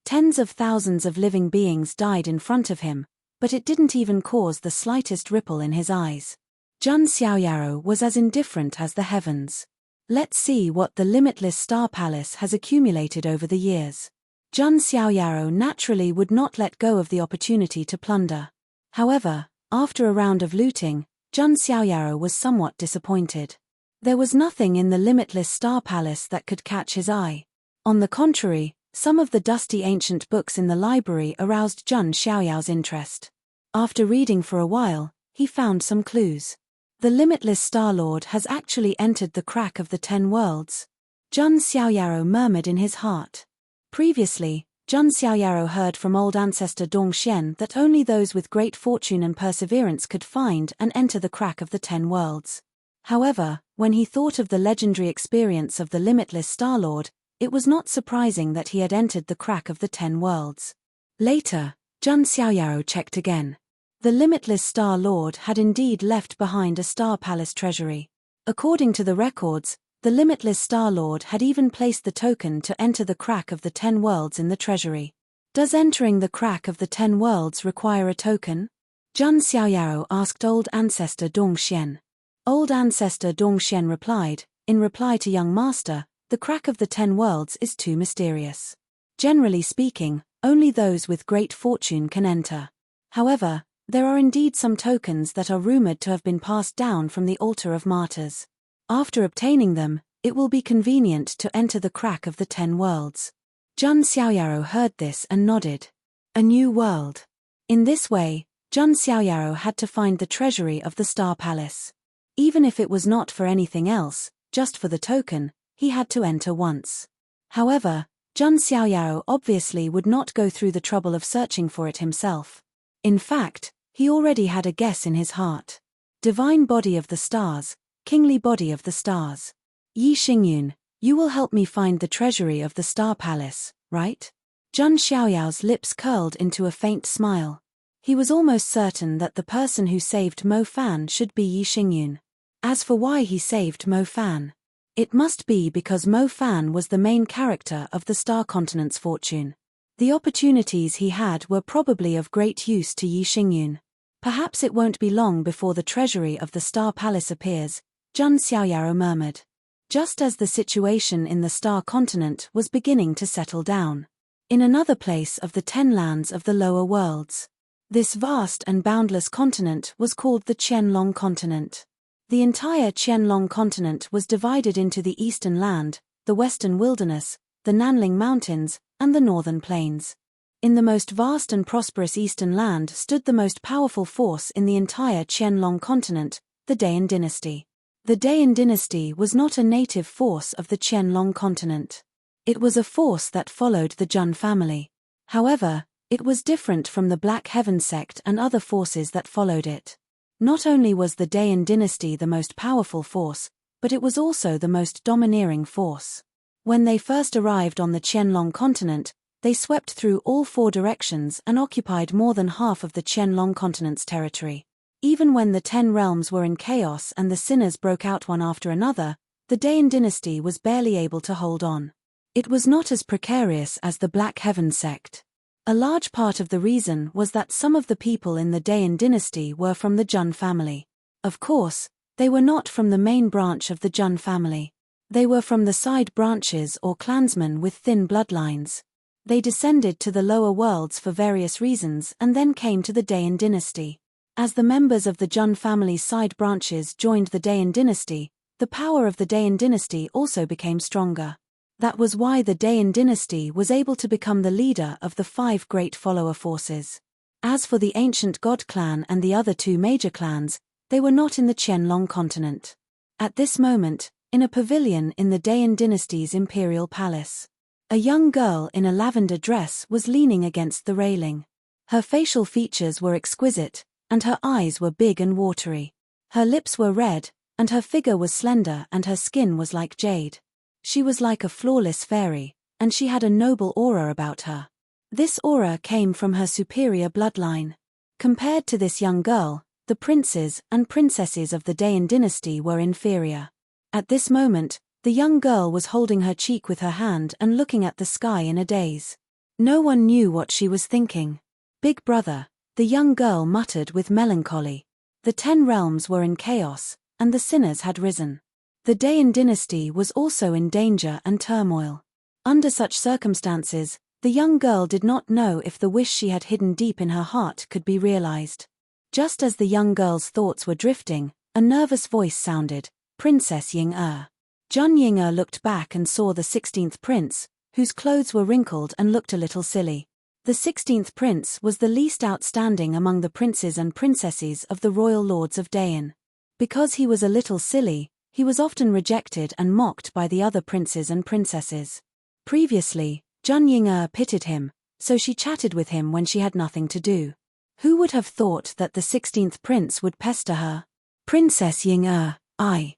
Tens of thousands of living beings died in front of him, but it didn't even cause the slightest ripple in his eyes. Jun Xiaoyaro was as indifferent as the heavens. Let's see what the limitless Star Palace has accumulated over the years. Jun Xiaoyaro naturally would not let go of the opportunity to plunder. However, after a round of looting, Jun Xiaoyaro was somewhat disappointed. There was nothing in the limitless Star Palace that could catch his eye. On the contrary, some of the dusty ancient books in the library aroused Jun Xiaoyao's interest. After reading for a while, he found some clues. The limitless Star Lord has actually entered the crack of the 10 worlds. Jun Xiaoyaro murmured in his heart. Previously, Jun Xiaoyaro heard from old ancestor Dongxian that only those with great fortune and perseverance could find and enter the crack of the 10 worlds. However, when he thought of the legendary experience of the limitless Star Lord, it was not surprising that he had entered the crack of the 10 worlds. Later, Jun Xiaoyaro checked again. The limitless Star Lord had indeed left behind a Star Palace treasury. According to the records, the limitless Star Lord had even placed the token to enter the crack of the 10 worlds in the treasury. Does entering the crack of the 10 worlds require a token? Jun Xiaoyaro asked old ancestor Dongxian. Old ancestor Dongxian replied, in reply to young master, the crack of the 10 worlds is too mysterious. Generally speaking, only those with great fortune can enter. However, there are indeed some tokens that are rumored to have been passed down from the altar of martyrs. After obtaining them, it will be convenient to enter the crack of the 10 worlds. Jun Xiaoyaro heard this and nodded. A new world. In this way, Jun Xiaoyaro had to find the treasury of the Star Palace. Even if it was not for anything else, just for the token, he had to enter once. However, Jun Xiaoyaro obviously would not go through the trouble of searching for it himself. In fact, he already had a guess in his heart. Divine body of the stars, kingly body of the stars. Yi Xingyun, you will help me find the treasury of the Star Palace, right? Jun Xiaoyao's lips curled into a faint smile. He was almost certain that the person who saved Mo Fan should be Yi Xingyun. As for why he saved Mo Fan, it must be because Mo Fan was the main character of the Star Continent's fortune. The opportunities he had were probably of great use to Yi Xingyun. Perhaps it won't be long before the treasury of the Star Palace appears, Jun Xiaoyaro murmured. Just as the situation in the Star Continent was beginning to settle down. In another place of the 10 lands of the lower worlds. This vast and boundless continent was called the Qianlong Continent. The entire Qianlong Continent was divided into the Eastern Land, the Western Wilderness, the Nanling Mountains, and the Northern Plains. In the most vast and prosperous Eastern Land stood the most powerful force in the entire Qianlong Continent, the Dayan Dynasty. The Dayan Dynasty was not a native force of the Qianlong Continent. It was a force that followed the Jun family. However, it was different from the Black Heaven sect and other forces that followed it. Not only was the Dayan dynasty the most powerful force, but it was also the most domineering force. When they first arrived on the Qianlong continent, they swept through all 4 directions and occupied more than half of the Qianlong continent's territory. Even when the 10 realms were in chaos and the sinners broke out one after another, the Dayan dynasty was barely able to hold on. It was not as precarious as the Black Heaven sect. A large part of the reason was that some of the people in the Dayan dynasty were from the Jun family. Of course, they were not from the main branch of the Jun family. They were from the side branches or clansmen with thin bloodlines. They descended to the lower worlds for various reasons and then came to the Dayan dynasty. As the members of the Jun family's side branches joined the Dayan dynasty, the power of the Dayan dynasty also became stronger. That was why the Dayan dynasty was able to become the leader of the 5 great follower forces. As for the ancient god clan and the other 2 major clans, they were not in the Qianlong continent. At this moment, in a pavilion in the Dayan dynasty's imperial palace, a young girl in a lavender dress was leaning against the railing. Her facial features were exquisite, and her eyes were big and watery. Her lips were red, and her figure was slender and her skin was like jade. She was like a flawless fairy, and she had a noble aura about her. This aura came from her superior bloodline. Compared to this young girl, the princes and princesses of the Dayan dynasty were inferior. At this moment, the young girl was holding her cheek with her hand and looking at the sky in a daze. No one knew what she was thinking. Big brother, the young girl muttered with melancholy. The 10 realms were in chaos, and the sinners had risen. The Dayan dynasty was also in danger and turmoil. Under such circumstances, the young girl did not know if the wish she had hidden deep in her heart could be realized. Just as the young girl's thoughts were drifting, a nervous voice sounded, "Princess Ying-er." Jun Ying-er looked back and saw the 16th prince, whose clothes were wrinkled and looked a little silly. The 16th prince was the least outstanding among the princes and princesses of the royal lords of Dayan. Because he was a little silly, he was often rejected and mocked by the other princes and princesses. Previously, Jun Ying-er pitied him, so she chatted with him when she had nothing to do. Who would have thought that the 16th prince would pester her? "Princess Ying-er, I.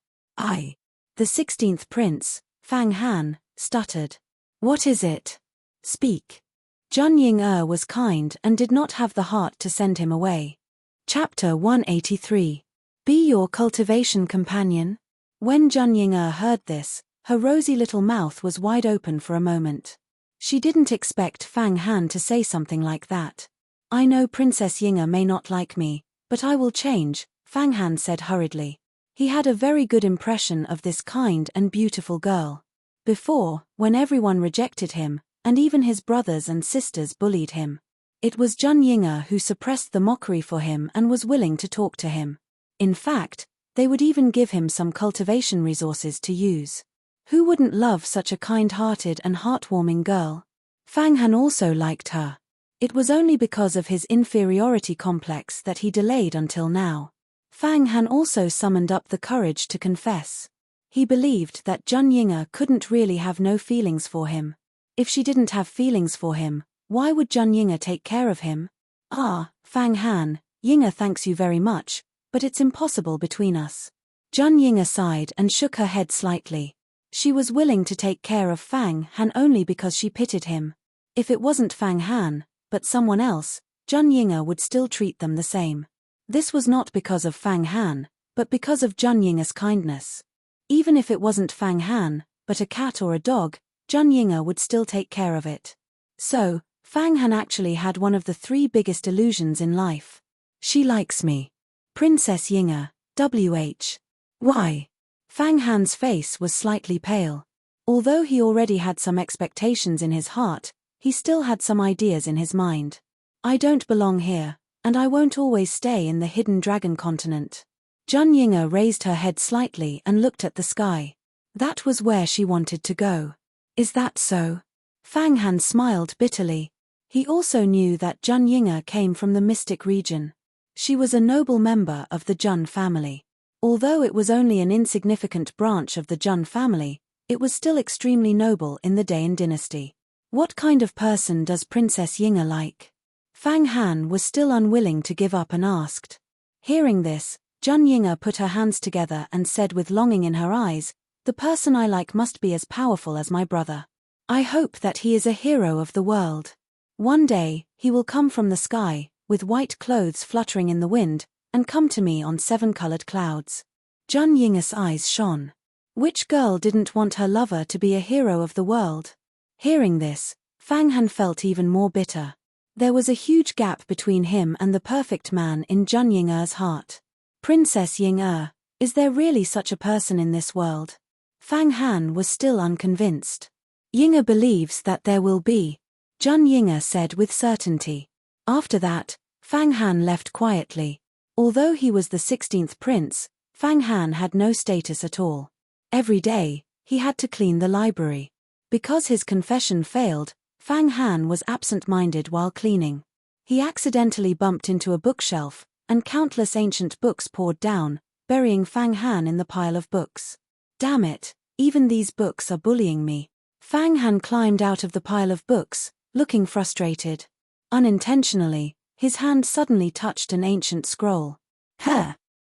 The 16th prince, Fang Han, stuttered. "What is it? Speak." Jun Ying-er was kind and did not have the heart to send him away. Chapter 183. Be your cultivation companion? When Jun Ying-er heard this, her rosy little mouth was wide open for a moment. She didn't expect Fang Han to say something like that. "I know Princess Ying-er may not like me, but I will change," Fang Han said hurriedly. He had a very good impression of this kind and beautiful girl. Before, when everyone rejected him, and even his brothers and sisters bullied him, it was Jun Ying-er who suppressed the mockery for him and was willing to talk to him. In fact, they would even give him some cultivation resources to use. Who wouldn't love such a kind-hearted and heartwarming girl? Fang Han also liked her. It was only because of his inferiority complex that he delayed until now. Fang Han also summoned up the courage to confess. He believed that Jun Ying-er couldn't really have no feelings for him. If she didn't have feelings for him, why would Jun Ying-er take care of him? Fang Han, Ying-er thanks you very much, but it's impossible between us. Jun Ying-er sighed and shook her head slightly. She was willing to take care of Fang Han only because she pitied him. If it wasn't Fang Han, but someone else, Jun Ying-er would still treat them the same. This was not because of Fang Han, but because of Jun Ying-er's kindness. Even if it wasn't Fang Han, but a cat or a dog, Jun Ying-er would still take care of it. So, Fang Han actually had one of the 3 biggest illusions in life. She likes me. Princess Ying-er, WH. Why? Fang Han's face was slightly pale. Although he already had some expectations in his heart, he still had some ideas in his mind. "I don't belong here, and I won't always stay in the hidden dragon continent." Jun Ying-er raised her head slightly and looked at the sky. That was where she wanted to go. "Is that so?" Fang Han smiled bitterly. He also knew that Jun Ying-er came from the mystic region. She was a noble member of the Jun family. Although it was only an insignificant branch of the Jun family, it was still extremely noble in the Dayan dynasty. What kind of person does Princess Ying-er like? Fang Han was still unwilling to give up and asked. Hearing this, Jun Ying-er put her hands together and said with longing in her eyes, "The person I like must be as powerful as my brother. I hope that he is a hero of the world. One day, he will come from the sky, with white clothes fluttering in the wind, and come to me on 7-colored clouds." Jun Ying-er's eyes shone. Which girl didn't want her lover to be a hero of the world? Hearing this, Fang Han felt even more bitter. There was a huge gap between him and the perfect man in Jun Ying-er's heart. Princess Ying-er, is there really such a person in this world? Fang Han was still unconvinced. "Ying-er believes that there will be," Jun Ying-er said with certainty. After that, Fang Han left quietly. Although he was the 16th prince, Fang Han had no status at all. Every day, he had to clean the library. Because his confession failed, Fang Han was absent-minded while cleaning. He accidentally bumped into a bookshelf, and countless ancient books poured down, burying Fang Han in the pile of books. "Damn it, even these books are bullying me." Fang Han climbed out of the pile of books, looking frustrated. Unintentionally, his hand suddenly touched an ancient scroll.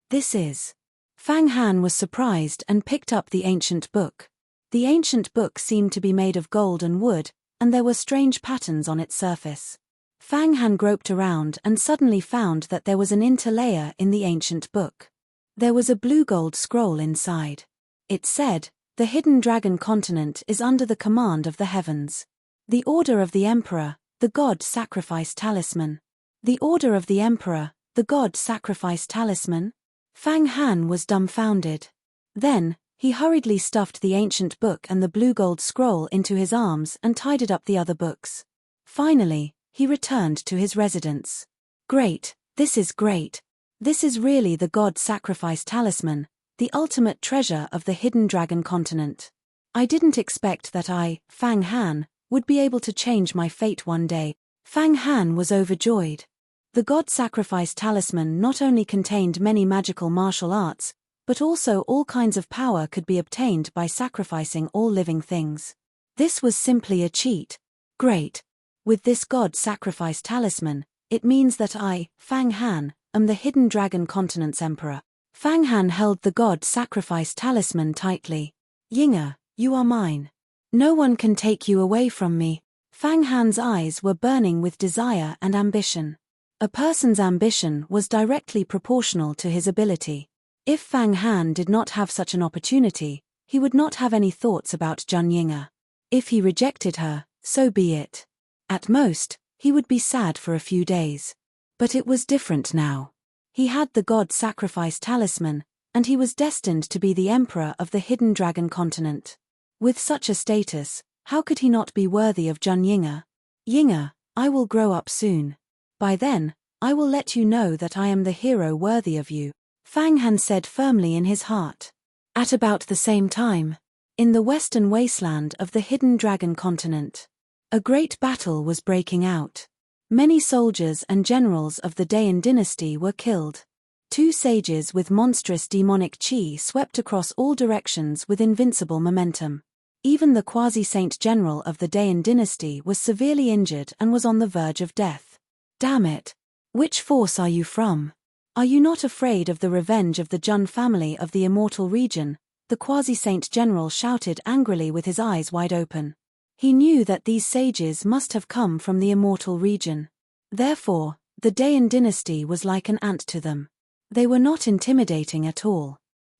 This is. Fang Han was surprised and picked up the ancient book. The ancient book seemed to be made of gold and wood, and there were strange patterns on its surface. Fang Han groped around and suddenly found that there was an interlayer in the ancient book. There was a blue gold scroll inside. It said, "The hidden dragon continent is under the command of the heavens. The order of the emperor, the god sacrifice talisman. The order of the emperor, the god sacrifice talisman?" Fang Han was dumbfounded. Then, he hurriedly stuffed the ancient book and the blue gold scroll into his arms and tidied up the other books. Finally, he returned to his residence. Great, this is great. This is really the god sacrifice talisman, the ultimate treasure of the hidden dragon continent. I didn't expect that I, Fang Han, would be able to change my fate one day. Fang Han was overjoyed. The god sacrifice talisman not only contained many magical martial arts, but also all kinds of power could be obtained by sacrificing all living things. This was simply a cheat. Great. With this god sacrifice talisman, it means that I, Fang Han, am the hidden dragon continent's emperor. Fang Han held the god sacrifice talisman tightly. "Yinga, you are mine. No one can take you away from me." Fang Han's eyes were burning with desire and ambition. A person's ambition was directly proportional to his ability. If Fang Han did not have such an opportunity, he would not have any thoughts about Jun Yinga. If he rejected her, so be it. At most, he would be sad for a few days. But it was different now. He had the god sacrifice talisman, and he was destined to be the emperor of the hidden dragon continent. With such a status, how could he not be worthy of Jun Yinga? "Yinga, I will grow up soon. By then, I will let you know that I am the hero worthy of you," Fang Han said firmly in his heart. At about the same time, in the western wasteland of the hidden dragon continent, a great battle was breaking out. Many soldiers and generals of the Dayan dynasty were killed. 2 sages with monstrous demonic chi swept across all directions with invincible momentum. Even the quasi-saint general of the Dayan dynasty was severely injured and was on the verge of death. "Damn it! Which force are you from? Are you not afraid of the revenge of the Jun family of the immortal region?" the quasi-saint general shouted angrily with his eyes wide open. He knew that these sages must have come from the immortal region. Therefore, the Dayan dynasty was like an ant to them. They were not intimidating at all.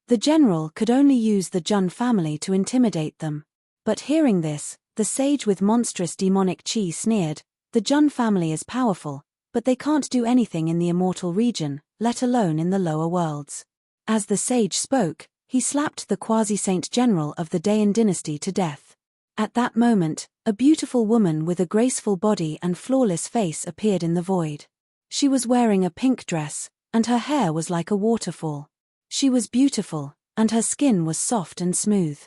The general could only use the Jun family to intimidate them. But hearing this, the sage with monstrous demonic chi sneered, "The Jun family is powerful, but they can't do anything in the immortal region, let alone in the lower worlds." As the sage spoke, he slapped the quasi-saint general of the Dayan dynasty to death. At that moment, a beautiful woman with a graceful body and flawless face appeared in the void. She was wearing a pink dress, and her hair was like a waterfall. She was beautiful, and her skin was soft and smooth.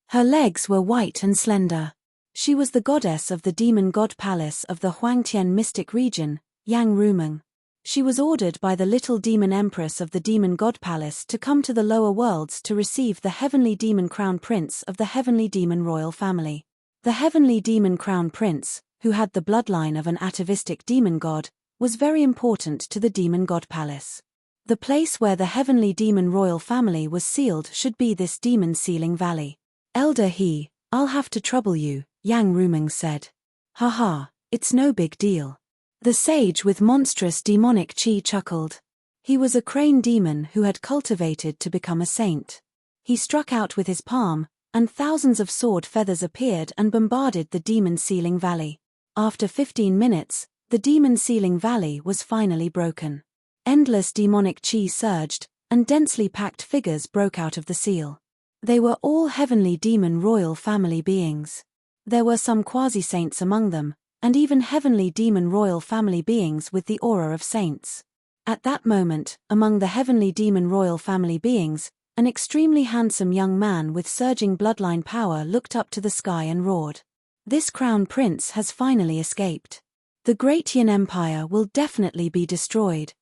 Her legs were white and slender. She was the goddess of the demon god palace of the Huangtian mystic region, Yang Rumeng. She was ordered by the little demon empress of the demon god palace to come to the lower worlds to receive the heavenly demon crown prince of the heavenly demon royal family. The heavenly demon crown prince, who had the bloodline of an atavistic demon god, was very important to the demon god palace. The place where the heavenly demon royal family was sealed should be this demon sealing valley. "Elder He, I'll have to trouble you," Yang Rumeng said. "Haha, it's no big deal." The sage with monstrous demonic chi chuckled. He was a crane demon who had cultivated to become a saint. He struck out with his palm, and thousands of sword feathers appeared and bombarded the demon sealing valley. After 15 minutes, the demon sealing valley was finally broken. Endless demonic chi surged, and densely packed figures broke out of the seal. They were all heavenly demon royal family beings. There were some quasi-saints among them, and even heavenly demon royal family beings with the aura of saints. At that moment, among the heavenly demon royal family beings, an extremely handsome young man with surging bloodline power looked up to the sky and roared. "This crown prince has finally escaped. The great Yan Empire will definitely be destroyed.